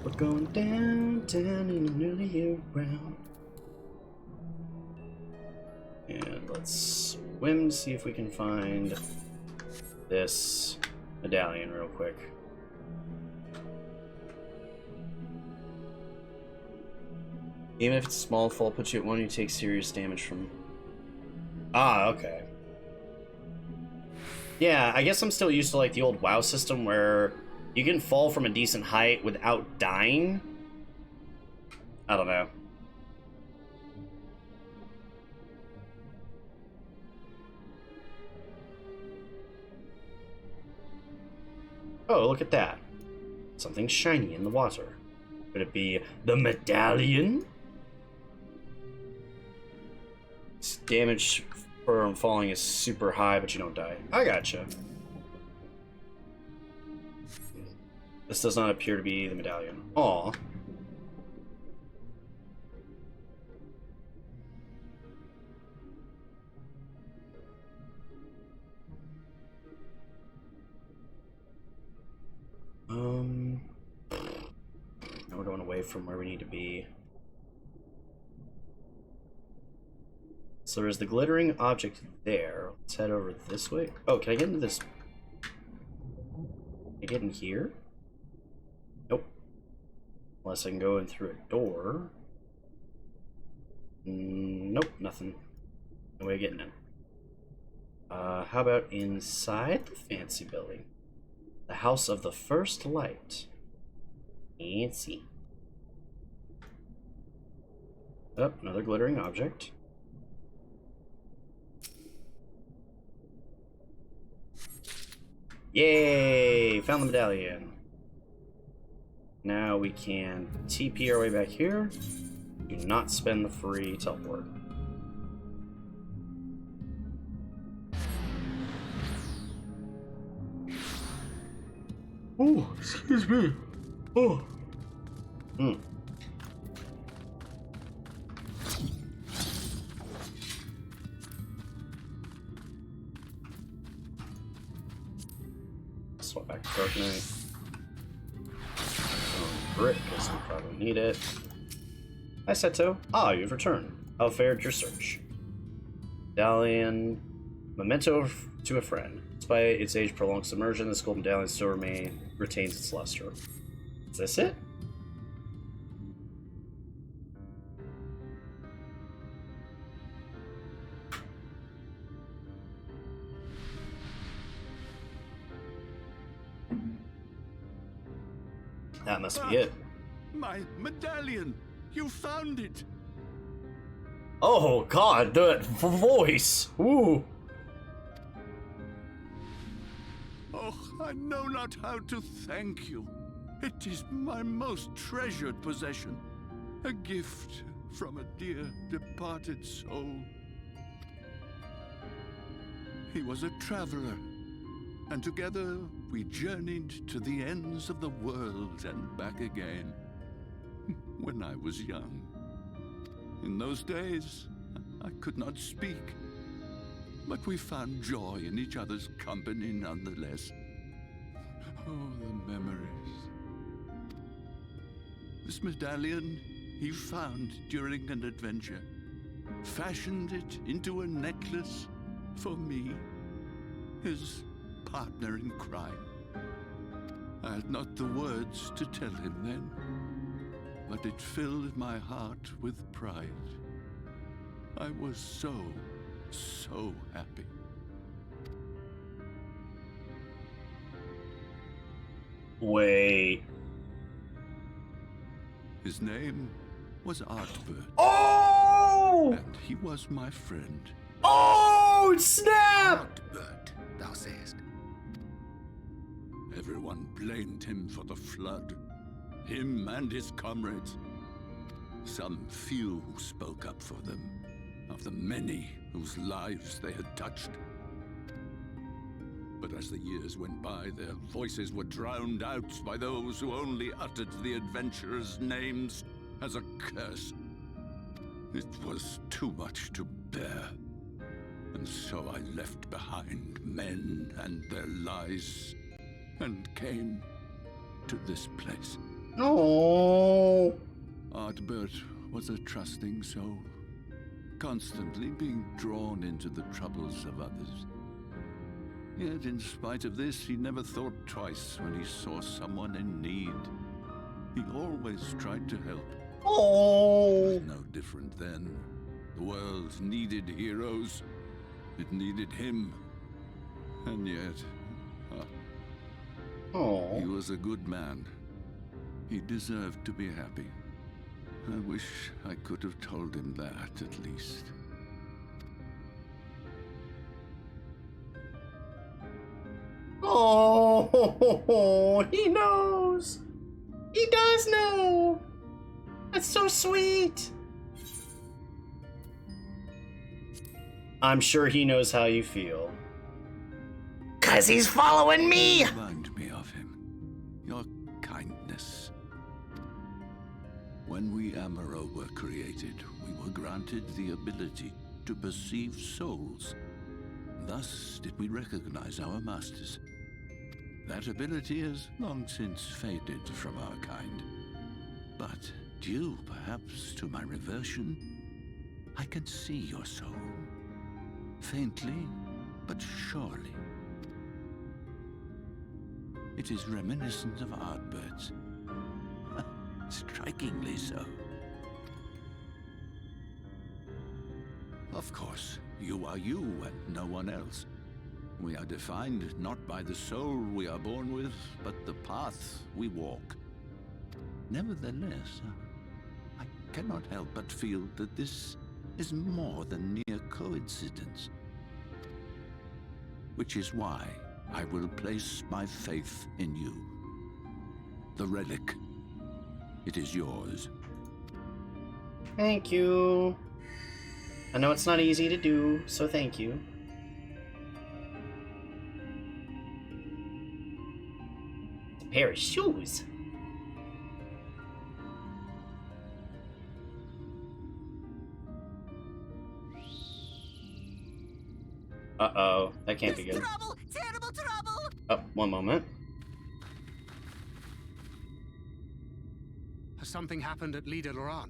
We're going down in an early year round. And let's swim to see if we can find this medallion real quick. Even if it's small, fall puts you at 1, you take serious damage from... Ah, okay. Yeah, I guess I'm still used to like the old WoW system where you can fall from a decent height without dying. I don't know. Oh, look at that. Something shiny in the water. Could it be the medallion? Its damage from falling is super high, but you don't die. I gotcha. This does not appear to be the medallion. Aw. Now we're going away from where we need to be. So there's the glittering object there. Let's head over this way. Oh, can I get into this? Can I get in here? Nope. Unless I can go in through a door. Nope, nothing. No way of getting in. How about inside the fancy building? The House of the First Light. Fancy. Oh, another glittering object. Yay! Found the medallion. Now we can TP our way back here. Do not spend the free teleport. Oh, excuse me. Oh. Swap back to Dark Knight. Brick, because we probably need it. Hi, Seto. Ah, you've returned. How fared your search? Medallion. Memento to a friend. Despite its age-prolonged submersion, this gold medallion still retains its luster. Is this it? That must be it. My medallion! You found it! Oh god, that voice! Ooh! Oh, I know not how to thank you. It is my most treasured possession. A gift from a dear departed soul. He was a traveler, and together we journeyed to the ends of the world and back again. When I was young. In those days, I could not speak, but we found joy in each other's company nonetheless. Oh, the memories. This medallion he found during an adventure, fashioned it into a necklace for me, his partner in crime. I had not the words to tell him then, but it filled my heart with pride. I was so happy. Wait. His name was Artbird. Oh! And he was my friend. Oh, snap! Artbird, thou sayest. Everyone blamed him for the flood. Him and his comrades. Some few spoke up for them. of the many whose lives they had touched. But as the years went by, their voices were drowned out by those who only uttered the adventurers' names as a curse. It was too much to bear, and so I left behind men and their lies, and came to this place. Oh. Ardbert was a trusting soul, constantly being drawn into the troubles of others. Yet in spite of this, he never thought twice when he saw someone in need. He always tried to help. Oh. It was no different then. The world needed heroes. It needed him. And yet, Oh. he was a good man. He deserved to be happy. I wish I could have told him that, at least. Oh, he knows. He does know. That's so sweet. I'm sure he knows how you feel. 'Cause he's following me. Remind me of him. Your kindness. When we Amaro were created, we were granted the ability to perceive souls. Thus did we recognize our masters. That ability has long since faded from our kind. But due perhaps to my reversion, I can see your soul. Faintly, but surely. It is reminiscent of Ardbert's. Strikingly so. Of course, you are you and no one else. We are defined not by the soul we are born with, but the path we walk. Nevertheless, I cannot help but feel that this is more than mere coincidence. Which is why I will place my faith in you. The relic. It is yours. Thank you. I know it's not easy to do, so thank you. It's a pair of shoes. Uh-oh, that can't be good. Trouble! Terrible trouble! Oh, one moment. Has something happened at Lida Loran?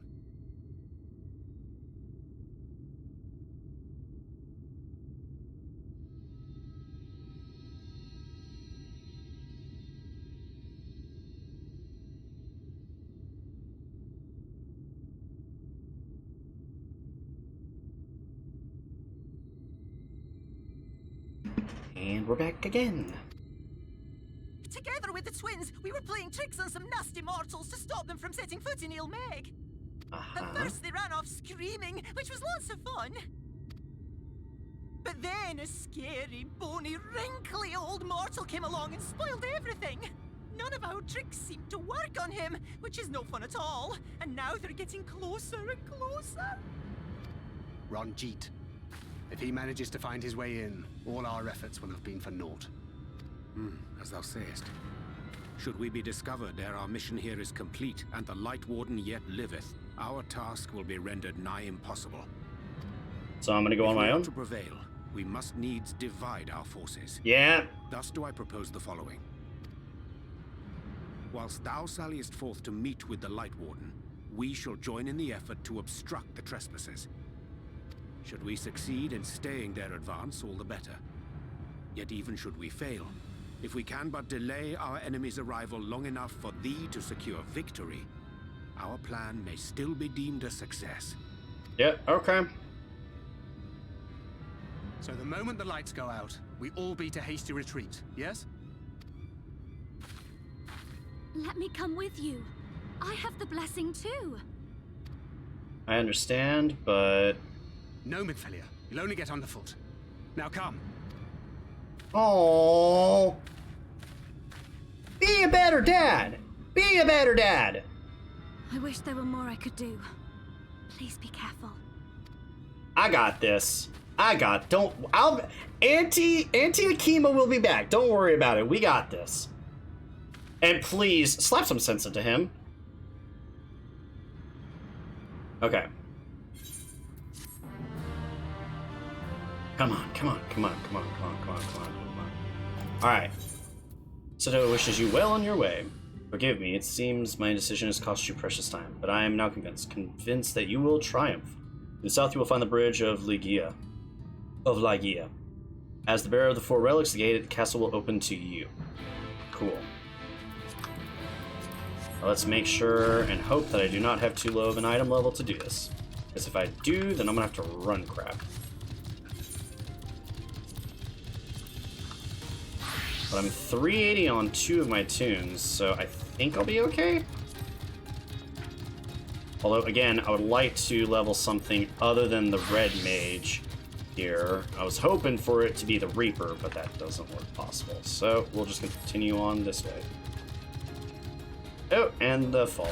And we're back again. Together with the twins, we were playing tricks on some nasty mortals to stop them from setting foot in Il Meg. At first they ran off screaming, which was lots of fun. But then a scary, bony, wrinkly old mortal came along and spoiled everything. None of our tricks seemed to work on him, which is no fun at all. And now they're getting closer and closer. Ranjit. If he manages to find his way in, all our efforts will have been for naught. As thou sayest. Should we be discovered ere our mission here is complete, and the Light Warden yet liveth, our task will be rendered nigh impossible. So I'm gonna go on my own? To prevail, we must needs divide our forces. Yeah. Thus do I propose the following. Whilst thou salliest forth to meet with the Light Warden, we shall join in the effort to obstruct the trespassers. Should we succeed in staying their advance, all the better. Yet even should we fail, if we can but delay our enemy's arrival long enough for thee to secure victory, our plan may still be deemed a success. Yeah, okay. So the moment the lights go out, we all beat a hasty retreat, yes? Let me come with you. I have the blessing too. I understand, but... No, Midfelia. You'll only get underfoot. Now come. Oh, be a better dad. Be a better dad. I wish there were more I could do. Please be careful. I got this. Auntie Akima will be back. Don't worry about it. We got this. And please, slap some sense into him. Okay. Come on. Alright. Sato wishes you well on your way. Forgive me, it seems my decision has cost you precious time, but I am now convinced that you will triumph. To the south you will find the bridge of Ligia. As the bearer of the 4 relics, the gate at the castle will open to you. Cool. Now let's make sure and hope that I do not have too low of an item level to do this. Because if I do, then I'm gonna have to run crap. But I'm 380 on 2 of my tunes, so I think I'll be okay. Although, again, I would like to level something other than the red mage here. I was hoping for it to be the Reaper, but that doesn't look possible. So we'll just continue on this way. Oh, and the fall.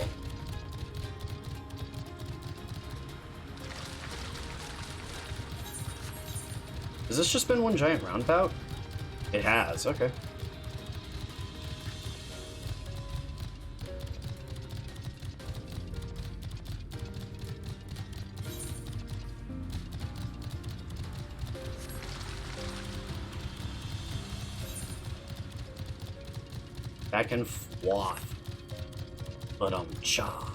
Has this just been one giant roundabout? It has, okay. Back and forth. But cha.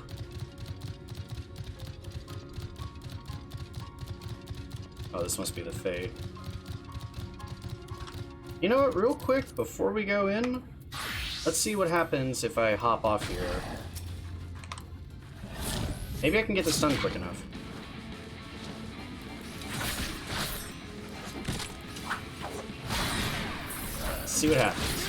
Oh, this must be the fate. You know what, real quick, before we go in, let's see what happens if I hop off here. Maybe I can get this done quick enough. Let's see what happens.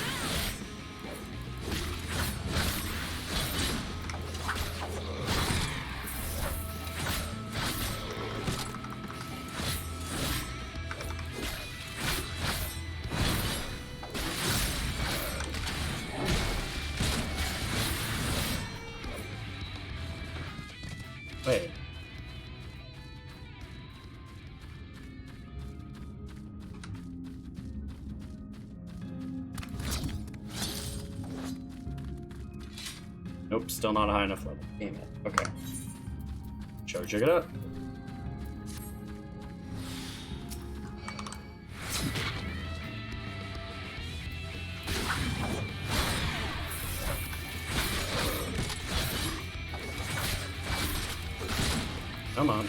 Wait. Nope, still not a high enough level. Damn it. Okay. Charge it up. Come on.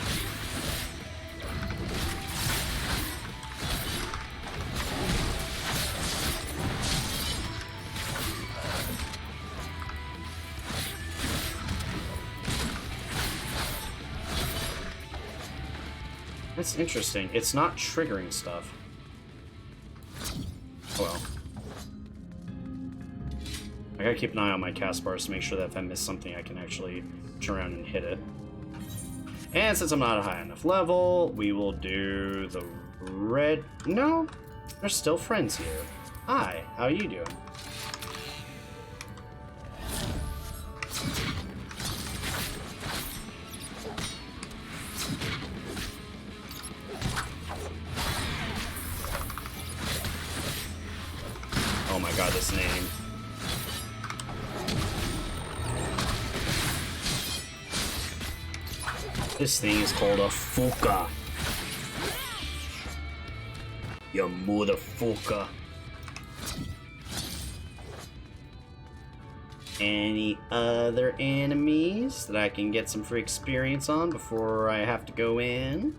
That's interesting. It's not triggering stuff. Well. I gotta keep an eye on my cast bars to make sure that if I miss something, I can actually turn around and hit it. And since I'm not a high enough level, we will do the red... No, we're still friends here. Hi, how are you doing? Oh my god, this name. This thing is called a Fuka. You motherfucker. Any other enemies that I can get some free experience on before I have to go in?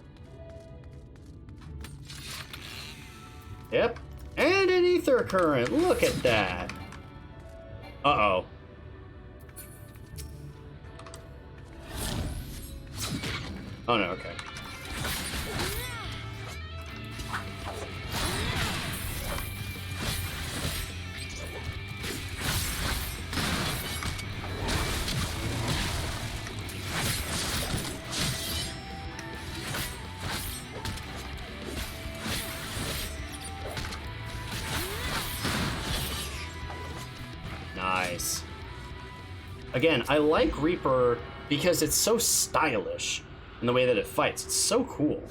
Yep. And an ether current. Look at that. Uh-oh. Oh no, okay. Nice. Again, I like Reaper because it's so stylish. And the way that it fights, it's so cool.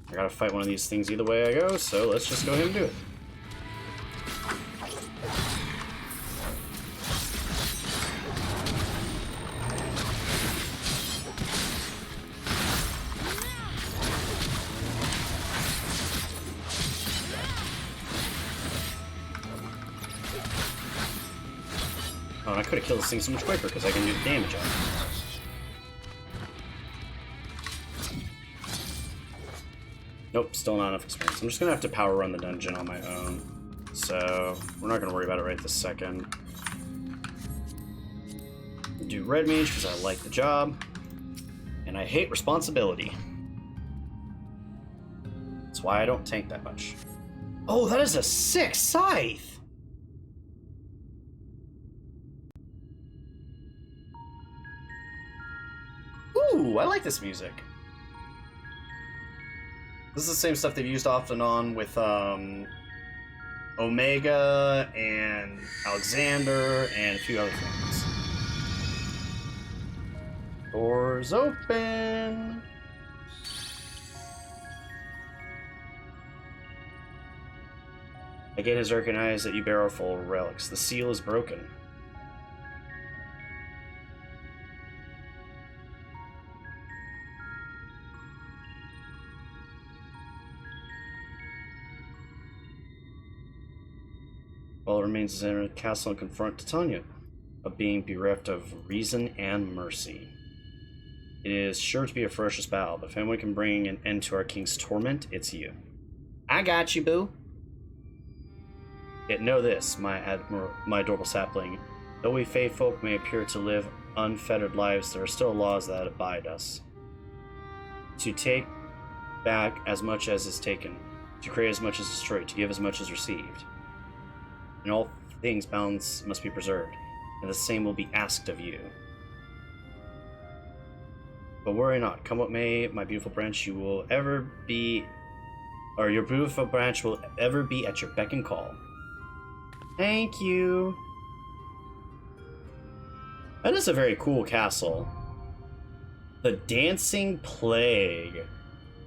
I gotta fight one of these things either way I go, so let's just go ahead and do it. Oh, and I could have killed this thing so much quicker because I can do the damage on it. Nope, still not enough experience. I'm just gonna have to power run the dungeon on my own. So, we're not gonna worry about it right this second. Do Red Mage because I like the job. And I hate responsibility. That's why I don't tank that much. Oh, that is a sick scythe! Ooh, I like this music. This is the same stuff they've used off and on with Omega and Alexander and a few other things. Doors open! Again, has recognized that you bear our full relics. The seal is broken. While it remains to enter the castle and confront Titania, a being bereft of reason and mercy. It is sure to be a ferocious battle, but if anyone can bring an end to our king's torment, it's you. I got you, boo. Yet know this, my adorable sapling. Though we Fae folk may appear to live unfettered lives, there are still laws that abide us. To take back as much as is taken, to create as much as destroyed, to give as much as received. In all things, balance must be preserved, and the same will be asked of you. But worry not, come what may, my beautiful branch, you will ever be, or your beautiful branch will ever be at your beck and call. Thank you. That is a very cool castle. The Dancing Plague.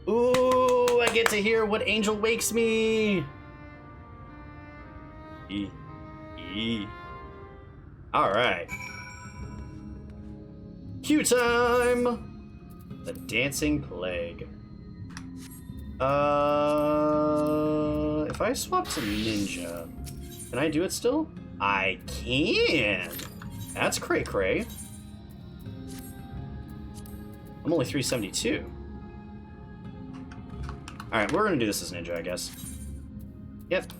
Ooh, I get to hear what angel wakes me. Alright. Cue time! The Dancing Plague. If I swap to Ninja, can I do it still? I can! That's cray-cray. I'm only 372. Alright, we're gonna do this as Ninja, I guess. Yep.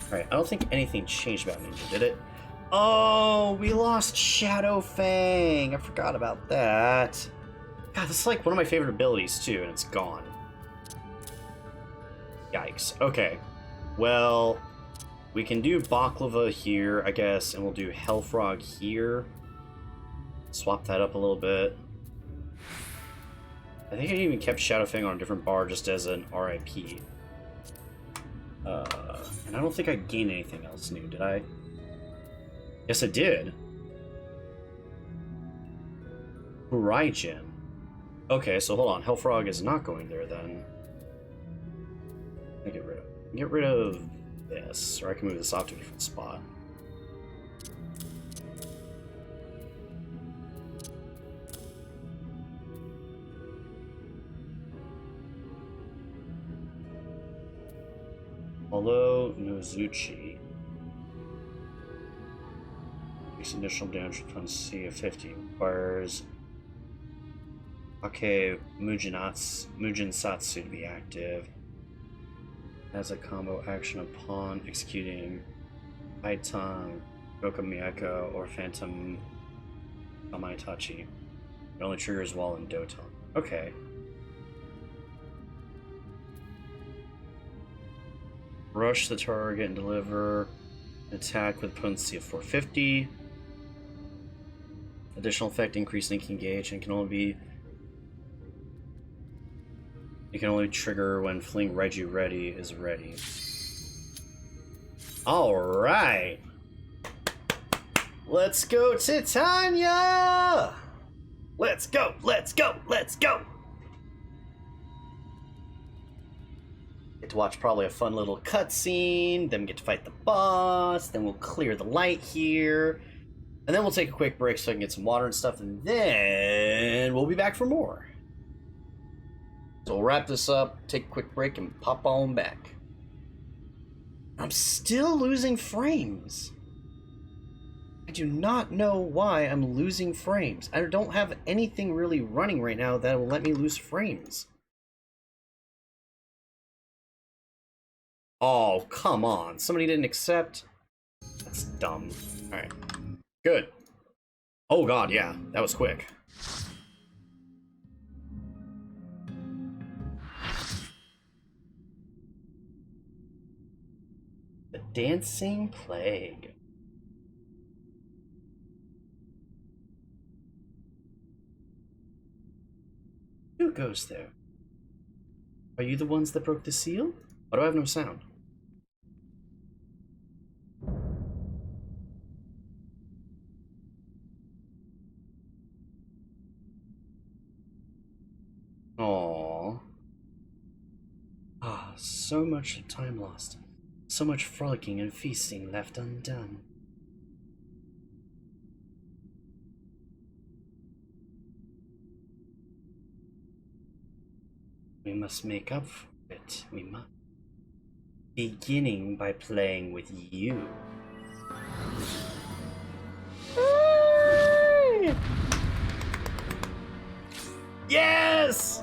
Alright, I don't think anything changed about Ninja, did it? Oh, we lost Shadow Fang! I forgot about that. God, this is like one of my favorite abilities, too, and it's gone. Yikes. Okay. Well, we can do Baklava here, I guess, and we'll do Hellfrog here. Swap that up a little bit. I think I even kept Shadow Fang on a different bar just as an RIP. And I don't think I gained anything else new, did I? Yes, I did. Raijin. Okay, so hold on. Hellfrog is not going there then. I get rid of this, or I can move this off to a different spot. Although Nozuchi makes additional damage from C of 50, requires Ake Mujinsatsu to be active. As a combo action upon executing Aitan, Goka Miyako, or Phantom Amaitachi. It only triggers while in Doton. Okay. Rush the target and deliver an attack with potency of 450. Additional effect, increased linking gauge, and can only be... You can only trigger when Fling Reggie Ready is ready. Alright! Let's go, Titania! Let's go, let's go, let's go! Get to watch probably a fun little cutscene, then we get to fight the boss, then we'll clear the light here, and then we'll take a quick break so I can get some water and stuff, and then we'll be back for more. So we'll wrap this up, take a quick break, and pop on back. I'm still losing frames. I do not know why I'm losing frames. I don't have anything really running right now that will let me lose frames. Oh, come on. Somebody didn't accept? That's dumb. Alright. Good. Oh god, yeah. That was quick. The Dancing Plague. Who goes there? Are you the ones that broke the seal? Why do I have no sound? Aww. Ah, so much time lost. So much frolicking and feasting left undone. We must make up for it. We must. Beginning by playing with you. Yes!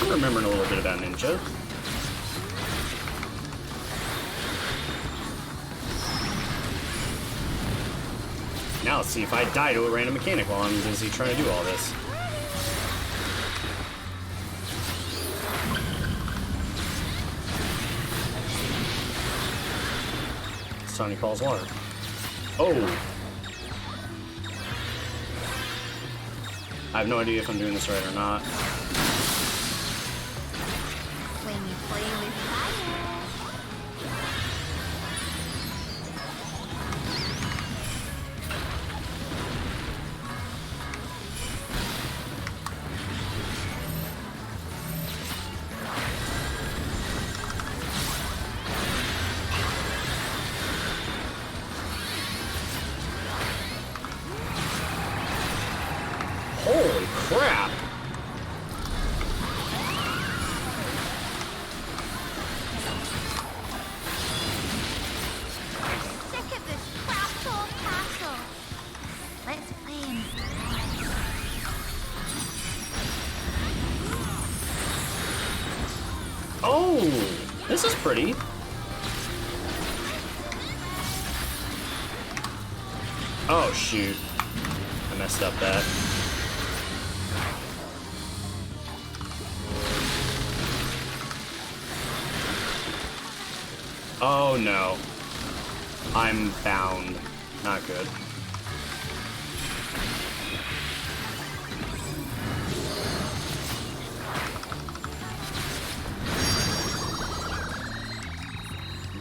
I'm remembering a little bit about Ninja. Now let's see if I die to a random mechanic while I'm busy trying to do all this. Sonny calls water. Oh! I have no idea if I'm doing this right or not. When you play with fire. Holy crap! Sick of this crap old castle. Let's play inside. Oh! This is pretty. Oh shoot. I messed up that. Oh no. I'm bound. Not good.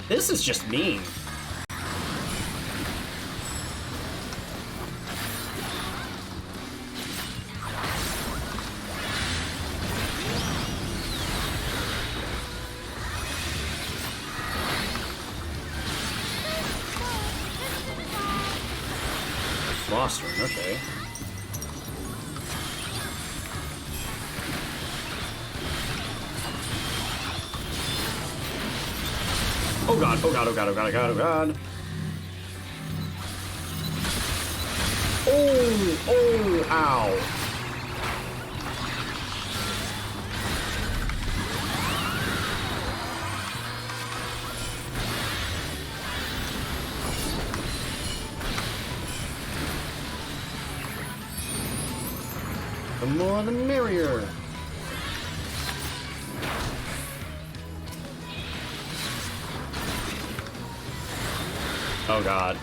This is just mean. boss rune, okay. Oh god, oh god, oh god, oh god, oh god, oh god. Oh, oh, ow. The more the merrier. Oh god.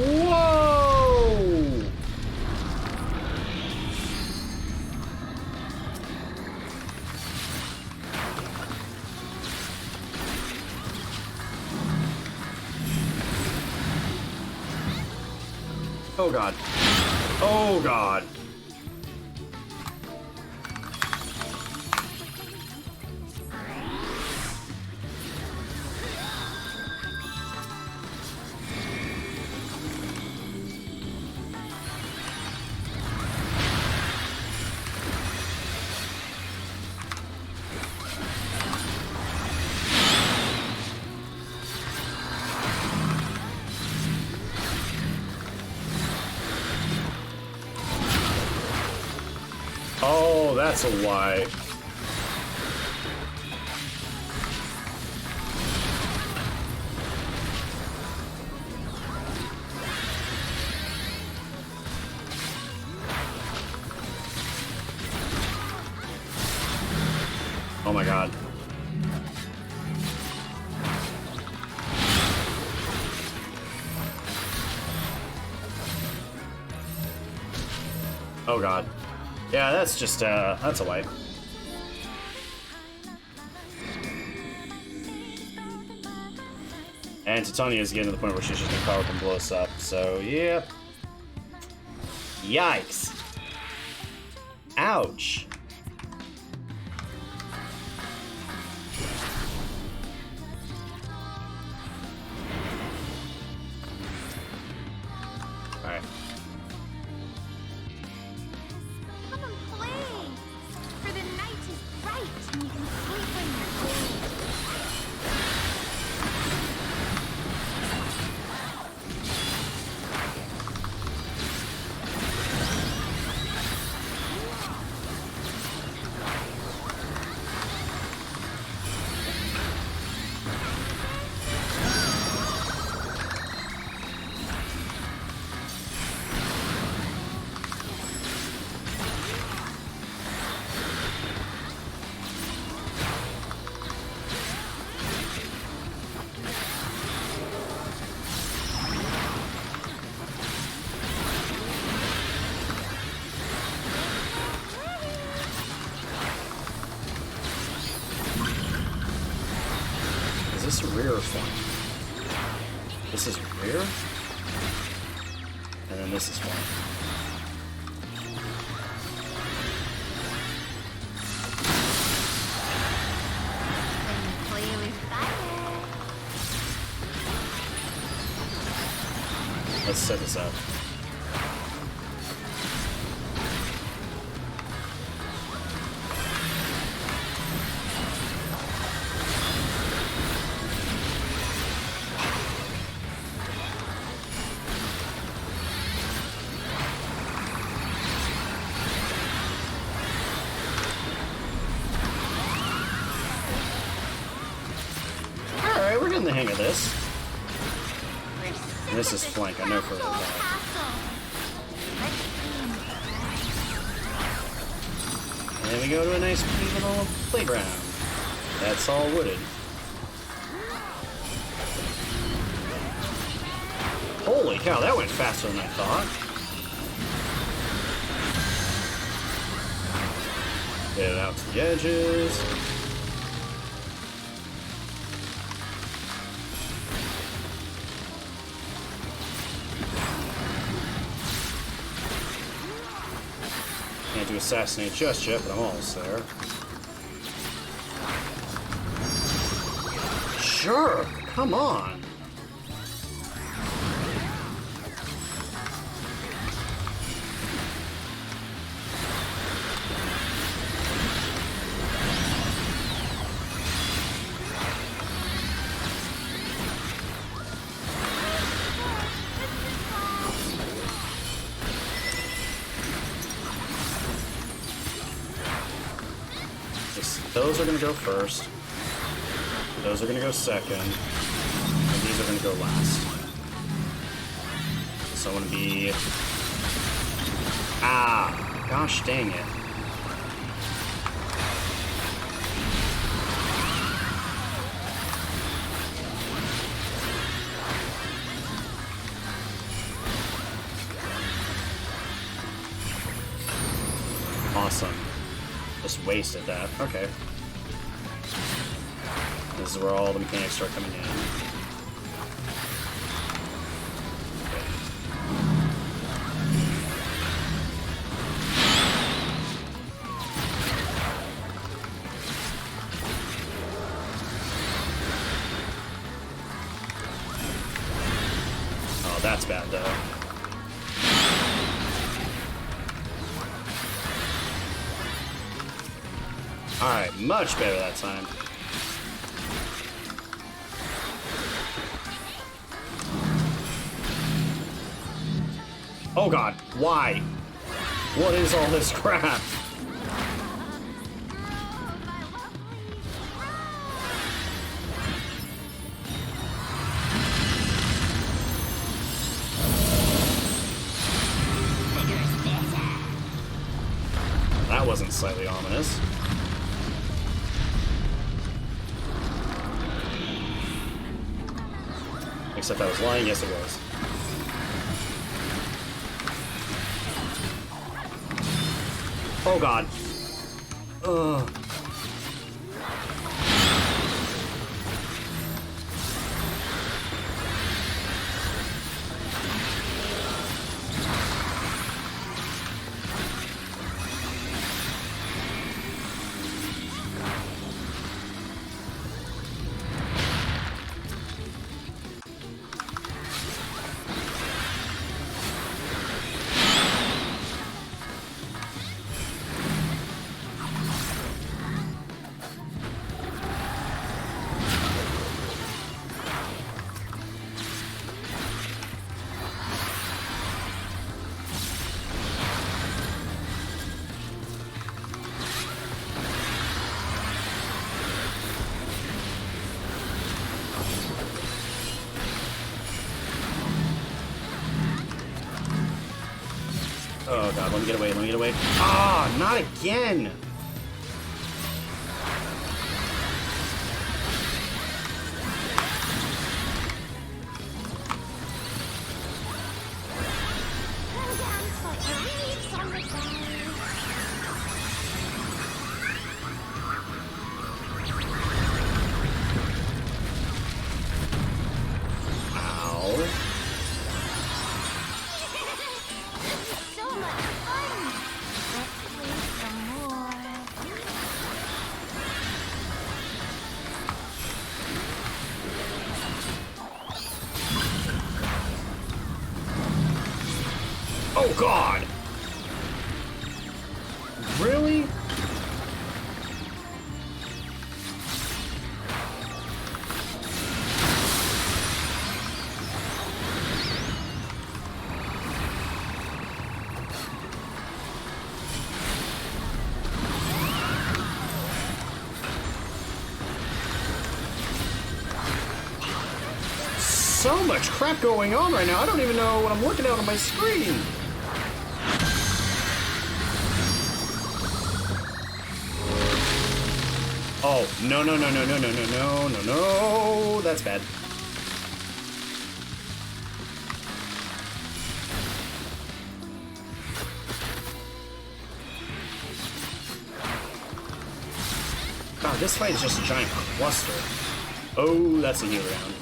Whoa! Oh god. Oh god. Oh, that's a why. Oh my god. Oh god. Yeah, that's just, that's a wipe. And Titania's getting to the point where she's just gonna power up and blow us up, so, yeah. Yikes. Ouch. Alright. Come and play! For the night is bright and you can sleep when you're cold. Is this rear or front? This is rear? And then this is front. When you play with fire. Let's set this up. getting the hang of this. This is flank, I know for a fact. And then we go to a nice clean little playground. That's all wooded. Holy cow, that went faster than I thought. Get it out to the edges. Can't do assassinate just yet, but I'm almost there. Sure, come on. Those are going to go first. Those are going to go second. And these are going to go last. So I want to be... Ah! Gosh dang it. Awesome. Just wasted that. Okay. This is where all the mechanics start coming in. Oh, that's bad though. Alright, much better that time. Oh god, why? What is all this crap? That wasn't slightly ominous. Except I was lying, yes it was. Oh god. Ugh. Oh god, let me get away, let me get away. Ah, not again! So much fun. Let's play some more. so much crap going on right now. I don't even know what I'm looking at on my screen. Oh, no, no, no, no, no, no, no, no, no, no. That's bad. God, this fight is just a giant cluster. Oh, that's a heal round.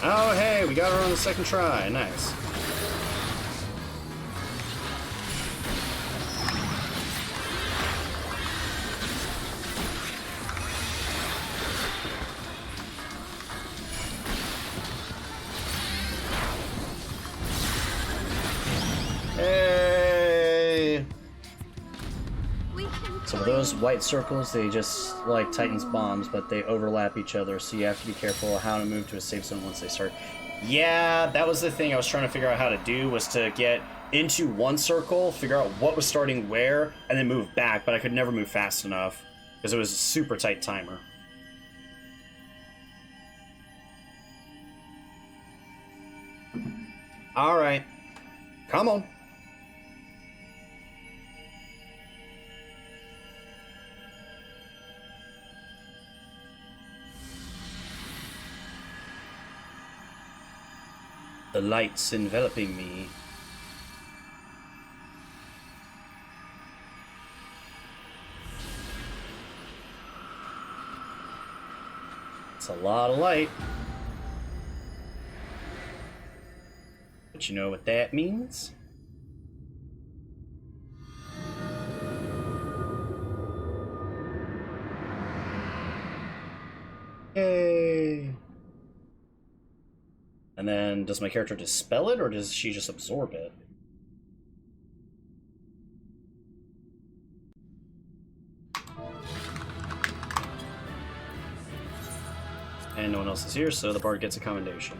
Oh, hey, we got her on the second try. Nice. Hey! So those white circles, they just like Titan's bombs, but they overlap each other, so you have to be careful how to move to a safe zone once they start. Yeah, that was the thing I was trying to figure out how to do, was to get into one circle, figure out what was starting where, and then move back, but I could never move fast enough, because it was a super tight timer. Alright. Come on. The light's enveloping me. It's a lot of light. But you know what that means? Yay! And then, does my character dispel it, or does she just absorb it? And no one else is here, so the bard gets a commendation.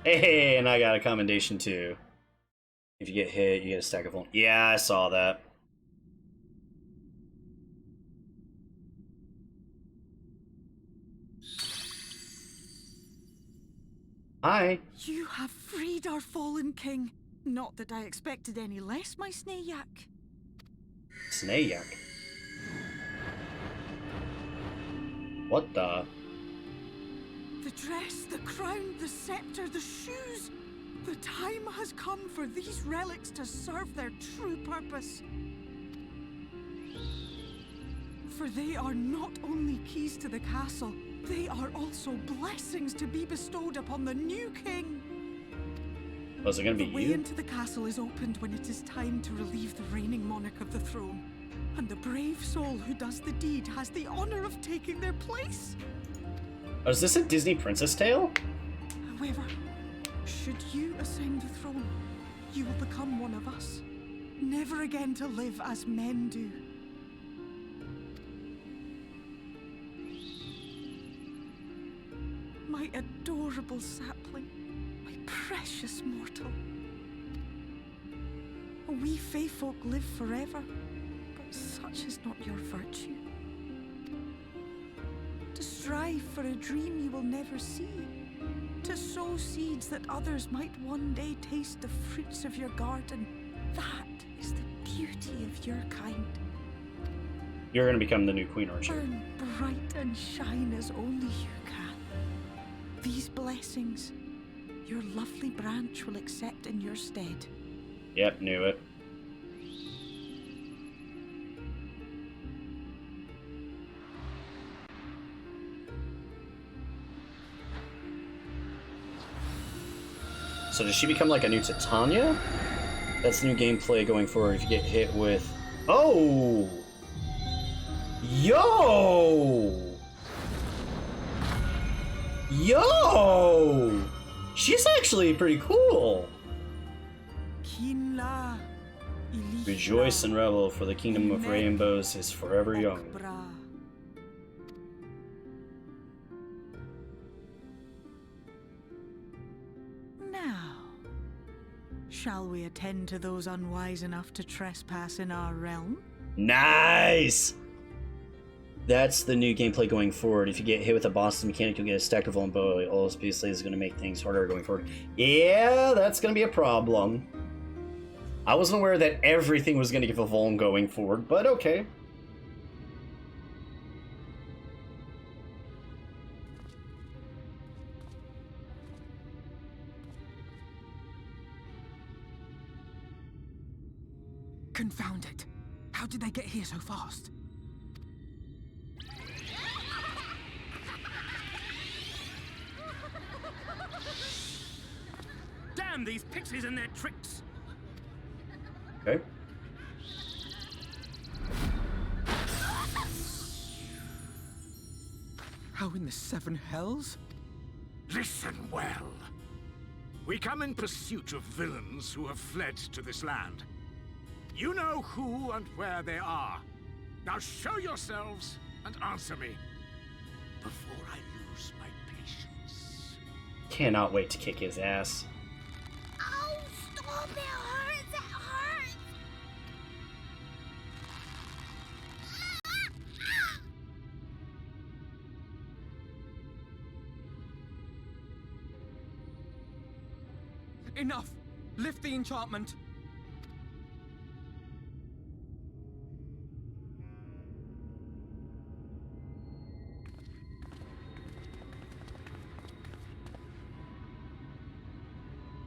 Hey, and I got a commendation too. If you get hit, you get a stack of vuln. Yeah, I saw that. Hi. You have freed our fallen king. Not that I expected any less, my Snayak. Snayak? What the? The dress, the crown, the scepter, the shoes. The time has come for these relics to serve their true purpose. For they are not only keys to the castle, they are also blessings to be bestowed upon the new king. Was it gonna be The way you? into the castle is opened when it is time to relieve the reigning monarch of the throne. And the brave soul who does the deed has the honor of taking their place. Oh, is this a Disney princess tale? However, should you ascend the throne, you will become one of us, never again to live as men do. My adorable sapling, my precious mortal. We Fae folk live forever, but such is not your virtue. To strive for a dream you will never see, to sow seeds that others might one day taste the fruits of your garden, that is the beauty of your kind. You're gonna become the new queen, aren't you? Burn bright and shine as only you can. These blessings, your lovely branch will accept in your stead. Yep, knew it. So does she become like a new Titania? That's new gameplay going forward if you get hit with... Oh! Yo! Yo! She's actually pretty cool. Rejoice and revel, for the kingdom of rainbows is forever young. Now, shall we attend to those unwise enough to trespass in our realm? Nice! That's the new gameplay going forward. If you get hit with a boss mechanic, you'll get a stack of vulnerability. All this basically is going to make things harder going forward. Yeah, that's going to be a problem. I wasn't aware that everything was going to give a vuln going forward, but okay. Confound it. How did they get here so fast? Damn these pixies and their tricks! Okay. How in the seven hells? Listen well. We come in pursuit of villains who have fled to this land. You know who and where they are. Now show yourselves and answer me before I lose my patience. Cannot wait to kick his ass. Oh, stop! It hurts! It hurts! Enough! Lift the enchantment!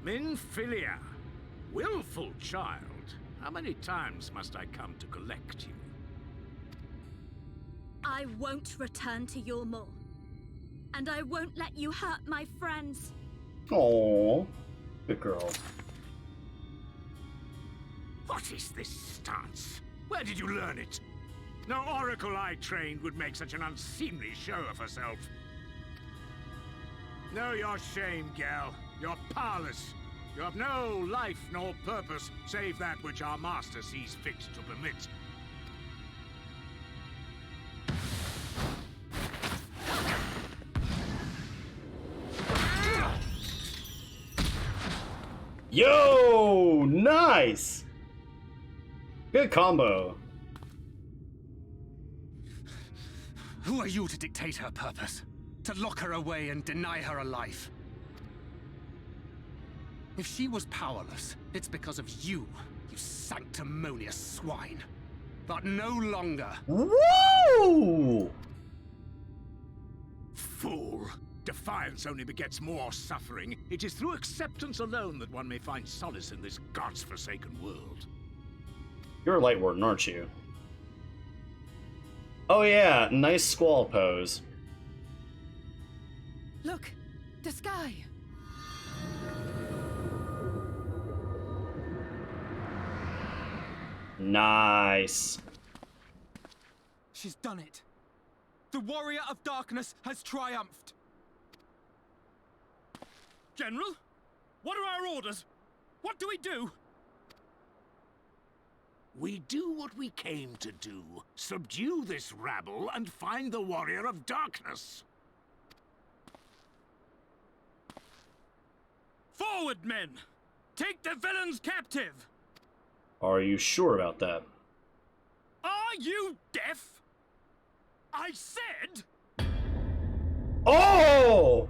Minfilia, willful child. How many times must I come to collect you? I won't return to your maw. And I won't let you hurt my friends. Aww. Good girl. What is this stance? Where did you learn it? No oracle I trained would make such an unseemly show of herself. Know your shame, gal. You're powerless. You have no life nor purpose, save that which our master sees fit to permit. Yo! Nice! Good combo. Who are you to dictate her purpose? To lock her away and deny her a life? If she was powerless, it's because of you, you sanctimonious swine. But no longer. Woo! Fool! Defiance only begets more suffering. It is through acceptance alone that one may find solace in this god's-forsaken world. You're a light warden, aren't you? Oh yeah, nice squall pose. Look, the sky. Nice. She's done it. The warrior of darkness has triumphed. General? What are our orders? What do we do? We do what we came to do. Subdue this rabble and find the warrior of darkness. Forward, men! Take the villains captive! Are you sure about that? Are you deaf? I said... Oh!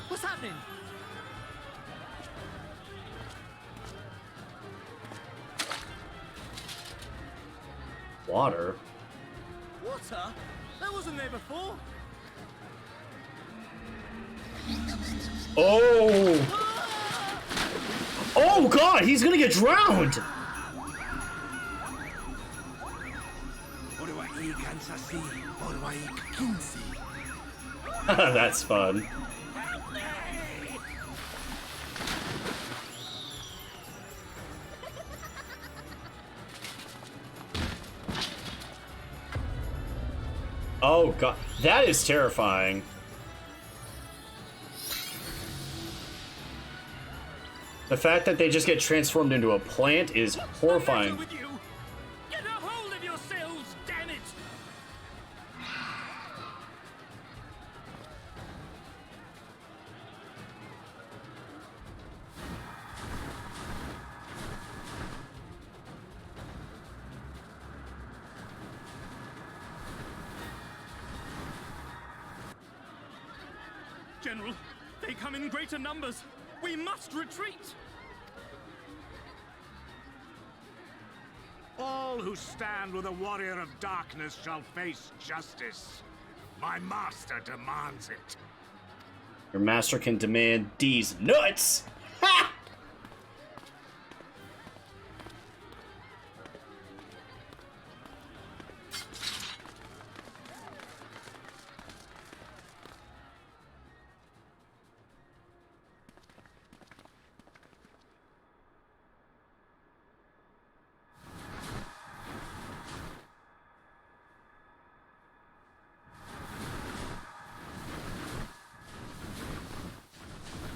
What's happening? Water? Water? That wasn't there before. Oh! Oh god, he's gonna get drowned! That's fun. Oh god, that is terrifying. The fact that they just get transformed into a plant is horrifying. With you. Get a hold of yourselves, damn it! General, they come in greater numbers. We must retreat. All who stand with a warrior of darkness shall face justice. My master demands it. Your master can demand these nuts! Ha!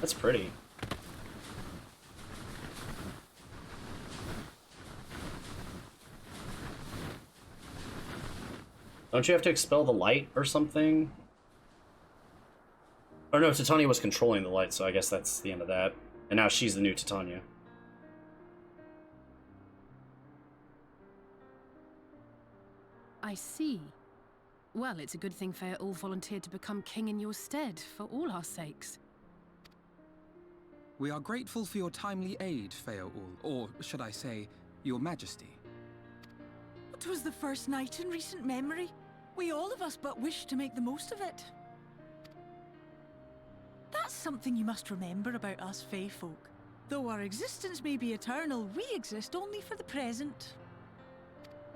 That's pretty. Don't you have to expel the light or something? Or no, Titania was controlling the light, so I guess that's the end of that. And now she's the new Titania. I see. Well, it's a good thing Feaul volunteered to become king in your stead, for all our sakes. We are grateful for your timely aid, Feaul, or should I say, your majesty. It was the first night in recent memory. We all of us but wish to make the most of it. That's something you must remember about us Fae folk. Though our existence may be eternal, we exist only for the present.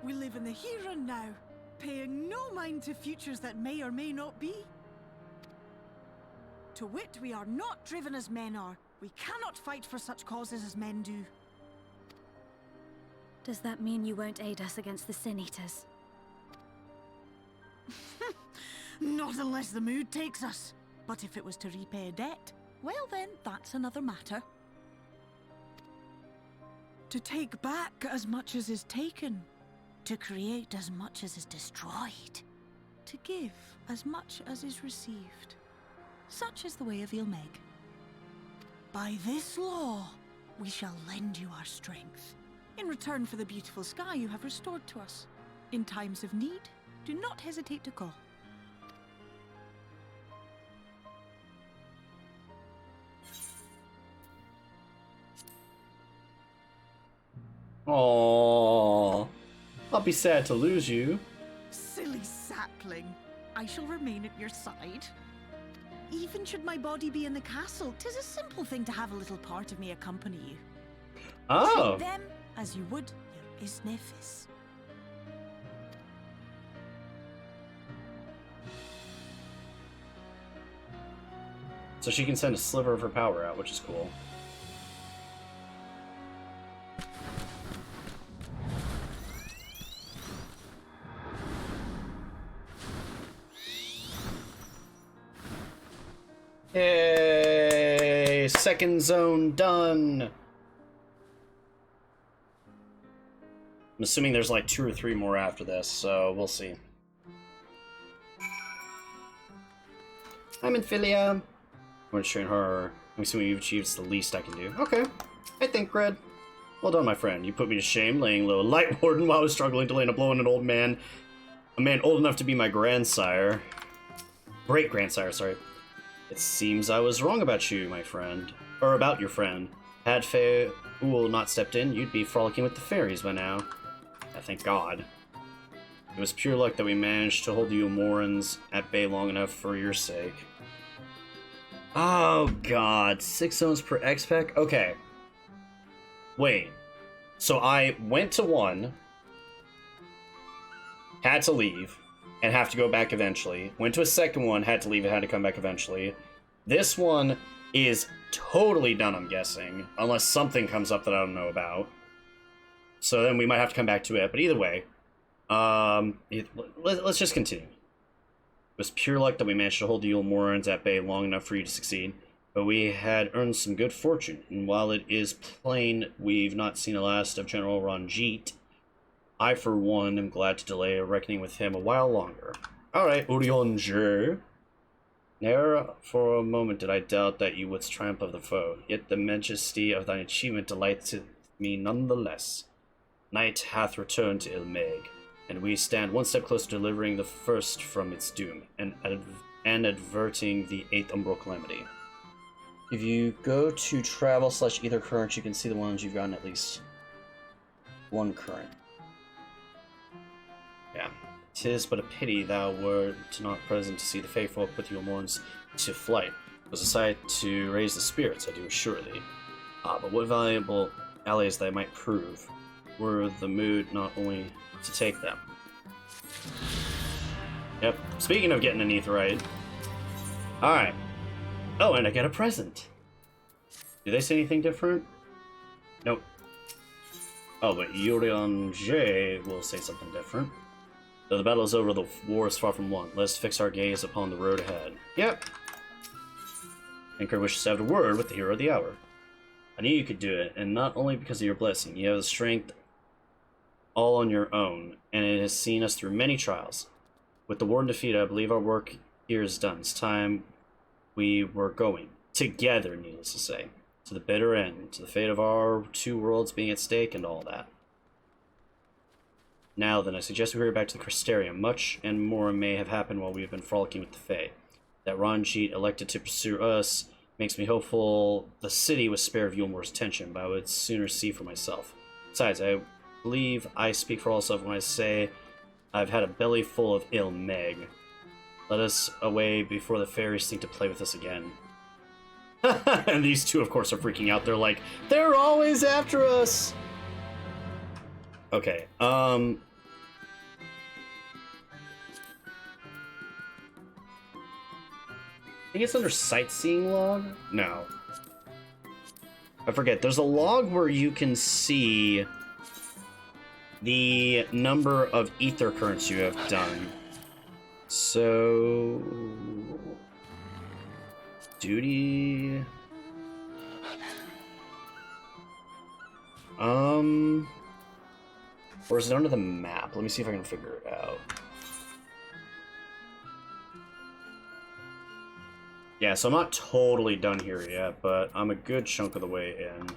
We live in the here and now, paying no mind to futures that may or may not be. To wit, we are not driven as men are. We cannot fight for such causes as men do. Does that mean you won't aid us against the Sin Eaters? Not unless the mood takes us. But if it was to repay a debt, well then, that's another matter. To take back as much as is taken. To create as much as is destroyed. To give as much as is received. Such is the way of Ilmeg. By this law, we shall lend you our strength. In return for the beautiful sky you have restored to us. In times of need, do not hesitate to call. Aww. I'll be sad to lose you. Silly sapling. I shall remain at your side. Even should my body be in the castle, 'tis a simple thing to have a little part of me accompany you. Oh. Treat them as you would your Isnefis. So she can send a sliver of her power out, which is cool. Yay! Second zone done! I'm assuming there's like 2 or 3 more after this, so we'll see. I'm in Philia. I'm going to train her. I'm assuming you've achieved the least I can do. Okay. I think, Red. Well done, my friend. You put me to shame, laying low a light warden while I was struggling to land a blow on an old man. A man old enough to be my grandsire. Great-grandsire, sorry. It seems I was wrong about you, my friend. Or about your friend. Had Feaul not stepped in, you'd be frolicking with the fairies by now. I thank God. It was pure luck that we managed to hold the Umorans at bay long enough for your sake. Oh God, 6 zones per X-Pack? Okay. Wait. So I went to 1, had to leave and have to go back eventually. Went to a second one, had to leave and had to come back eventually. This one is totally done, I'm guessing, unless something comes up that I don't know about. So then we might have to come back to it. But either way, let's just continue. It was pure luck that we managed to hold the Ulmorans at bay long enough for you to succeed. But we had earned some good fortune, and while it is plain we've not seen the last of General Ranjit, I, for one, am glad to delay a reckoning with him a while longer. Alright, Urionje. Ne'er for a moment did I doubt that you wouldst triumph of the foe, yet the majesty of thine achievement delights me nonetheless. Night hath returned to Ilmeg, and we stand one step closer to delivering the first from its doom, and averting the 8th umbral calamity. If you go to travel/ether currents, you can see the ones you've gotten at least one current. Yeah. 'Tis but a pity thou wert not present to see the faithful put the Ulmorans to flight. It was a sight to raise the spirits, I do assure thee. But what valuable allies they might prove, were the mood not only to take them. Yep. Speaking of getting an aetherite. Alright. Oh, and I get a present. Do they say anything different? Nope. Oh, but Urionje will say something different. Though the battle is over, the war is far from won. Let's fix our gaze upon the road ahead. Yep. Anchor wishes to have a word with the hero of the hour. I knew you could do it, and not only because of your blessing. You have the strength all on your own, and it has seen us through many trials. With the warden defeated, I believe our work here is done. It's time we were going. Together, needless to say. To the bitter end. To the fate of our two worlds being at stake and all that. Now then, I suggest we hurry back to the Crystarium. Much and more may have happened while we have been frolicking with the Fae. That Ranjit elected to pursue us makes me hopeful the city was spared of Yulmor's attention, but I would sooner see for myself. Besides, I believe I speak for all self when I say I've had a belly full of ill Meg. Let us away before the fairies think to play with us again. And these two, of course, are freaking out. They're like, they're always after us! Okay, I think it's under sightseeing log? No. I forget. There's a log where you can see the number of ether currents you have done. So... duty... or is it under the map? Let me see if I can figure it out. Yeah, so I'm not totally done here yet, but I'm a good chunk of the way in.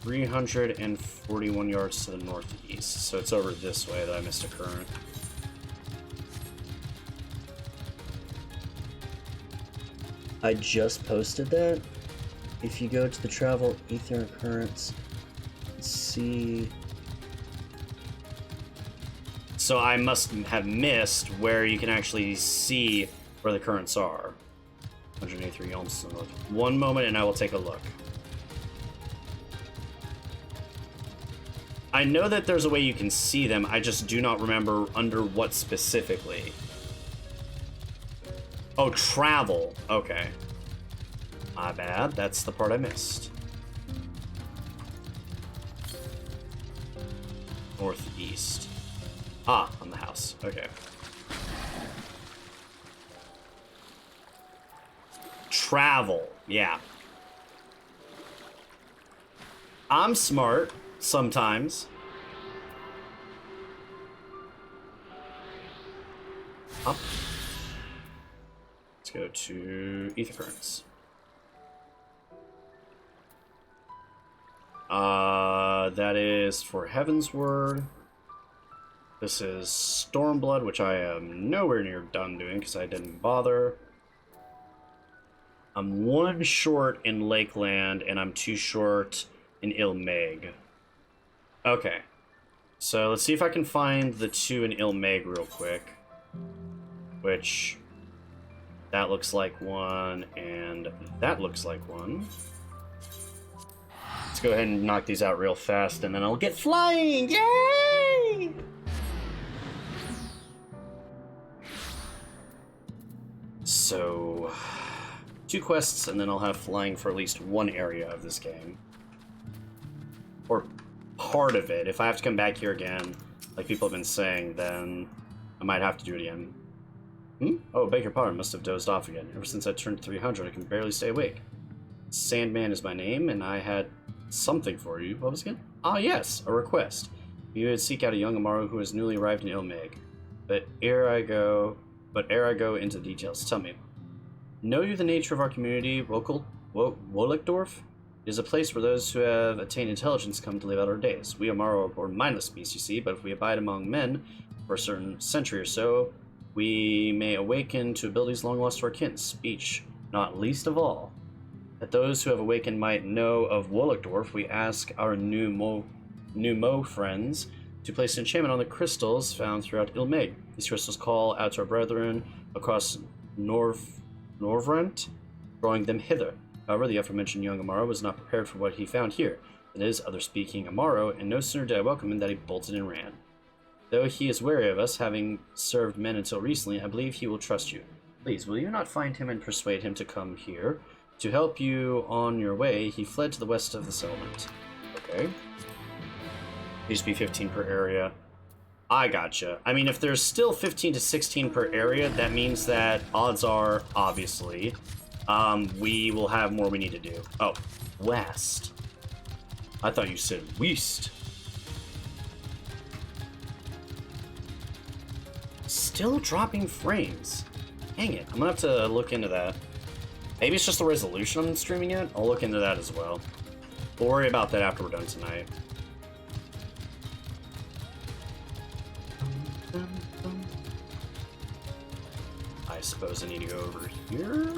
...341 yards to the northeast, so it's over this way that I missed a current. I just posted that. If you go to the travel ether currents, see... So I must have missed where you can actually see where the currents are. 183 ohms to the north. One moment and I will take a look. I know that there's a way you can see them, I just do not remember under what specifically. Oh, travel. Okay. My bad, that's the part I missed. Northeast. Ah, on the house. Okay. Travel. Yeah. I'm smart sometimes. Up. Let's go to ether currents. That is for Heaven's Word. This is Stormblood, which I am nowhere near done doing because I didn't bother. I'm one short in Lakeland, and I'm two short in Ilmeg. Okay. So let's see if I can find the two in Ilmeg real quick. Which... that looks like one, and that looks like one. Let's go ahead and knock these out real fast, and then I'll get flying! Yay! So, 2 quests, and then I'll have flying for at least one area of this game. Or part of it. If I have to come back here again, like people have been saying, then I might have to do it again. Oh, beg your pardon, must have dozed off again. Ever since I turned 300, I can barely stay awake. Sandman is my name, and I had something for you. What was it again? Ah, yes, a request. You would seek out a young Amaru who has newly arrived in Ilmeg. But ere I go into the details, tell me. Know you the nature of our community, Wolikdorf? It is a place where those who have attained intelligence come to live out our days. We Amaru are mindless beasts, you see, but if we abide among men for a certain century or so, we may awaken to abilities long lost to our kin, speech, not least of all. That those who have awakened might know of Wolikdorf, we ask our new Mo friends to place an enchantment on the crystals found throughout Ilmeg. These crystals call out to our brethren across Norvrent, drawing them hither. However, the aforementioned young Amaru was not prepared for what he found here. It is other-speaking Amaru, and no sooner did I welcome him than he bolted and ran. Though he is wary of us, having served men until recently, I believe he will trust you. Please, will you not find him and persuade him to come here? To help you on your way, he fled to the west of the settlement. Okay. Used to be 15 per area. I gotcha. I mean, if there's still 15 to 16 per area, that means that odds are, obviously, we will have more we need to do. Oh, west. I thought you said west. Still dropping frames. Dang it. I'm gonna have to look into that. Maybe it's just the resolution I'm streaming at. I'll look into that as well. We'll worry about that after we're done tonight. I suppose I need to go over here.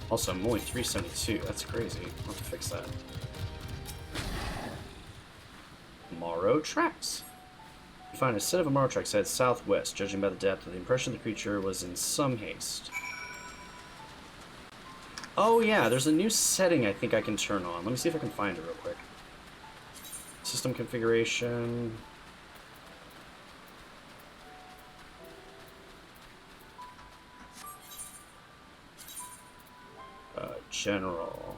Also, I'm only 372. That's crazy. I'll have to fix that. Morrow tracks. You find a set of Amaru tracks head southwest. Judging by the depth of the impression, the creature was in some haste. Oh yeah, there's a new setting I think I can turn on. Let me see if I can find it real quick. System configuration. General.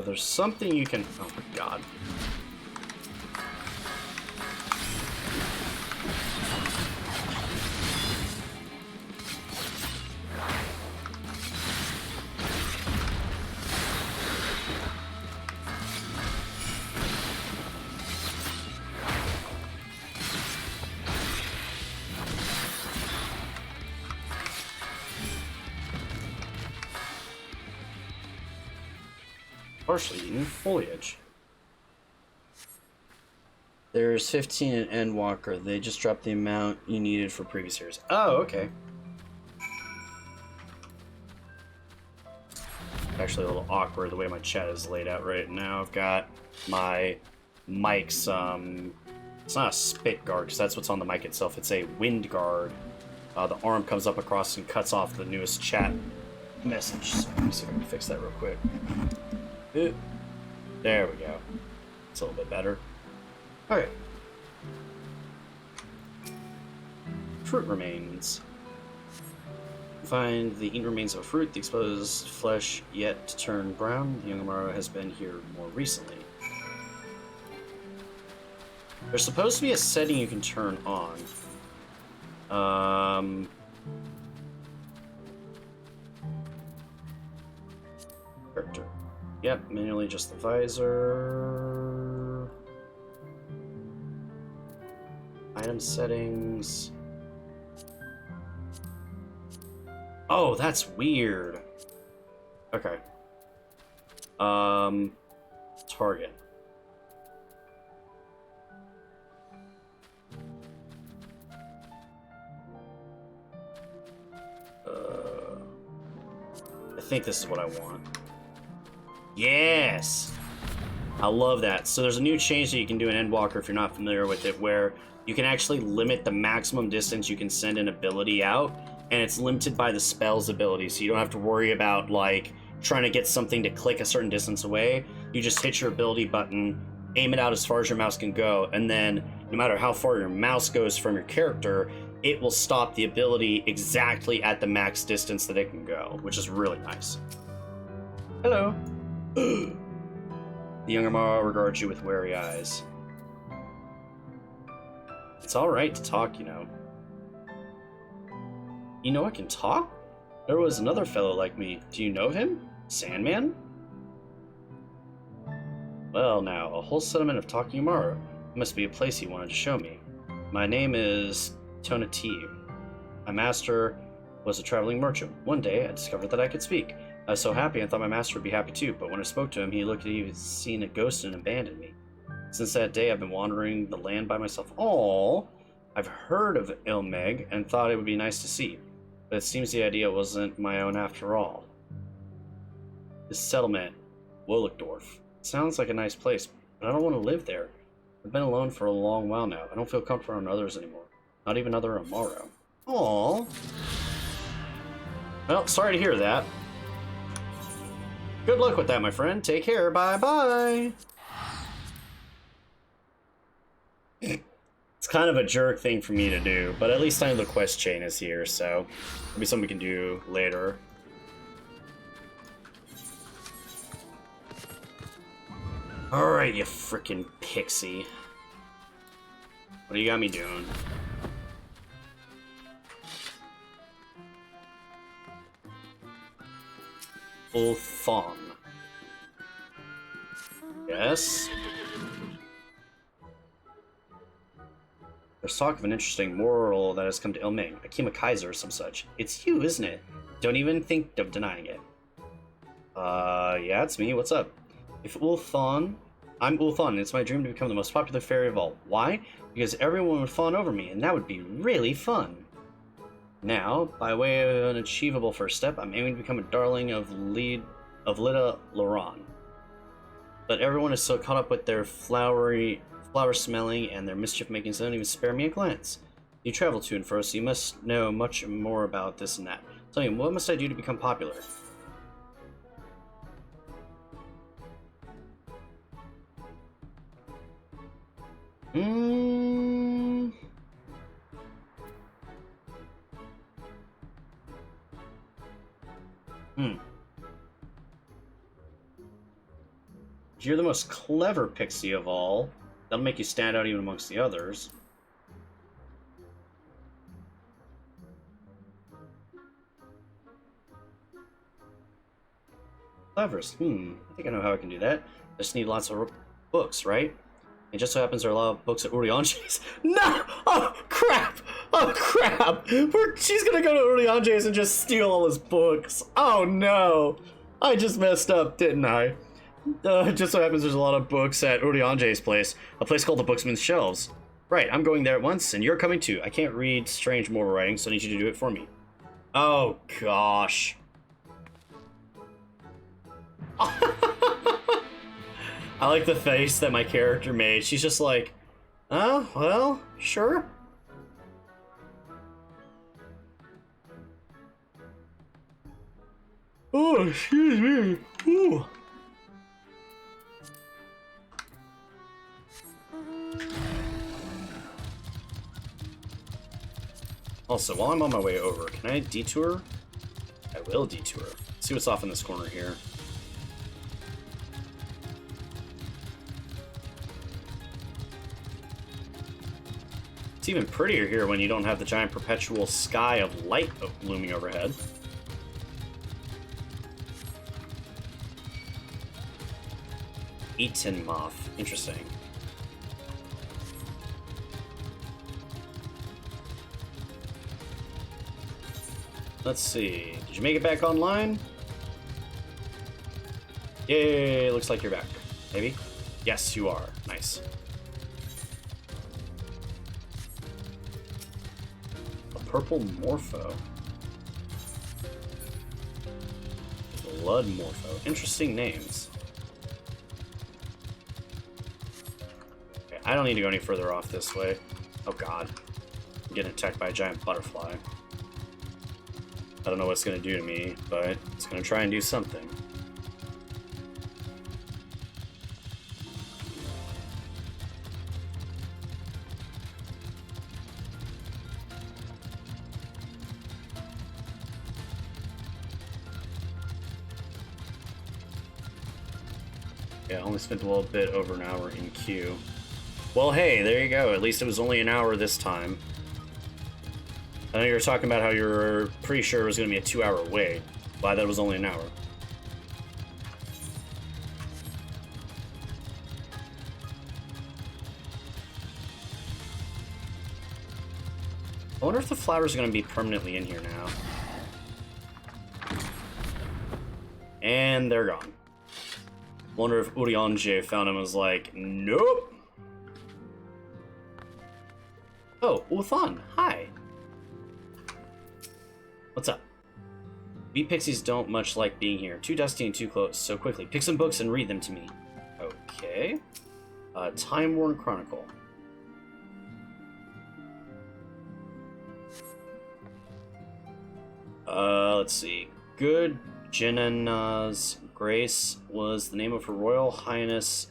There's something you can... Oh my god. Partially eaten foliage. There's 15 in Endwalker. They just dropped the amount you needed for previous years. Oh, okay. Actually a little awkward the way my chat is laid out right now. I've got my mic's, it's not a spit guard, because that's what's on the mic itself. It's a wind guard. The arm comes up across and cuts off the newest chat message. So let me see if I can fix that real quick. There we go. It's a little bit better. Okay. Fruit remains. Find the eaten remains of a fruit, the exposed flesh yet to turn brown. The young Amaru has been here more recently. There's supposed to be a setting you can turn on. Character. Yep, manually adjust the visor. Item settings. Oh, that's weird. Okay. Target. I think this is what I want. Yes! I love that. So there's a new change that you can do in Endwalker if you're not familiar with it, where you can actually limit the maximum distance you can send an ability out, and it's limited by the spell's ability, so you don't have to worry about, like, trying to get something to click a certain distance away. You just hit your ability button, aim it out as far as your mouse can go, and then no matter how far your mouse goes from your character, it will stop the ability exactly at the max distance that it can go, which is really nice. Hello. The younger Mara regards you with wary eyes. It's alright to talk, you know. You know I can talk? There was another fellow like me. Do you know him? Sandman? Well now, a whole settlement of talking Mara. Must be a place he wanted to show me. My name is Tonati. My master was a traveling merchant. One day, I discovered that I could speak. I was so happy I thought my master would be happy too, but when I spoke to him, he looked at me as seen a ghost and abandoned me. Since that day, I've been wandering the land by myself. Aww. I've heard of Ilmeg and thought it would be nice to see, but it seems the idea wasn't my own after all. This settlement, Wollickdorf, sounds like a nice place, but I don't want to live there. I've been alone for a long while now. I don't feel comfortable around others anymore. Not even other Amaro. Aww. Well, sorry to hear that. Good luck with that, my friend. Take care. Bye-bye. It's kind of a jerk thing for me to do, but at least I know the quest chain is here, so maybe something we can do later. Alright, you frickin' pixie. What do you got me doing? Ulthon. Yes. There's talk of an interesting moral that has come to Ilming, Akima Kaiser or some such. It's you, isn't it? Don't even think of denying it. Yeah, it's me. What's up? If Ulthon... I'm Ulthon, and it's my dream to become the most popular fairy of all. Why? Because everyone would fawn over me, and that would be really fun. Now, by way of an achievable first step, I'm aiming to become a darling of Lida Loran. But everyone is so caught up with their flower-smelling and their mischief-making, so they don't even spare me a glance. You travel to and fro, so you must know much more about this and that. Tell me, what must I do to become popular? You're the most clever pixie of all. That'll make you stand out even amongst the others. Cleverest. I think I know how I can do that. I just need lots of books, right? It just so happens there are a lot of books at Uriange's. No! Oh, crap! Oh, crap! She's gonna go to Uriange's and just steal all his books. Oh, no! I just messed up, didn't I? It just so happens there's a lot of books at Uriange's place. A place called the Booksman's Shelves. Right, I'm going there at once, and you're coming too. I can't read strange mortal writing, so I need you to do it for me. Oh, gosh. I like the face that my character made. She's just like, oh, well, sure. Oh, excuse me. Ooh. Also, while I'm on my way over, can I detour? I will detour. Let's see what's off in this corner here. It's even prettier here when you don't have the giant perpetual sky of light looming overhead. Eaton moth. Interesting. Let's see. Did you make it back online? Yay, looks like you're back. Maybe? Yes, you are. Nice. A purple morpho. Blood morpho. Interesting names. I don't need to go any further off this way. Oh god. I'm getting attacked by a giant butterfly. I don't know what it's going to do to me, but it's going to try and do something. Yeah, I only spent a little bit over an hour in queue. Well, hey, there you go. At least it was only an hour this time. I know you were talking about how you were pretty sure it was going to be a 2-hour wait. Glad that was only an hour. I wonder if the flowers are going to be permanently in here now. And they're gone. Wonder if Urianger found him and was like, nope. Oh, Ulthan, hi. What's up? We pixies don't much like being here. Too dusty and too close. So quickly, pick some books and read them to me. Okay. Time-Worn Chronicle. Let's see. Good Jenna's Grace was the name of Her Royal Highness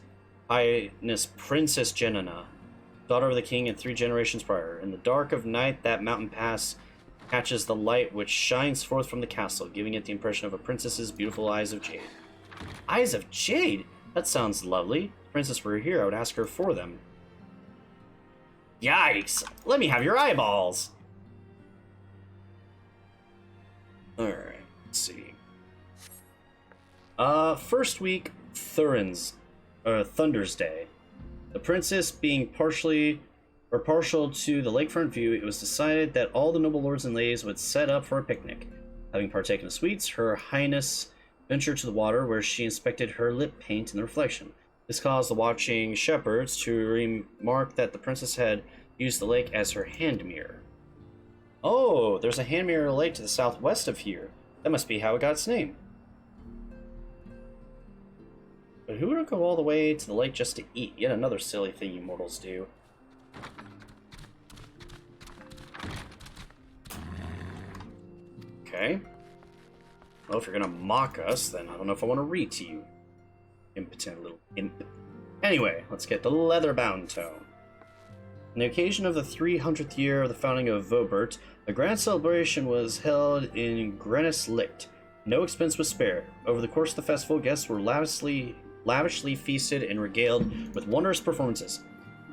Princess Jenna, daughter of the king and 3 generations prior. In the dark of night, that mountain pass catches the light which shines forth from the castle, giving it the impression of a princess's beautiful eyes of jade. Eyes of jade? That sounds lovely. If the princess were here, I would ask her for them. Yikes! Let me have your eyeballs! Alright, let's see. First week, Thunder's Day. The princess being partial to the lakefront view, it was decided that all the noble lords and ladies would set up for a picnic. Having partaken of sweets, Her Highness ventured to the water where she inspected her lip paint in the reflection. This caused the watching shepherds to remark that the princess had used the lake as her hand mirror. Oh, there's a hand mirror lake to the southwest of here. That must be how it got its name. But who would go all the way to the lake just to eat? Yet another silly thing you mortals do. Okay. Well, if you're gonna mock us, then I don't know if I want to read to you. Impotent little imp. Anyway, let's get the leather-bound tome. On the occasion of the 300th year of the founding of Vobert, a grand celebration was held in Grenis Licht. No expense was spared. Over the course of the festival, guests were lavishly feasted and regaled with wondrous performances.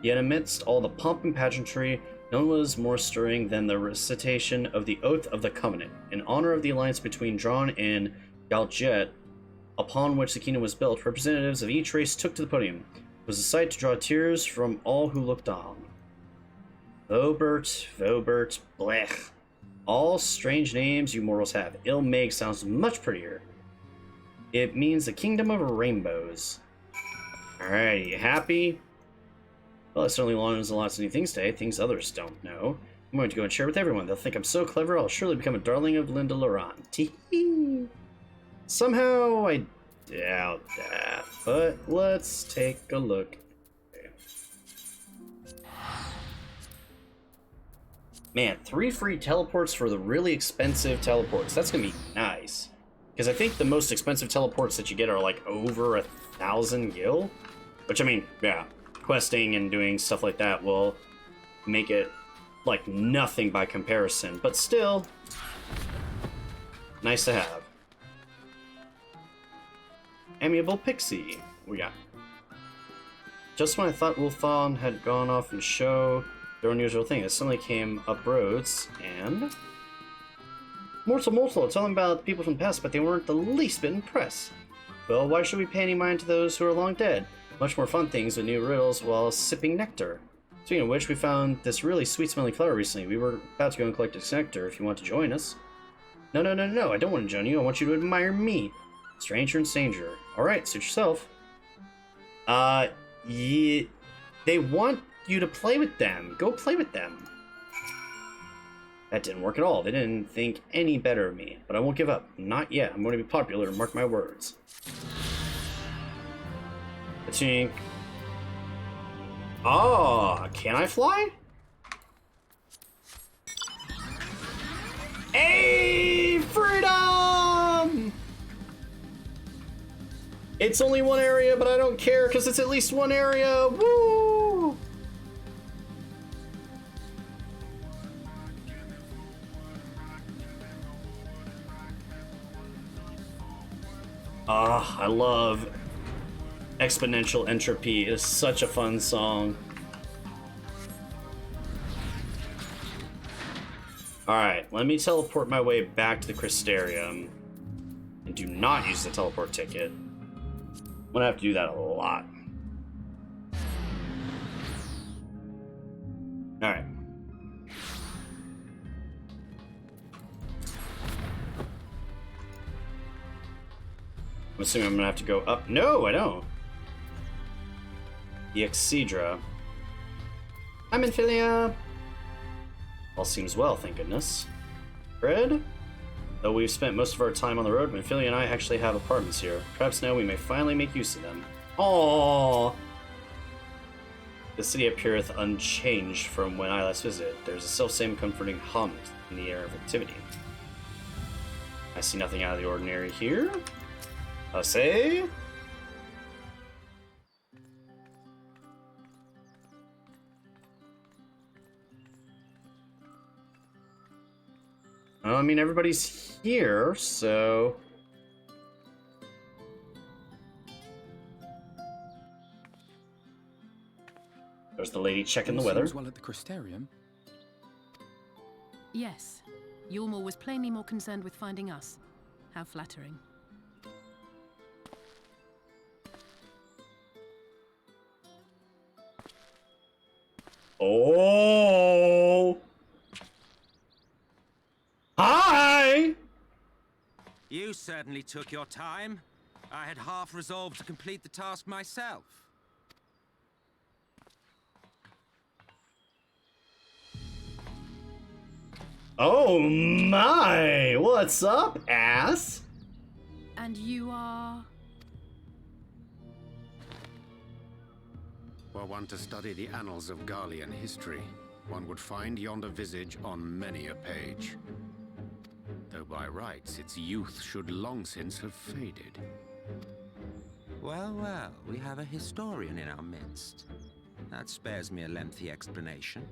Yet amidst all the pomp and pageantry, none was more stirring than the recitation of the Oath of the Covenant, in honor of the alliance between Dron and Galjet, upon which the kingdom was built. Representatives of each race took to the podium. It was a sight to draw tears from all who looked on. Vobert, blech. All strange names you mortals have. Ilmeg sounds much prettier. It means the kingdom of rainbows. Alright, you happy? Well, I certainly learned lots of new things today, things others don't know. I'm going to go and share with everyone. They'll think I'm so clever, I'll surely become a darling of Linda Laurent. Tee-hee. Somehow I doubt that, but let's take a look. Man, 3 free teleports for the really expensive teleports. That's gonna be nice. Because I think the most expensive teleports that you get are like over 1,000 gil. Which, I mean, yeah, questing and doing stuff like that will make it like nothing by comparison. But still, nice to have. Amiable Pixie, we got. Just when I thought Ulthan had gone off and show their unusual thing, it suddenly came up roads, and... Mortal, tell them about people from the past, but they weren't the least bit impressed. Well, why should we pay any mind to those who are long dead? Much more fun things with new riddles while sipping nectar. Speaking of which, we found this really sweet-smelling flower recently. We were about to go and collect its nectar if you want to join us. No, I don't want to join you. I want you to admire me. Stranger and stranger. Alright, suit yourself. Yeah, they want you to play with them. Go play with them. That didn't work at all. They didn't think any better of me. But I won't give up. Not yet. I'm going to be popular, mark my words. Oh, can I fly? Hey, freedom! It's only one area, but I don't care because it's at least one area. Woo! Ah, I love Exponential Entropy. It is such a fun song. Alright, let me teleport my way back to the Crystarium. And do not use the teleport ticket. I'm gonna have to do that a lot. Alright. I'm assuming I'm gonna have to go up. No, I don't. The Exedra. I'm in Philia. All seems well, thank goodness. Fred? Though we've spent most of our time on the road, Minfilia and I actually have apartments here. Perhaps now we may finally make use of them. Aww! The city appeareth unchanged from when I last visited. There's a self-same comforting hum in the air of activity. I see nothing out of the ordinary here. Say? I mean, everybody's here, so... There's the lady checking the weather. Well at the Crystarium. Yes. Yulmore was plainly more concerned with finding us. How flattering. Oh! Hi! You certainly took your time. I had half resolved to complete the task myself. Oh my! What's up, ass? And you are... Were one to study the annals of Garlean history, one would find yonder visage on many a page. Though by rights its youth should long since have faded. Well, well, we have a historian in our midst. That spares me a lengthy explanation.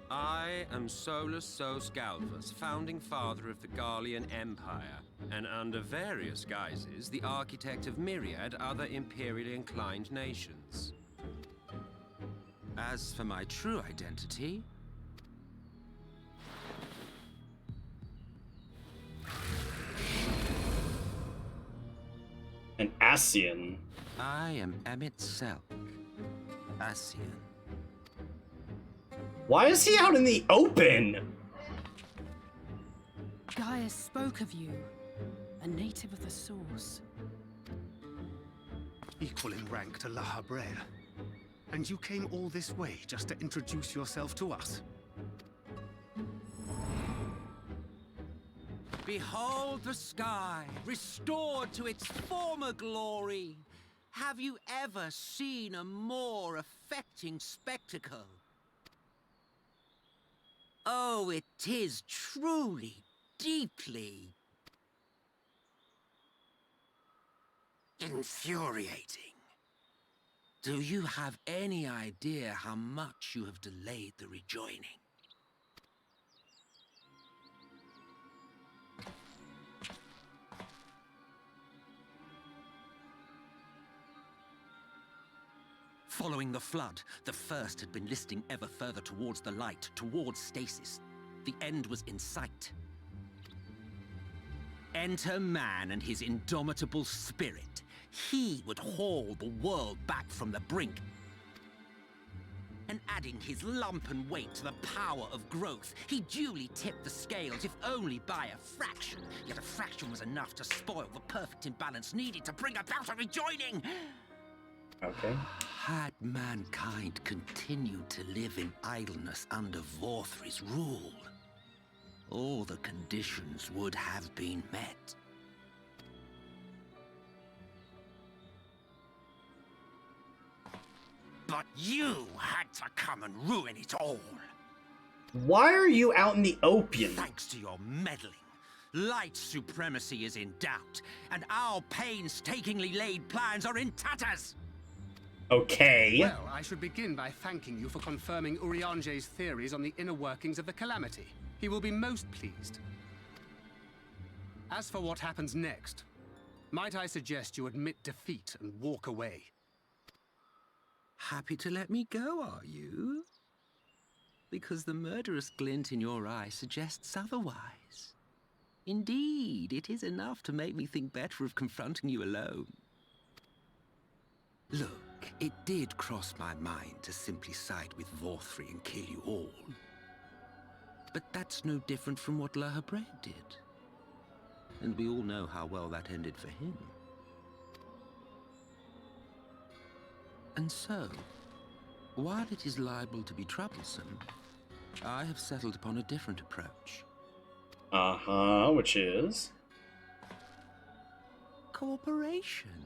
I am Solus Sos Galvus, founding father of the Garlean Empire, and under various guises, the architect of myriad other imperially inclined nations. As for my true identity... An Ascian. I am Emmett Selk. Ascian. Why is he out in the open? Gaius spoke of you. A native of the Source. Equal in rank to La Habrel. And you came all this way just to introduce yourself to us? Behold the sky, restored to its former glory. Have you ever seen a more affecting spectacle? Oh, it is truly, deeply... infuriating. Do you have any idea how much you have delayed the rejoining? Following the flood, the First had been listing ever further towards the light, towards stasis. The end was in sight. Enter man and his indomitable spirit. He would haul the world back from the brink. And adding his lumpen weight to the power of growth, he duly tipped the scales, if only by a fraction. Yet a fraction was enough to spoil the perfect imbalance needed to bring about a rejoining. Okay. Had mankind continued to live in idleness under Vorthry's rule, all the conditions would have been met. But you had to come and ruin it all. Why are you out in the open? Thanks to your meddling, light supremacy is in doubt, and our painstakingly laid plans are in tatters. Okay. Well, I should begin by thanking you for confirming Urianger's theories on the inner workings of the Calamity. He will be most pleased. As for what happens next, might I suggest you admit defeat and walk away? Happy to let me go, are you? Because the murderous glint in your eye suggests otherwise. Indeed, it is enough to make me think better of confronting you alone. Look, it did cross my mind to simply side with Vorthri and kill you all. But that's no different from what La Habre did. And we all know how well that ended for him. And so, while it is liable to be troublesome, I have settled upon a different approach. Uh-huh, which is? Cooperation.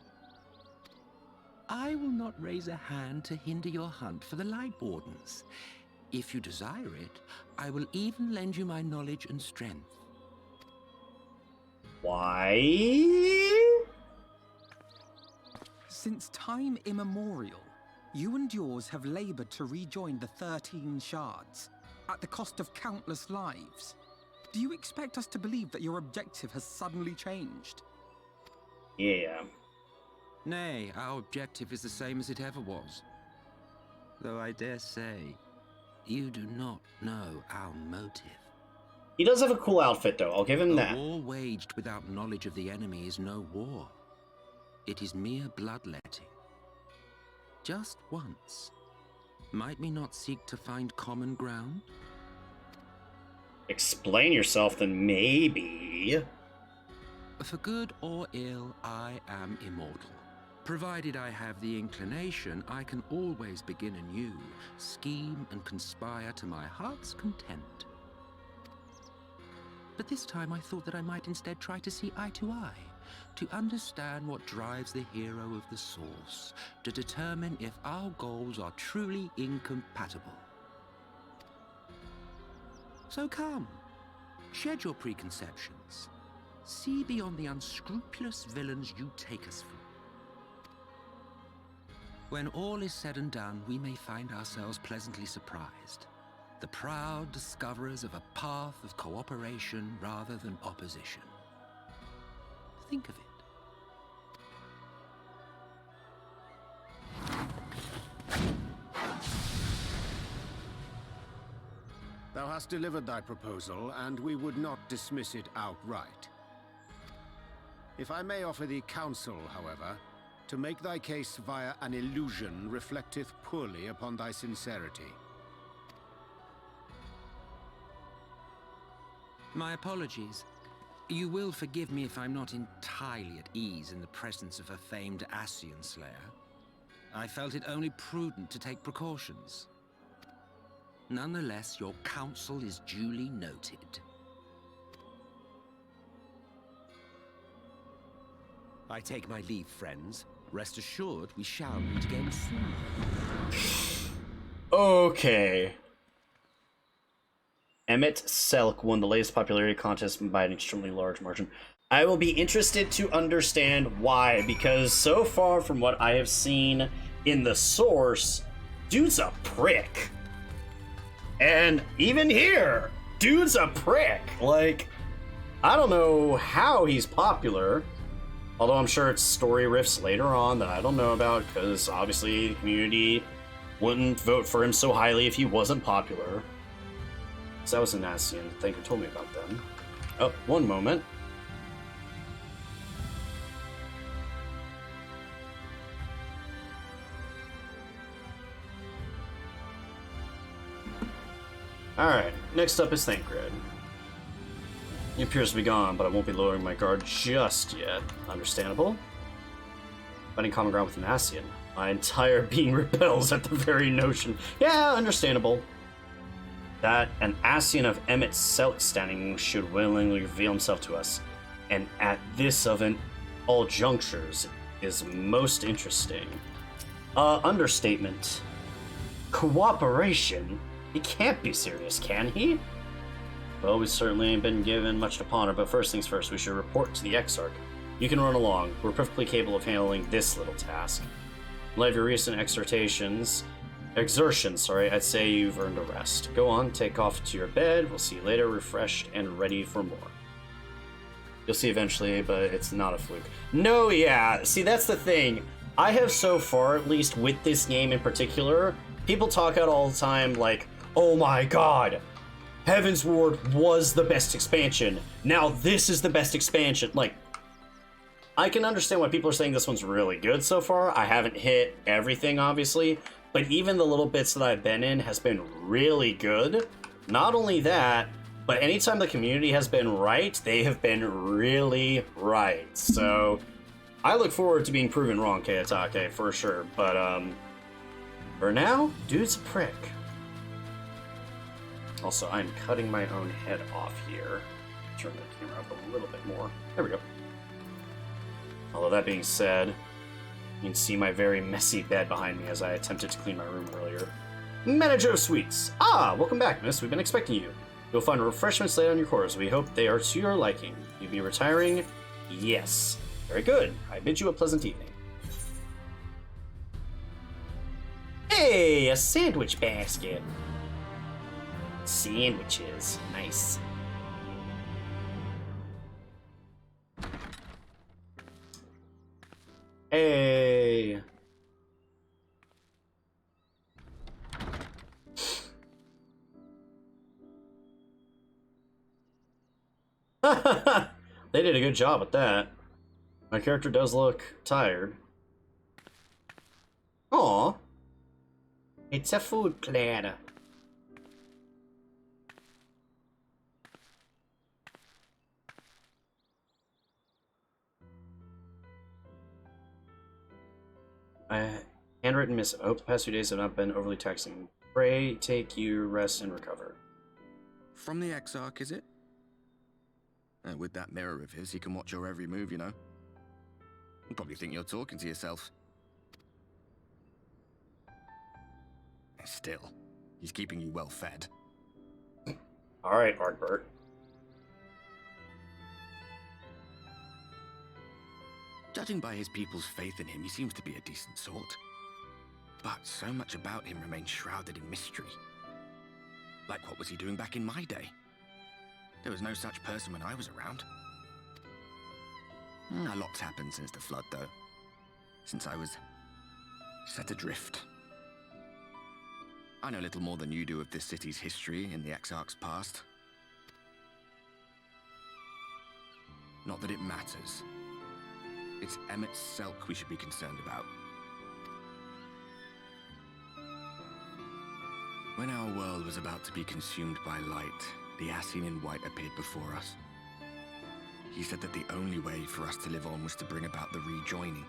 I will not raise a hand to hinder your hunt for the Light Wardens. If you desire it, I will even lend you my knowledge and strength. Why? Since time immemorial, you and yours have labored to rejoin the 13 shards, at the cost of countless lives. Do you expect us to believe that your objective has suddenly changed? Yeah. Nay, our objective is the same as it ever was. Though I dare say, you do not know our motive. He does have a cool outfit, though. I'll give him that. A war waged without knowledge of the enemy is no war. It is mere bloodletting. Just once. Might we not seek to find common ground? Explain yourself, then maybe. For good or ill, I am immortal. Provided I have the inclination, I can always begin anew, scheme and conspire to my heart's content. But this time I thought that I might instead try to see eye to eye, to understand what drives the hero of the Source, to determine if our goals are truly incompatible. So come, shed your preconceptions. See beyond the unscrupulous villains you take us for. When all is said and done, we may find ourselves pleasantly surprised. The proud discoverers of a path of cooperation rather than opposition. Think of it. Thou hast delivered thy proposal, and we would not dismiss it outright. If I may offer thee counsel, however, to make thy case via an illusion reflecteth poorly upon thy sincerity. My apologies. You will forgive me if I'm not entirely at ease in the presence of a famed Ascian Slayer. I felt it only prudent to take precautions. Nonetheless, your counsel is duly noted. I take my leave, friends. Rest assured, we shall meet again soon. Okay. Emmett Selk won the latest popularity contest by an extremely large margin. I will be interested to understand why, because so far from what I have seen in the source, dude's a prick. And even here, dude's a prick. Like, I don't know how he's popular, although I'm sure it's story riffs later on that I don't know about, because obviously the community wouldn't vote for him so highly if he wasn't popular. So that was an Ascian. Thank you told me about them. Oh, one moment. Alright, next up is Thancred. He appears to be gone, but I won't be lowering my guard just yet. Understandable. Finding common ground with an Ascian. My entire being repels at the very notion. Yeah, understandable. That an Ascian of Emmett Selk standing should willingly reveal himself to us, and at this of an all junctures, is most interesting. Understatement. Cooperation? He can't be serious, can he? Well, we certainly ain't been given much to ponder, but first things first, we should report to the Exarch. You can run along. We're perfectly capable of handling this little task. In light of your recent exertions, I'd say you've earned a rest. Go on, take off to your bed. We'll see you later, refreshed and ready for more. You'll see eventually, but it's not a fluke. No, yeah. See, that's the thing. I have so far, at least with this game in particular, people talk out all the time like, oh my god, Heaven's Ward was the best expansion. Now this is the best expansion. Like, I can understand why people are saying this one's really good so far. I haven't hit everything, obviously, but even the little bits that I've been in has been really good. Not only that, but anytime the community has been right, they have been really right. So I look forward to being proven wrong, Kayatake, for sure. But for now, dude's a prick. Also, I'm cutting my own head off here. Turn the camera up a little bit more. There we go. Although that being said, you can see my very messy bed behind me as I attempted to clean my room earlier. Manager of Suites! Ah, welcome back, miss. We've been expecting you. You'll find refreshments laid on your quarters. We hope they are to your liking. You'll be retiring? Yes. Very good. I bid you a pleasant evening. Hey, a sandwich basket. Sandwiches. Nice. Hey. They did a good job with that. My character does look tired. Aw. It's a food platter. Handwritten missive. I hope the past few days have not been overly taxing. Pray take you rest and recover. From the Exarch, is it? With that mirror of his, he can watch your every move, you know. You probably think you're talking to yourself. Still, he's keeping you well fed. Alright, Artbert. Judging by his people's faith in him, he seems to be a decent sort. But so much about him remains shrouded in mystery. Like, what was he doing back in my day? There was no such person when I was around. A lot's happened since the flood, though. Since I was set adrift. I know little more than you do of this city's history in the Exarch's past. Not that it matters. It's Emmett Selk we should be concerned about. When our world was about to be consumed by light, the Ascian in white appeared before us. He said that the only way for us to live on was to bring about the rejoining.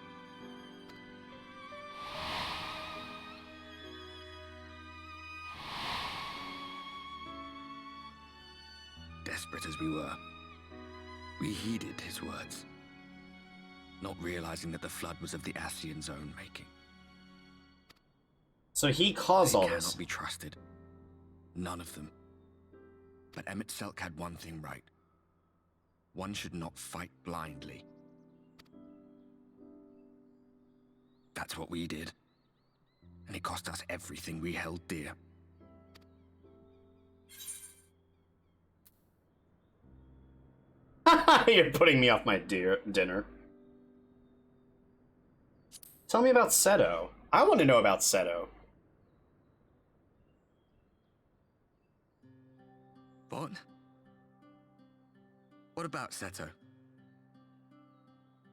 Desperate as we were, we heeded his words, not realizing that the flood was of the Ascian's own making. So he caused all this. They cannot be trusted. None of them. But Emmett Selk had one thing right. One should not fight blindly. That's what we did. And it cost us everything we held dear. You're putting me off my dinner. Tell me about Seto. I want to know about Seto. What? What about Seto?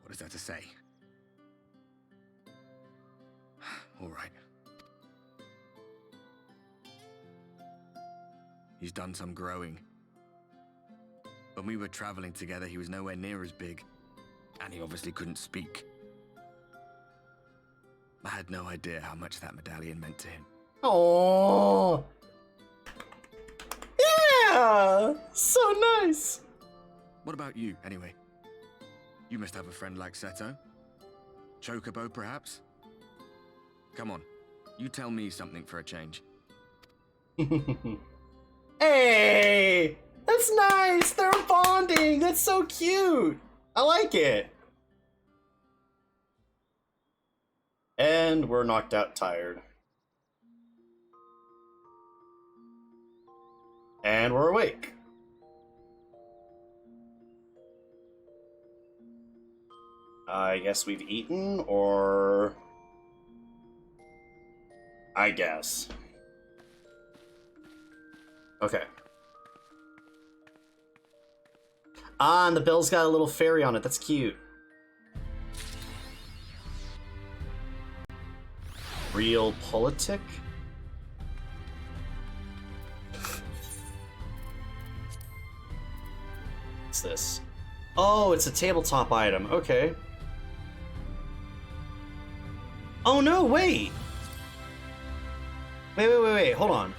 What is there to say? All right. He's done some growing. When we were traveling together, he was nowhere near as big, and he obviously couldn't speak. I had no idea how much that medallion meant to him. Oh, yeah, so nice. What about you, anyway? You must have a friend like Seto. Chocobo, perhaps? Come on, You tell me something for a change. Hey! That's nice! They're bonding! That's so cute! I like it! And we're knocked out tired. And we're awake. I guess we've eaten, or... I guess. Okay. Ah, and the bell's got a little fairy on it. That's cute. Realpolitik? What's this? Oh, it's a tabletop item. Okay. Oh no, wait! Wait, hold on.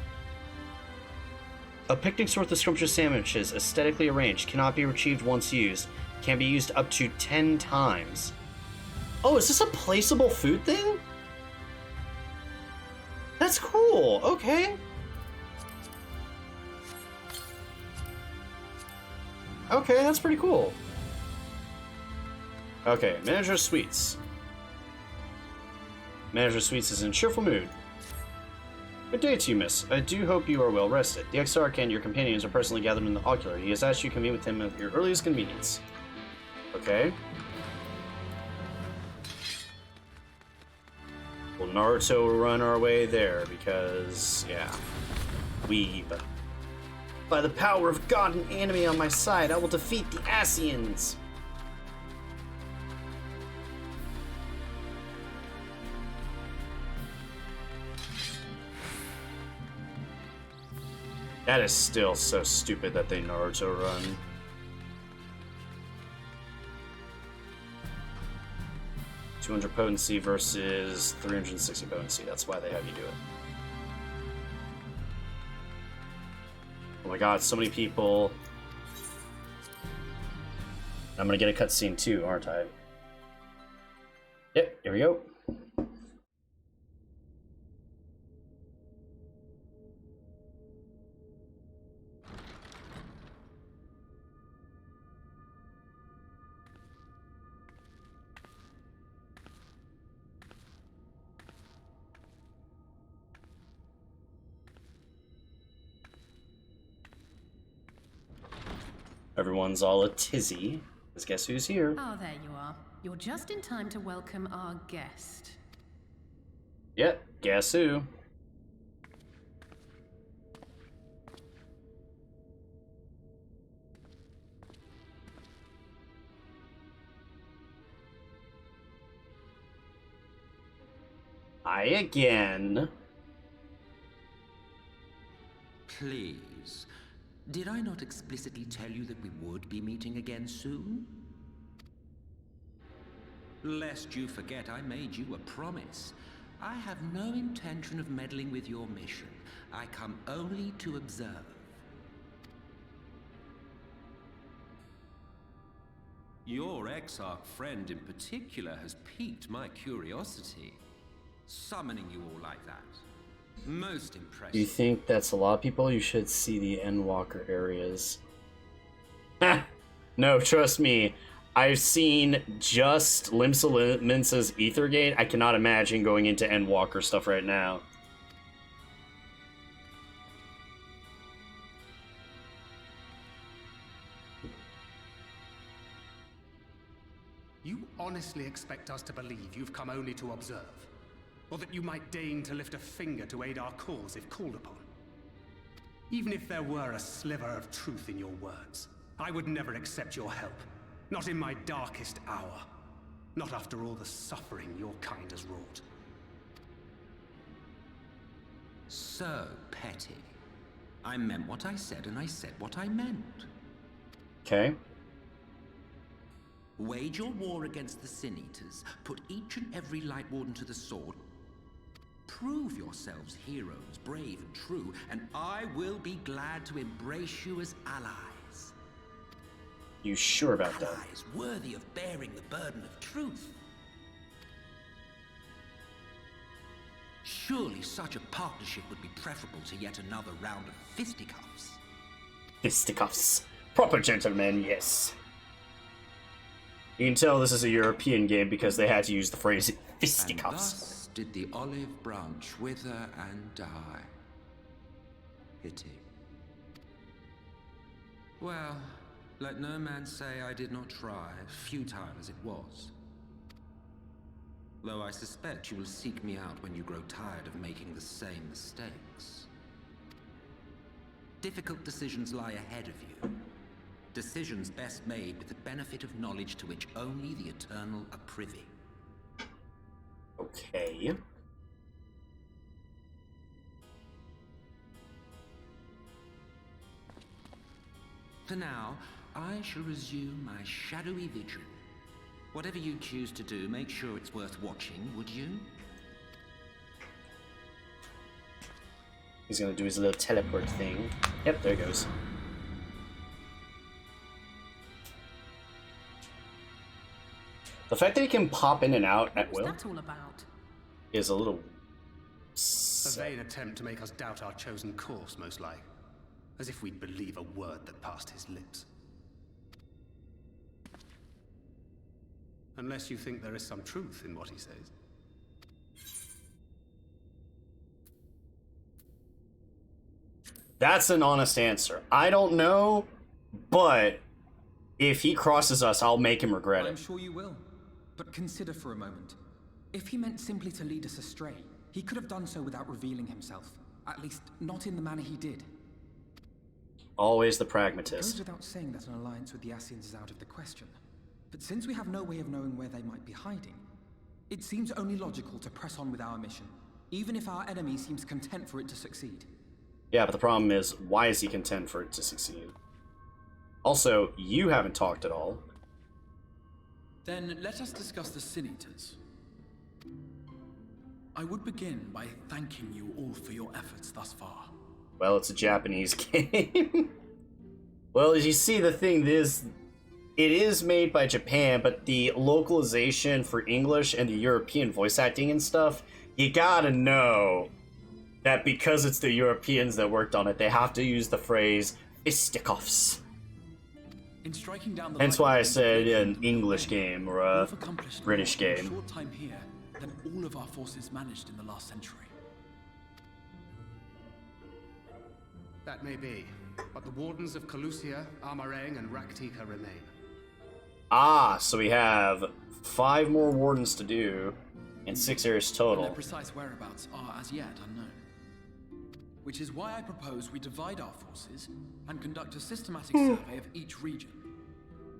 A picnic worth of scrumptious sandwiches, aesthetically arranged, cannot be retrieved once used. Can be used up to 10 times. Oh, is this a placeable food thing? That's cool, okay. Okay, that's pretty cool. Okay, Manager Sweets. Manager Sweets is in cheerful mood. Good day to you, miss. I do hope you are well rested. The Exarch and your companions are personally gathered in the ocular. He has asked you to convene with him at your earliest convenience. Okay. Will Naruto run our way there? Because, yeah. Weeb. By the power of God and enemy on my side, I will defeat the Asians! That is still so stupid that they Naruto run. .200 potency versus 360 potency. That's why they have you do it. Oh my god, so many people. I'm gonna get a cutscene too, aren't I? Yep, here we go. Everyone's all a tizzy. Let's guess who's here. Oh, there you are. You're just in time to welcome our guest. Yep, guess who? I again. Please. Did I not explicitly tell you that we would be meeting again soon? Lest you forget, I made you a promise. I have no intention of meddling with your mission. I come only to observe. Your Exarch friend in particular has piqued my curiosity. Summoning you all like that. Most impressive. Do you think that's a lot of people? You should see the Endwalker areas. No, trust me. I've seen just Limsa Minsa's Ethergate. I cannot imagine going into Endwalker stuff right now. You honestly expect us to believe you've come only to observe? Or that you might deign to lift a finger to aid our cause if called upon? Even if there were a sliver of truth in your words, I would never accept your help. Not in my darkest hour. Not after all the suffering your kind has wrought. So petty. I meant what I said, and I said what I meant. Okay. Wage your war against the Sin Eaters. Put each and every Light Warden to the sword. Prove yourselves heroes, brave and true, and I will be glad to embrace you as allies. You sure about that? Allies worthy of bearing the burden of truth. Surely such a partnership would be preferable to yet another round of fisticuffs. Fisticuffs. Proper gentlemen, yes. You can tell this is a European game because they had to use the phrase fisticuffs. And thus did the olive branch wither and die. Pity. Well, let no man say I did not try, futile as it was. Though I suspect you will seek me out when you grow tired of making the same mistakes. Difficult decisions lie ahead of you. Decisions best made with the benefit of knowledge to which only the eternal are privy. Okay. For now, I shall resume my shadowy vigil. Whatever you choose to do, make sure it's worth watching, would you? He's gonna do his little teleport thing. Yep, there he goes. The fact that he can pop in and out at will What's that all about? is a little... A vain attempt to make us doubt our chosen course, most like. As if we'd believe a word that passed his lips. Unless you think there is some truth in what he says. That's an honest answer. I don't know, but if he crosses us, I'll make him regret it. I'm sure you will. But consider for a moment. If he meant simply to lead us astray, he could have done so without revealing himself. At least, not in the manner he did. Always the It pragmatist. goes without saying that an alliance with the Ascians is out of the question. But since we have no way of knowing where they might be hiding, it seems only logical to press on with our mission, even if our enemy seems content for it to succeed. Yeah, but the problem is, why is he content for it to succeed? Also, you haven't talked at all. Then let us discuss the Sin Eaters. I would begin by thanking you all for your efforts thus far. Well, it's a Japanese game. Well, as you see, the thing is, it is made by Japan, but the localization for English and the European voice acting and stuff, you gotta know that because it's the Europeans that worked on it, they have to use the phrase fisticuffs. In striking down the Hence why I said an English game or a we've accomplished British more in a game. short time here than all of our forces managed in the last century. That may be, but the Wardens of Calusia, Amarang, and Raktika remain. Ah, so we have 5 more wardens to do, and 6 areas And total. their precise whereabouts are as yet unknown. Which is why I propose we divide our forces and conduct a systematic survey of each region.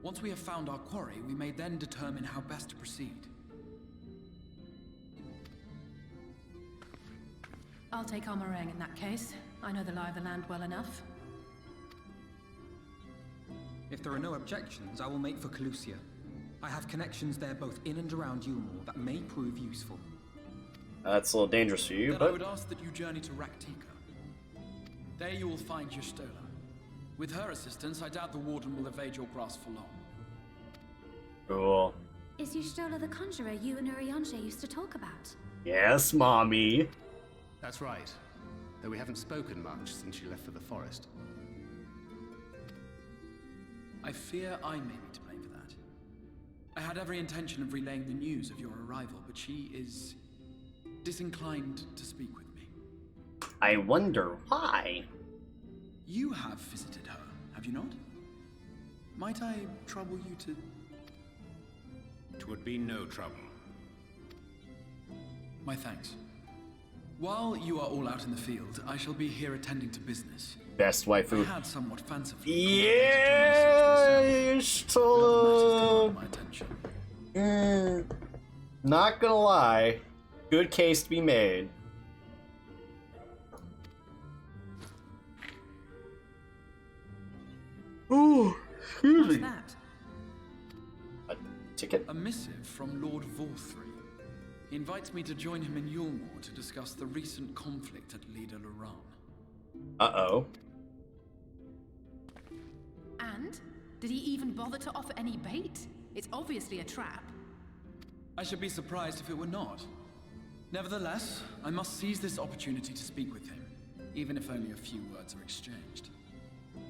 Once we have found our quarry, we may then determine how best to proceed. I'll take Amarang in that case. I know the lie of the land well enough. If there are no objections, I will make for Calusia. I have connections there both in and around Yulmore that may prove useful. That's a little dangerous for you, Then I but would ask that you journey to Raktika. There you will find Y'shtola. With her assistance, I doubt the Warden will evade your grasp for long. cool. Is Y'shtola the conjurer you and Urianger used to talk about? Yes, mommy. That's right. Though we haven't spoken much since you left for the forest. I fear I may be to blame for that. I had every intention of relaying the news of your arrival, but she is disinclined to speak with me. I wonder why. You have visited her, have you not? Might I trouble you to... 'Twould be no trouble. My thanks. While you are all out in the field, I shall be here attending to business. Best waifu. I had somewhat fancifully Yes, my Tola. attention. Not gonna lie, good case to be made. Ooh, excuse What's me. that? A ticket? A missive from Lord Vorthry. He invites me to join him in Yulmore to discuss the recent conflict at Lida Luran. Uh-oh. And? Did he even bother to offer any bait? It's obviously a trap. I should be surprised if it were not. Nevertheless, I must seize this opportunity to speak with him, even if only a few words are exchanged.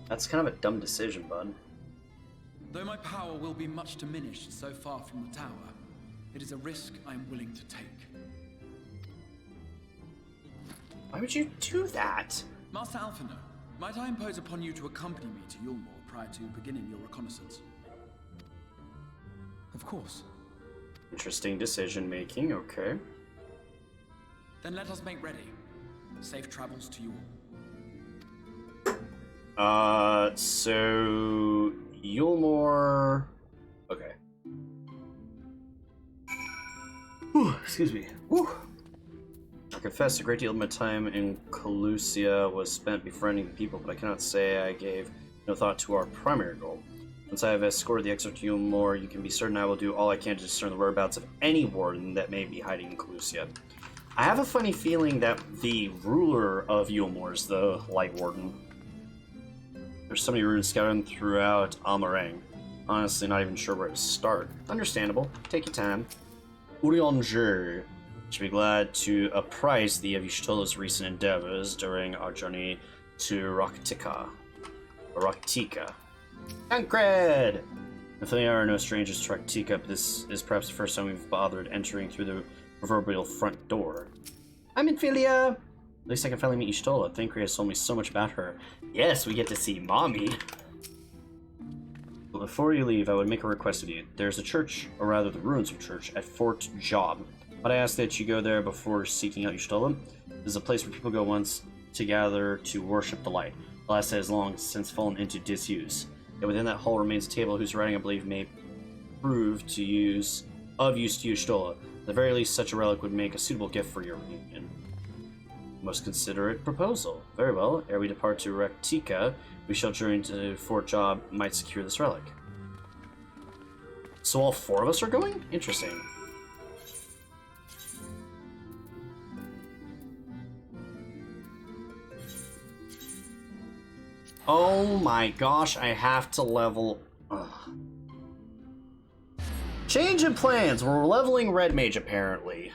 That's kind of a dumb decision, bud. Though my power will be much diminished so far from the tower, it is a risk I am willing to take. Why would you do that? Master Alphino, might I impose upon you to accompany me to Yulmore prior to beginning your reconnaissance? Of course. Interesting decision making, okay. Then let us make ready. Safe travels to you all. So Yulmore. Okay. Whew, excuse me. Whew. I confess a great deal of my time in Calusia was spent befriending the people, but I cannot say I gave no thought to our primary goal. Once I have escorted the exile to Yulmore, you can be certain I will do all I can to discern the whereabouts of any warden that may be hiding in Calusia. I have a funny feeling that the ruler of Yulmore is the Light Warden. There's so many runes scattered throughout Amarang. Honestly, not even sure where to start. Understandable. Take your time. Urianger should be glad to apprise thee of Y'shtola's recent endeavors during our journey to Raktika. Tancred! Definitely are no strangers to Raktika, but this is perhaps the first time we've bothered entering through the proverbial front door. I'm in Philia! At least I can finally meet Y'shtola. Tancred has told me so much about her. Yes, we get to see Mommy! But before you leave, I would make a request of you. There's a church, or rather the ruins of a church, at Fort Job. But I ask that you go there before seeking out Y'shtola. This is a place where people go once to gather to worship the light. The last has long since fallen into disuse. Yet within that hall remains a table whose writing I believe may prove to use to Y'shtola. At the very least, such a relic would make a suitable gift for your reunion. Most considerate proposal. Very well. Ere we depart to Raktika, we shall journey to Fort Job might secure this relic. So all four of us are going? Interesting. Oh my gosh, I have to level... Ugh. Change in plans! We're leveling Red Mage, apparently.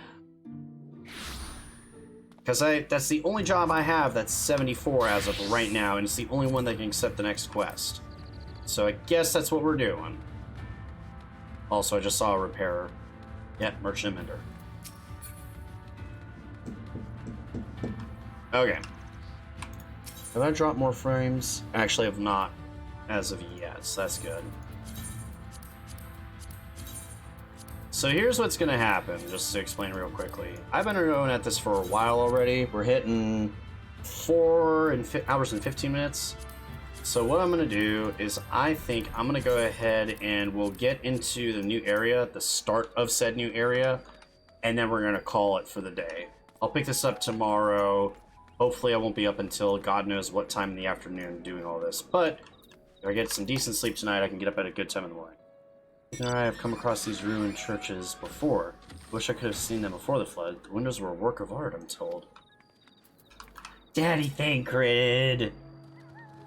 Because that's the only job I have that's 74 as of right now, and it's the only one that can accept the next quest. So I guess that's what we're doing. Also, I just saw a repairer. Yep, Merchant and Mender. Okay. Have I dropped more frames? Actually, I have not as of yet, so that's good. So here's what's going to happen, just to explain real quickly. I've been going at this for a while already. We're hitting 4 hours and 15 minutes. So what I'm going to do is I think I'm going to go ahead and we'll get into the new area, the start of said new area, and then we're going to call it for the day. I'll pick this up tomorrow. Hopefully I won't be up until God knows what time in the afternoon doing all this. But if I get some decent sleep tonight, I can get up at a good time in the morning. Ethan and I have come across these ruined churches before. Wish I could have seen them before the flood. The windows were a work of art, I'm told. Daddy Tancred!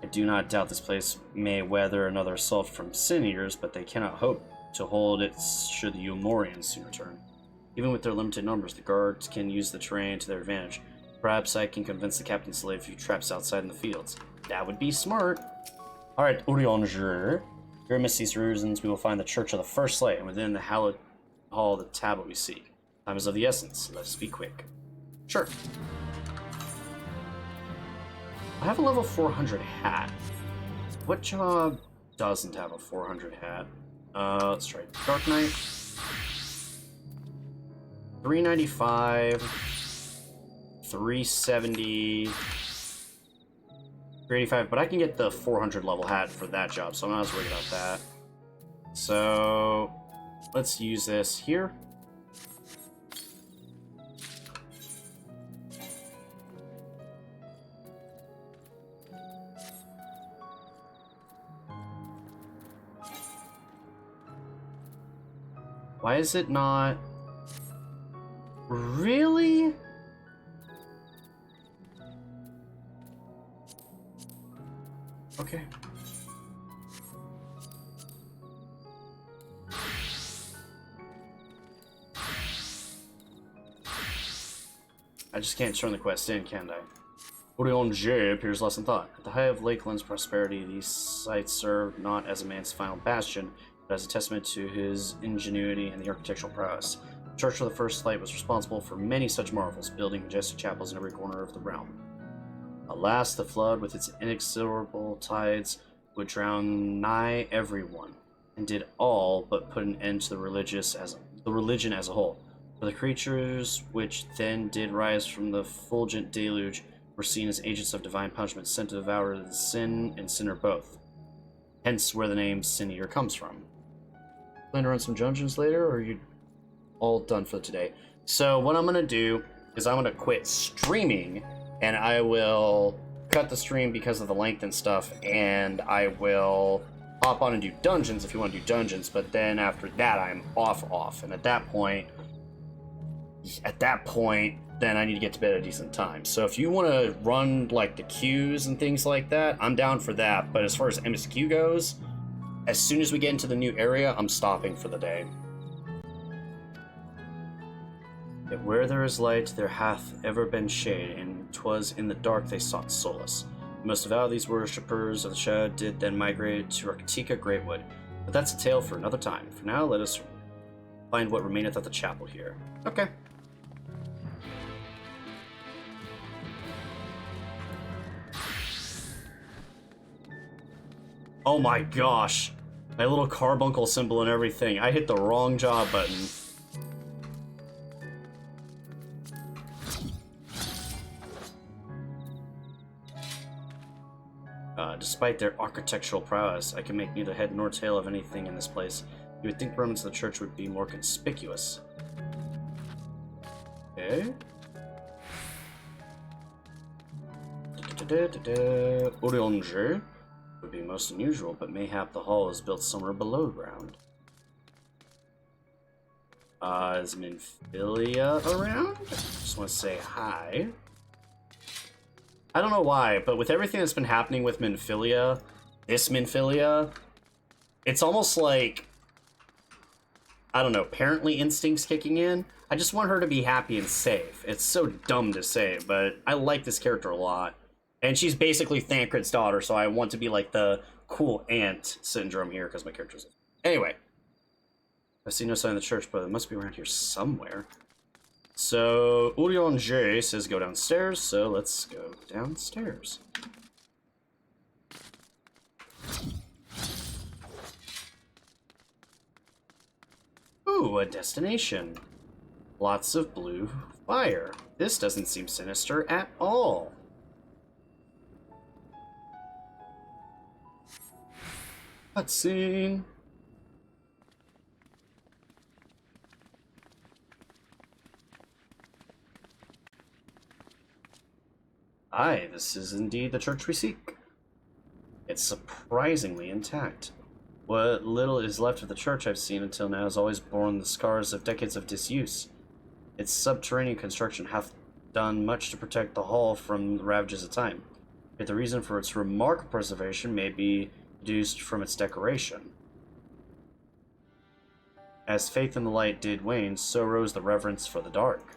I do not doubt this place may weather another assault from Sin-Eaters, but they cannot hope to hold it should the Yulmorians soon return. Even with their limited numbers, the guards can use the terrain to their advantage. Perhaps I can convince the captain to lay a few traps outside in the fields. That would be smart. Alright, Urianger. Here amidst these ruins, we will find the Church of the First Light, and within the hallowed hall the tablet we seek. Time is of the essence. Let us be quick. Sure. I have a level 400 hat. What job doesn't have a 400 hat? Let's try Dark Knight. 395, 370, 385, but I can get the 400 level hat for that job, so I'm not as worried about that. So let's use this here. Why is it not... Really? Okay. I just can't turn the quest in, can I? Orion J appears less than thought. At the height of Lakeland's prosperity, these sites served not as a man's final bastion, but as a testament to his ingenuity and the architectural prowess. The Church of the First Light was responsible for many such marvels, building majestic chapels in every corner of the realm. Alas, the flood, with its inexorable tides, would drown nigh everyone, and did all but put an end to the religion as a whole. For the creatures which then did rise from the fulgent deluge were seen as agents of divine punishment, sent to devour the sin and sinner both. Hence where the name Sin Eater comes from. Plan to run some dungeons later, or are you all done for today? So what I'm going to do is I'm going to quit streaming, and I will cut the stream because of the length and stuff, and I will hop on and do dungeons if you want to do dungeons, but then after that I'm off, and at that point then I need to get to bed at a decent time. So if you want to run like the queues and things like that, I'm down for that, but as far as MSQ goes, as soon as we get into the new area, I'm stopping for the day. Yet where there is light, there hath ever been shade, and 'twas in the dark they sought solace. The most devout of these worshippers of the shadow did then migrate to Raktika Greatwood, but that's a tale for another time. For now, let us find what remaineth of the chapel here. Okay. Oh my gosh. My little carbuncle symbol and everything. I hit the wrong job button. Despite their architectural prowess, I can make neither head nor tail of anything in this place. You would think remnants of the church would be more conspicuous. Okay. Orionge would be most unusual, but mayhap the hall is built somewhere below ground. Is Minfilia around? Just want to say hi. I don't know why, but with everything that's been happening with Minfilia, this Minfilia, it's almost like, I don't know, parently instincts kicking in. I just want her to be happy and safe. It's so dumb to say, but I like this character a lot. And she's basically Thancred's daughter, so I want to be like the cool aunt syndrome here, because my character's... Anyway. I see no sign of the church, but it must be around here somewhere. So, Urion J says go downstairs, so let's go downstairs. Ooh, a destination. Lots of blue fire. This doesn't seem sinister at all. Cutscene. Aye, this is indeed the church we seek. It's surprisingly intact. What little is left of the church I've seen until now has always borne the scars of decades of disuse. Its subterranean construction hath done much to protect the hall from the ravages of time, yet the reason for its remarkable preservation may be deduced from its decoration. As faith in the light did wane, so rose the reverence for the dark.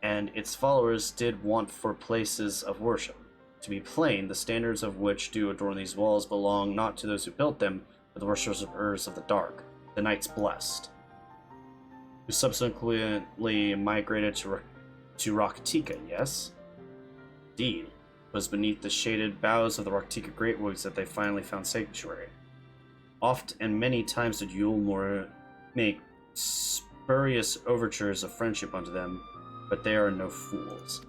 And its followers did want for places of worship. To be plain, the standards of which do adorn these walls belong not to those who built them, but the worshippers of the dark, the Knights Blessed, who subsequently migrated to Raktika, yes? Indeed, it was beneath the shaded boughs of the Raktika Greatwoods that they finally found sanctuary. Oft and many times did Yulmore make spurious overtures of friendship unto them, but they are no fools.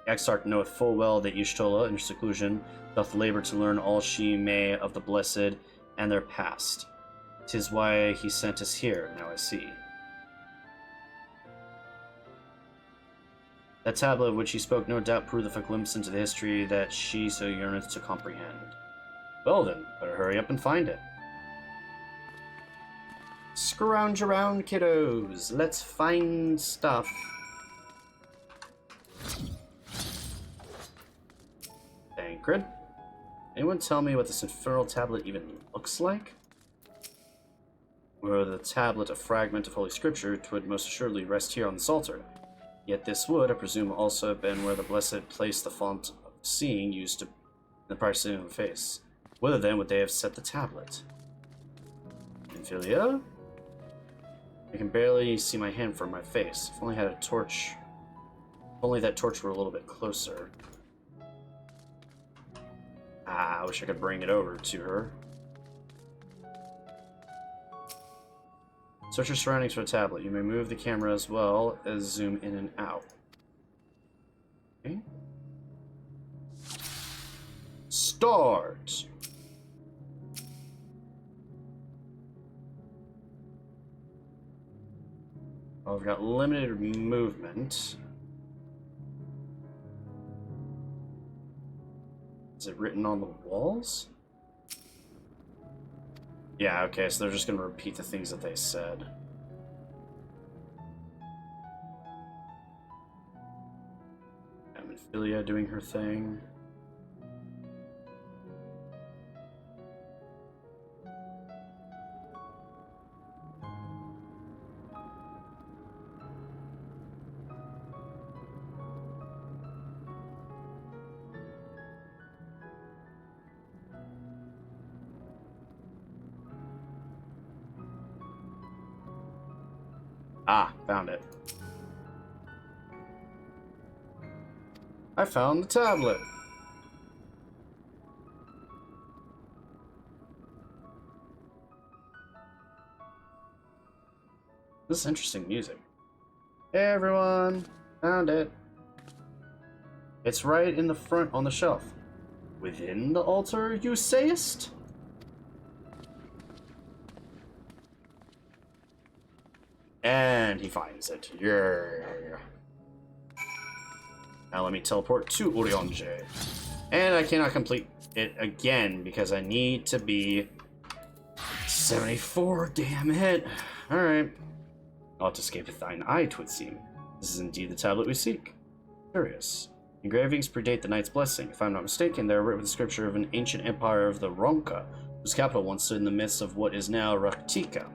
The Exarch knoweth full well that Y'shtola, in her seclusion, doth labor to learn all she may of the blessed and their past. 'Tis why he sent us here, now I see. That tablet of which he spoke no doubt proveth a glimpse into the history that she so yearneth to comprehend. Well then, better hurry up and find it. Scrounge around, kiddos. Let's find stuff. Thancred. Anyone tell me what this infernal tablet even looks like? Were the tablet a fragment of Holy Scripture, 'twould most assuredly rest here on this altar. Yet this would, I presume, also have been where the Blessed placed the font of seeing used in the practicing of the face. Whither then would they have set the tablet? Infilia? I can barely see my hand from my face. If only I had a torch. If only that torch were a little bit closer. Ah, I wish I could bring it over to her. Search your surroundings for a tablet. You may move the camera as well as zoom in and out. Okay. Start! Well, I've got limited movement. Is it written on the walls? Yeah, okay, so they're just going to repeat the things that they said. Amphilia doing her thing. Ah, found it. I found the tablet. This is interesting music. Hey everyone, found it. It's right in the front on the shelf. Within the altar, you sayest? And he finds it. Yeah. Now let me teleport to Orionje. And I cannot complete it again because I need to be 74, damn it. Alright. Ought escapeth thine eye, 'twould seem. This is indeed the tablet we seek. Curious. Engravings predate the Knight's Blessing. If I'm not mistaken, they are written with the scripture of an ancient empire of the Ronka, whose capital once stood in the midst of what is now Raktika.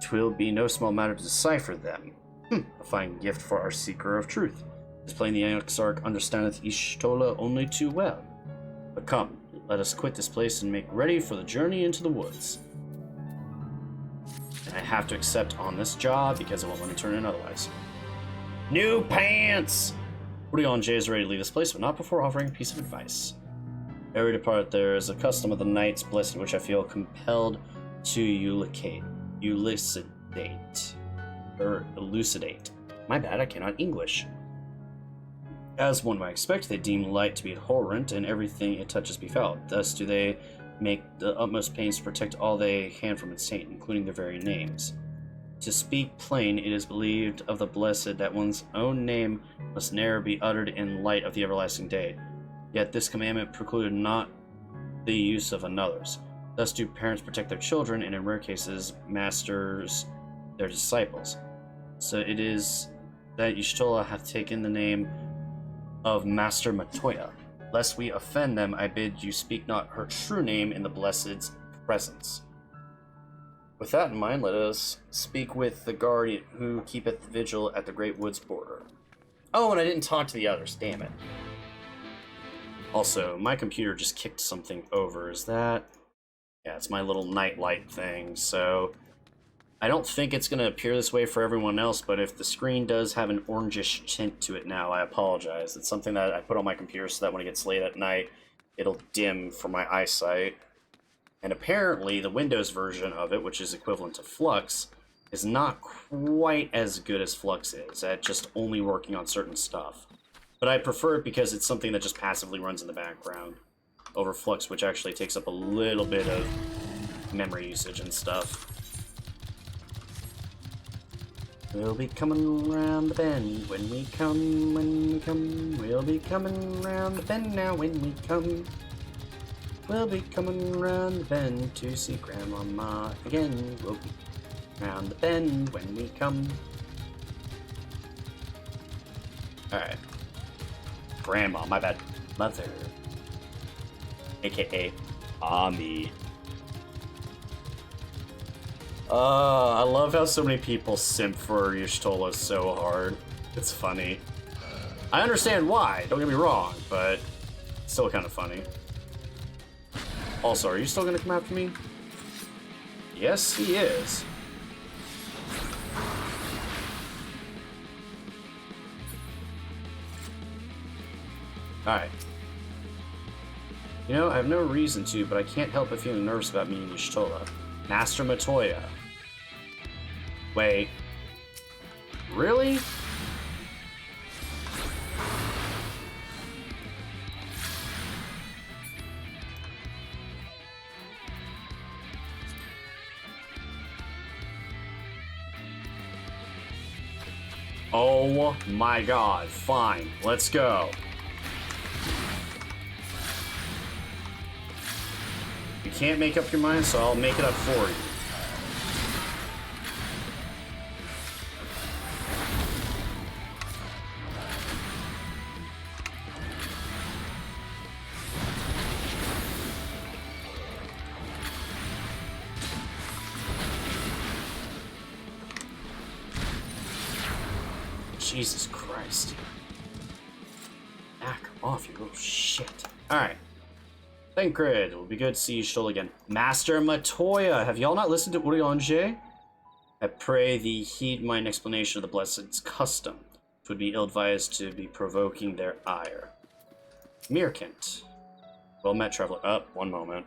'Twill be no small matter to decipher them. A fine gift for our seeker of truth. It's plain the Exarch understandeth Ishtola only too well. But come, let us quit this place and make ready for the journey into the woods. And I have to accept on this job because it won't let me turn in otherwise. New pants! Orionje is ready to leave this place, but not before offering a piece of advice. Ere we depart, there is a custom of the Knight's Blessed which I feel compelled to elucidate. My bad, I cannot English. As one might expect, they deem light to be abhorrent, and everything it touches be foul. Thus do they make the utmost pains to protect all they can from its taint, including their very names. To speak plain, it is believed of the blessed that one's own name must ne'er be uttered in light of the everlasting day. Yet this commandment precluded not the use of another's. Thus do parents protect their children, and in rare cases, masters their disciples. So it is that Y'shtola hath taken the name of Master Matoya. Lest we offend them, I bid you speak not her true name in the Blessed's presence. With that in mind, let us speak with the guard who keepeth vigil at the great woods border. Oh, and I didn't talk to the others, damn it. Also, my computer just kicked something over. Is that... Yeah, it's my little nightlight thing, so... I don't think it's going to appear this way for everyone else, but if the screen does have an orangish tint to it now, I apologize. It's something that I put on my computer so that when it gets late at night, it'll dim for my eyesight. And apparently, the Windows version of it, which is equivalent to Flux, is not quite as good as Flux is, at just only working on certain stuff. But I prefer it because it's something that just passively runs in the background, over Flux, which actually takes up a little bit of memory usage and stuff. We'll be coming round the bend when we come, We'll be coming round the bend now when we come. We'll be coming round the bend to see Grandmama again. We'll be round the bend when we come. Alright. Grandma, my bad. Mother. AKA Ami. I love how so many people simp for Y'shtola so hard. It's funny. I understand why, don't get me wrong, but it's still kind of funny. Also, are you still gonna come after me? Yes, he is. Alright. You know, I have no reason to, but I can't help but feeling nervous about meeting Y'shtola. Master Matoya. Wait. Really? Oh my god, fine, let's go. You can't make up your mind, so I'll make it up for you. Jesus Christ. Back off, you little shit. Alright. Thancred, it will be good to see you still again. Master Matoya, have y'all not listened to Urianger? I pray thee heed mine explanation of the Blessed's custom. It would be ill-advised to be provoking their ire. Mirkant. Well met, traveler. Up, one moment.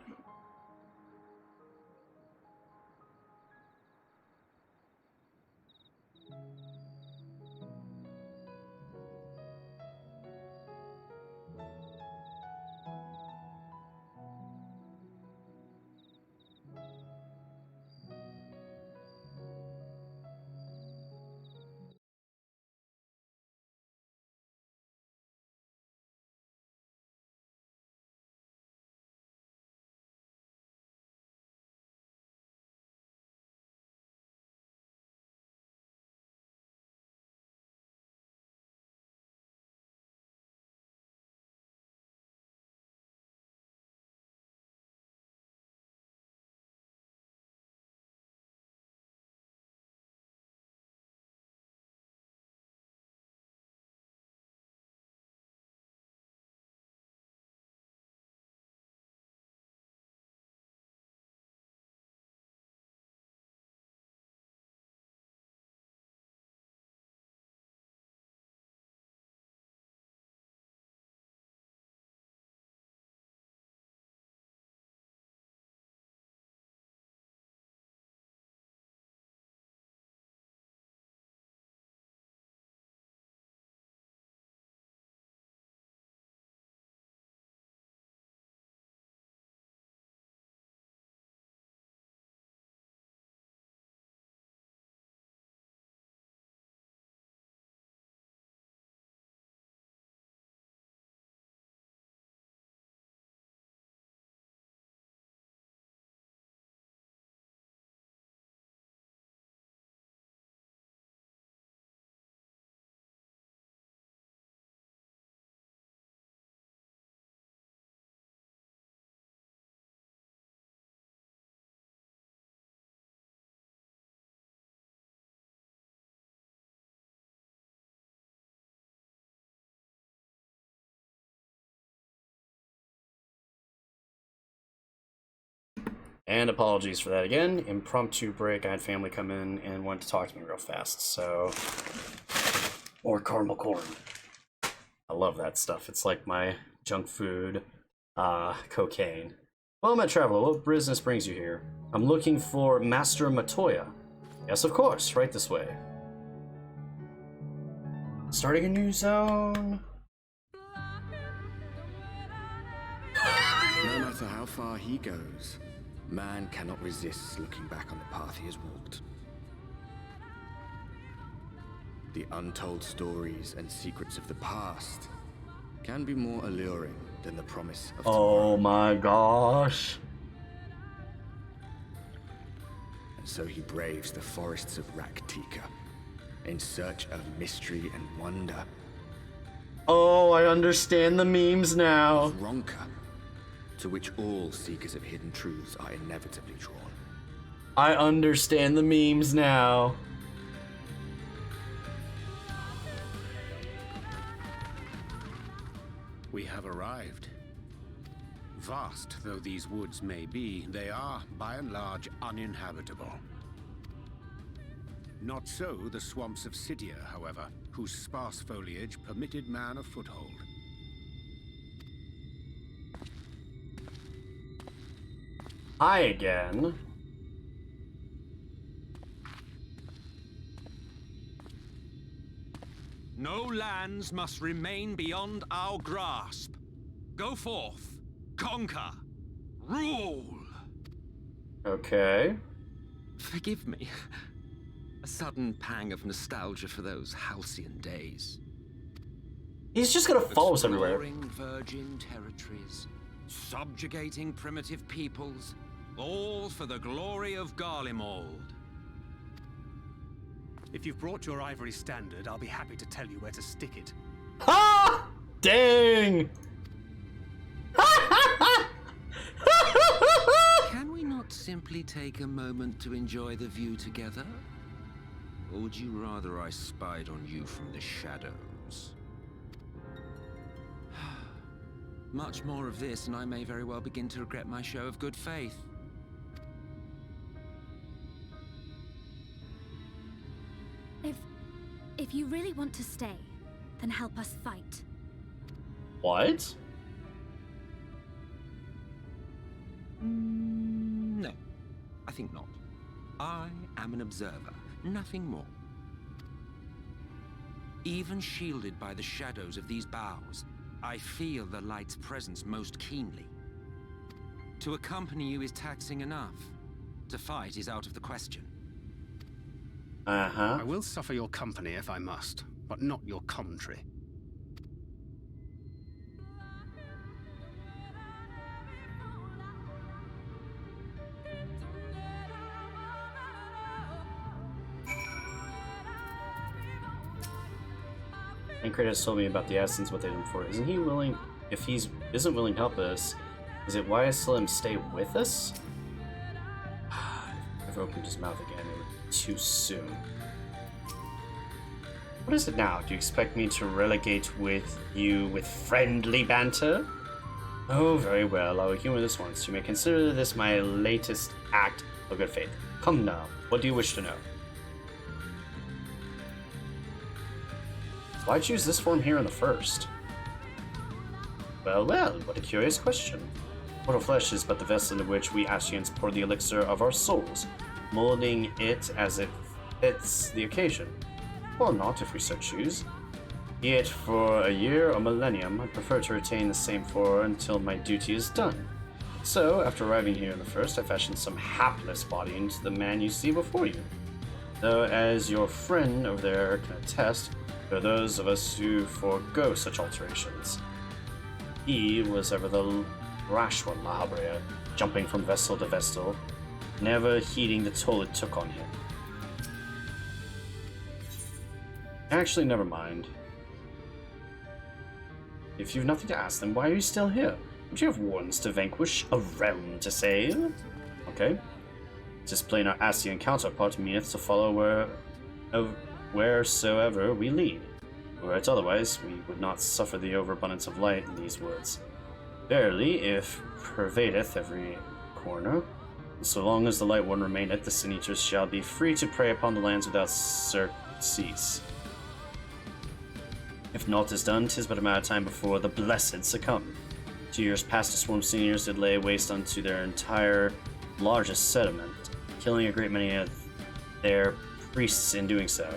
And apologies for that again. Impromptu break. I had family come in and wanted to talk to me real fast, so... Or caramel corn. I love that stuff. It's like my junk food, cocaine. Well met, traveler. What business brings you here? I'm looking for Master Matoya. Yes, of course. Right this way. Starting a new zone. No matter how far he goes, man cannot resist looking back on the path he has walked. The untold stories and secrets of the past can be more alluring than the promise of tomorrow. Oh my gosh. And so he braves the forests of Raktika in search of mystery and wonder. Oh, I understand the memes now. Ronka, to which all seekers of hidden truths are inevitably drawn. I understand the memes now. We have arrived. Vast though these woods may be, they are, by and large, uninhabitable. Not so the swamps of Cydia, however, whose sparse foliage permitted man a foothold. Hi again. No lands must remain beyond our grasp. Go forth, conquer, rule! Okay. Forgive me. A sudden pang of nostalgia for those halcyon days. He's just gonna follow us everywhere. Exploring virgin territories, subjugating primitive peoples, all for the glory of Garlemald. If you've brought your ivory standard, I'll be happy to tell you where to stick it. Ha! Dang! Can we not simply take a moment to enjoy the view together? Or would you rather I spied on you from the shadows? Much more of this, and I may very well begin to regret my show of good faith. If you really want to stay, then help us fight. What? No, I think not. I am an observer, nothing more. Even shielded by the shadows of these boughs, I feel the light's presence most keenly. To accompany you is taxing enough. To fight is out of the question. I will suffer your company if I must, but not your commentary. And Kratos told me about the Assassins, what they did before. Isn't he willing? If he isn't willing to help us, is it wise to let him stay with us? I've opened his mouth again. Too soon. What is it now? Do you expect me to relegate with you with friendly banter? Oh, very well. I will humor this once. You may consider this my latest act of good faith. Come now. What do you wish to know? Why choose this form here in the first? Well, well, what a curious question. Mortal flesh is but the vessel into which we Ascians pour the elixir of our souls, molding it as it fits the occasion. Or not, if we so choose. Be it for a year or millennium, I prefer to retain the same form until my duty is done. So, after arriving here in the first, I fashioned some hapless body into the man you see before you. Though, as your friend over there can attest, there are those of us who forego such alterations. He was ever the rash one, La Habrea, jumping from vessel to vessel, never heeding the toll it took on him. Actually, never mind. If you've nothing to ask, then why are you still here? Don't you have wardens to vanquish, a realm to save? Okay. Displaying our Ascian counterpart meaneth to follow wheresoever we lead. Were it otherwise, we would not suffer the overabundance of light in these woods. Verily, if pervadeth every corner, so long as the light one remaineth, the sin-eaters shall be free to prey upon the lands without surcease. If naught is done, 'tis but a matter of time before the blessed succumb. 2 years past, the swarm seniors did lay waste unto their entire largest settlement, killing a great many of their priests in doing so.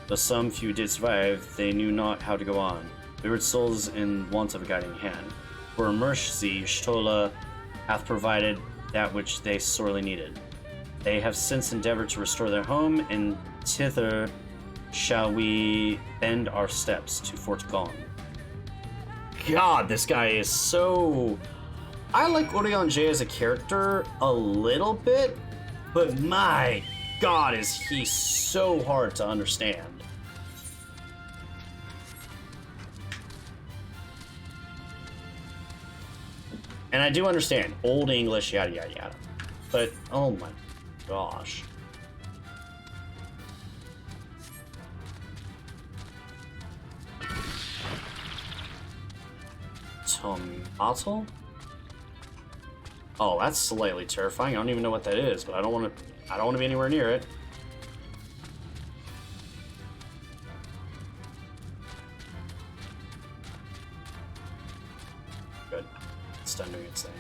Though some few did survive, they knew not how to go on. Wayward souls in want of a guiding hand. For mercy, Shtola hath provided that which they sorely needed. They have since endeavored to restore their home, and thither shall we bend our steps to Fort Gone. God, this guy is so... I like Urianger as a character a little bit, but my God, is he so hard to understand. And I do understand, Old English, yada yada yada. But, oh my gosh. Tomato? Oh, that's slightly terrifying. I don't even know what that is, but I don't want to be anywhere near it. Good. It's done doing its thing.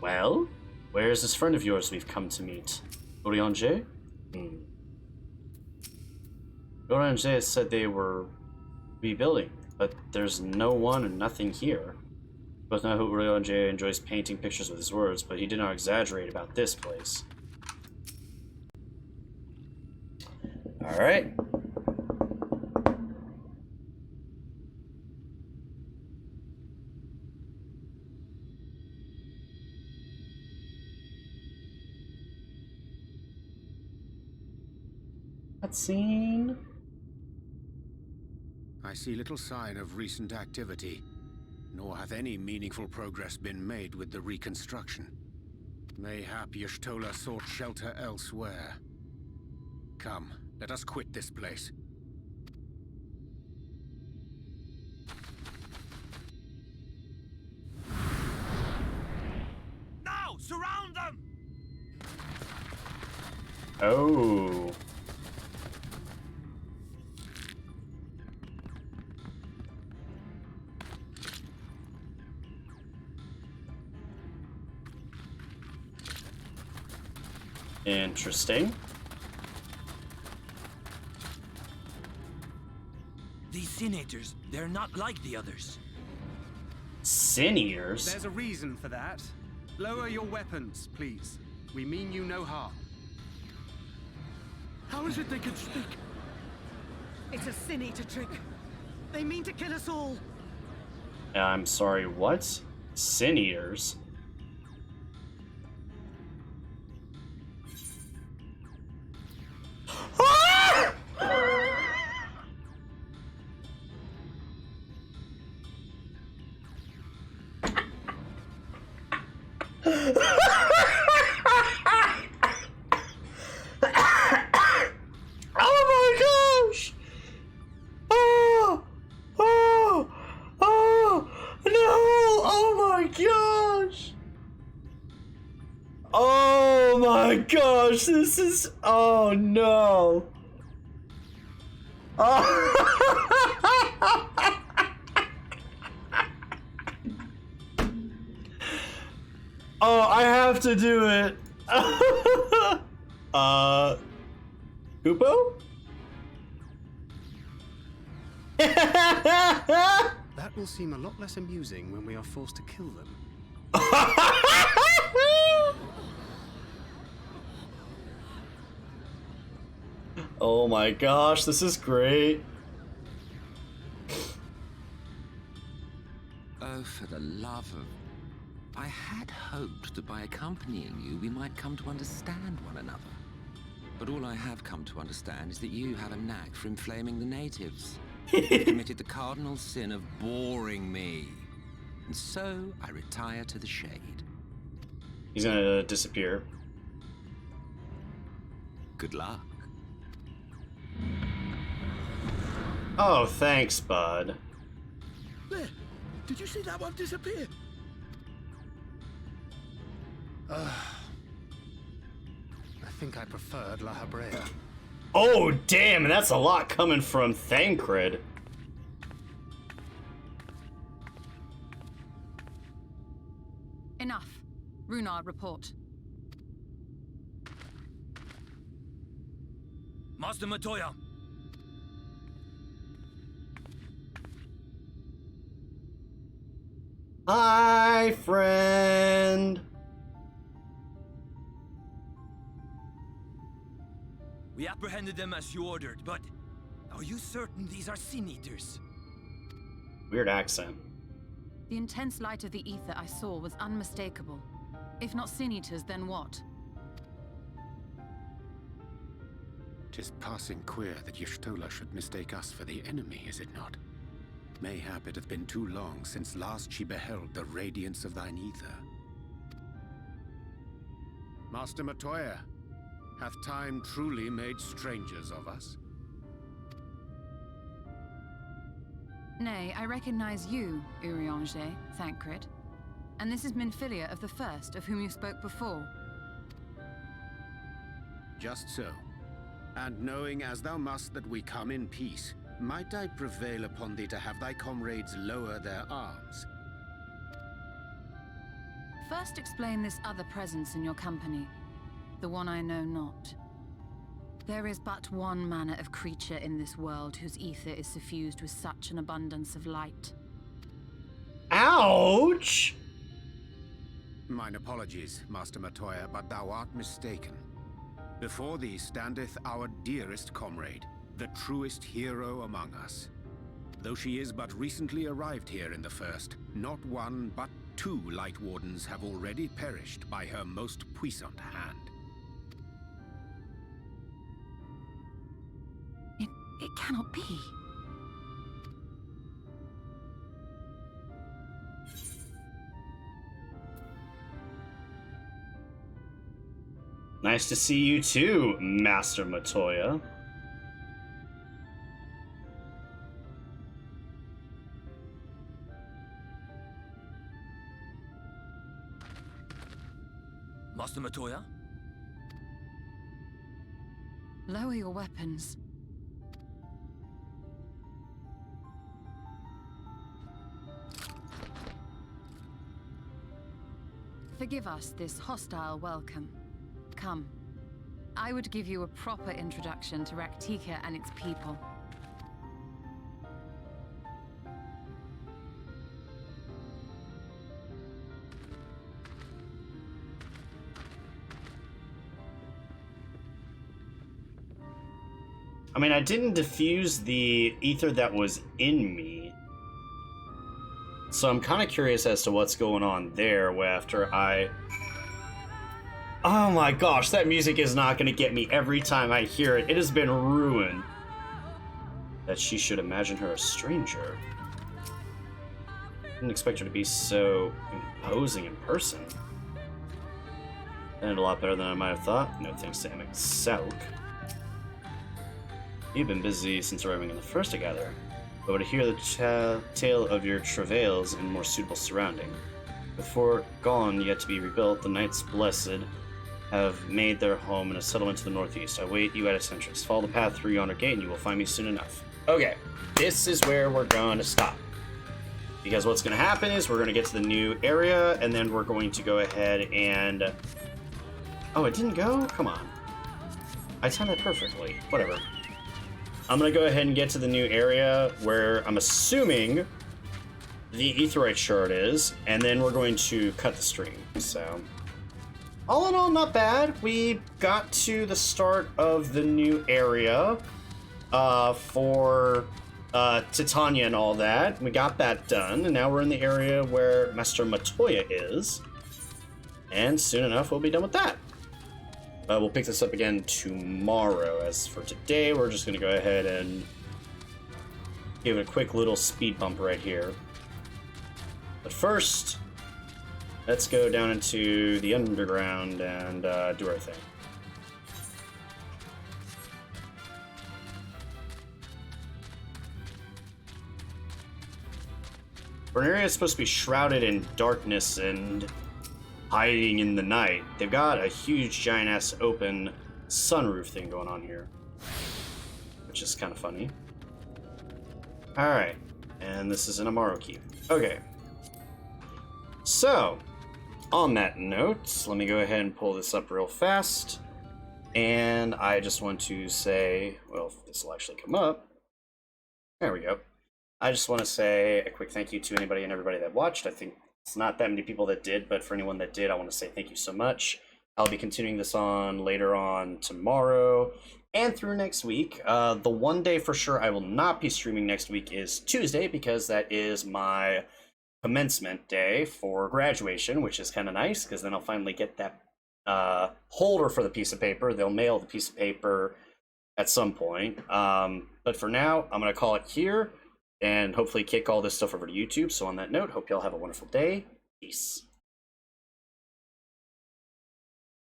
Well, where is this friend of yours we've come to meet? Urianger? Urianger said they were rebuilding, but there's no one and nothing here. Both know who Urianger enjoys painting pictures with his words, but he did not exaggerate about this place. Alright. Cutscene. I see little sign of recent activity, nor hath any meaningful progress been made with the reconstruction. Mayhap Y'shtola sought shelter elsewhere. Come, let us quit this place. Now, surround them! Oh. Interesting. These Sin Eaters, they're not like the others. Sin Eaters? There's a reason for that. Lower your weapons, please. We mean you no harm. How is it they can speak? It's a Sin Eater trick. They mean to kill us all. I'm sorry, what? Sin Eaters? This is, oh no. Oh. Oh, I have to do it. Hoopo? That will seem a lot less amusing when we are forced to kill them. Oh my gosh, this is great. Oh, for the love of... I had hoped that by accompanying you, we might come to understand one another. But all I have come to understand is that you have a knack for inflaming the natives. You've committed the cardinal sin of boring me. And so, I retire to the shade. He's gonna disappear. Good luck. Oh, thanks, bud. There! Did you see that one disappear? I think I preferred La Habrea. Oh, damn, that's a lot coming from Thancred. Enough. Runar, report. Master Matoya! Hi, friend. We apprehended them as you ordered, but are you certain these are Sin Eaters? Weird accent. The intense light of the ether I saw was unmistakable. If not Sin Eaters, then what? 'Tis passing queer that Y'shtola should mistake us for the enemy, is it not? Mayhap it hath been too long since last she beheld the radiance of thine ether. Master Matoya, hath time truly made strangers of us? Nay, I recognize you, Urianger, Thancred. And this is Minfilia of the First, of whom you spoke before. Just so. And knowing as thou must that we come in peace, might I prevail upon thee to have thy comrades lower their arms? First explain this other presence in your company, the one I know not. There is but one manner of creature in this world whose ether is suffused with such an abundance of light. Ouch! Mine apologies, Master Matoya, but thou art mistaken. Before thee standeth our dearest comrade, the truest hero among us. Though she is but recently arrived here in the First, not one but two Light Wardens have already perished by her most puissant hand. It cannot be. Nice to see you too, Master Matoya. Master Matoya? Lower your weapons. Forgive us this hostile welcome. Come. I would give you a proper introduction to Raktika and its people. I mean, I didn't diffuse the ether that was in me. So I'm kind of curious as to what's going on there after I... Oh my gosh, that music is not going to get me every time I hear it. It has been ruined. That she should imagine her a stranger. Didn't expect her to be so imposing in person. And a lot better than I might have thought. No thanks to MSQ. You've been busy since arriving in the First, I gather. But to hear the tale of your travails in more suitable surrounding. With Fort gone yet to be rebuilt, the Knights Blessed have made their home in a settlement to the northeast. I wait you at its entrance. Follow the path through yonder gate and you will find me soon enough. Okay, this is where we're going to stop. Because what's going to happen is we're going to get to the new area, and then we're going to go ahead and... Oh, it didn't go? Come on. I timed that perfectly. Whatever. I'm going to go ahead and get to the new area where I'm assuming the Aetheryte shard is, and then we're going to cut the stream. So, all in all, not bad. We got to the start of the new area for Titania and all that. We got that done, and now we're in the area where Master Matoya is. And soon enough, we'll be done with that. We'll pick this up again tomorrow. As for today, we're just going to go ahead and give it a quick little speed bump right here. But first, let's go down into the underground and do our thing. For an area that's supposed to be shrouded in darkness and hiding in the night, they've got a huge giant-ass open sunroof thing going on here, which is kind of funny. Alright, and this is an Amaro Keep. Okay. So, on that note, let me go ahead and pull this up real fast. And I just want to say, well, if this will actually come up. There we go. I just want to say a quick thank you to anybody and everybody that watched. I think it's not that many people that did, but for anyone that did, I want to say thank you so much. I'll be continuing this on later on tomorrow and through next week. The one day for sure I will not be streaming next week is Tuesday, because that is my commencement day for graduation, which is kind of nice because then I'll finally get that holder for the piece of paper. They'll mail the piece of paper at some point. But for now, I'm going to call it here. and hopefully kick all this stuff over to YouTube. So on that note, hope y'all have a wonderful day. Peace.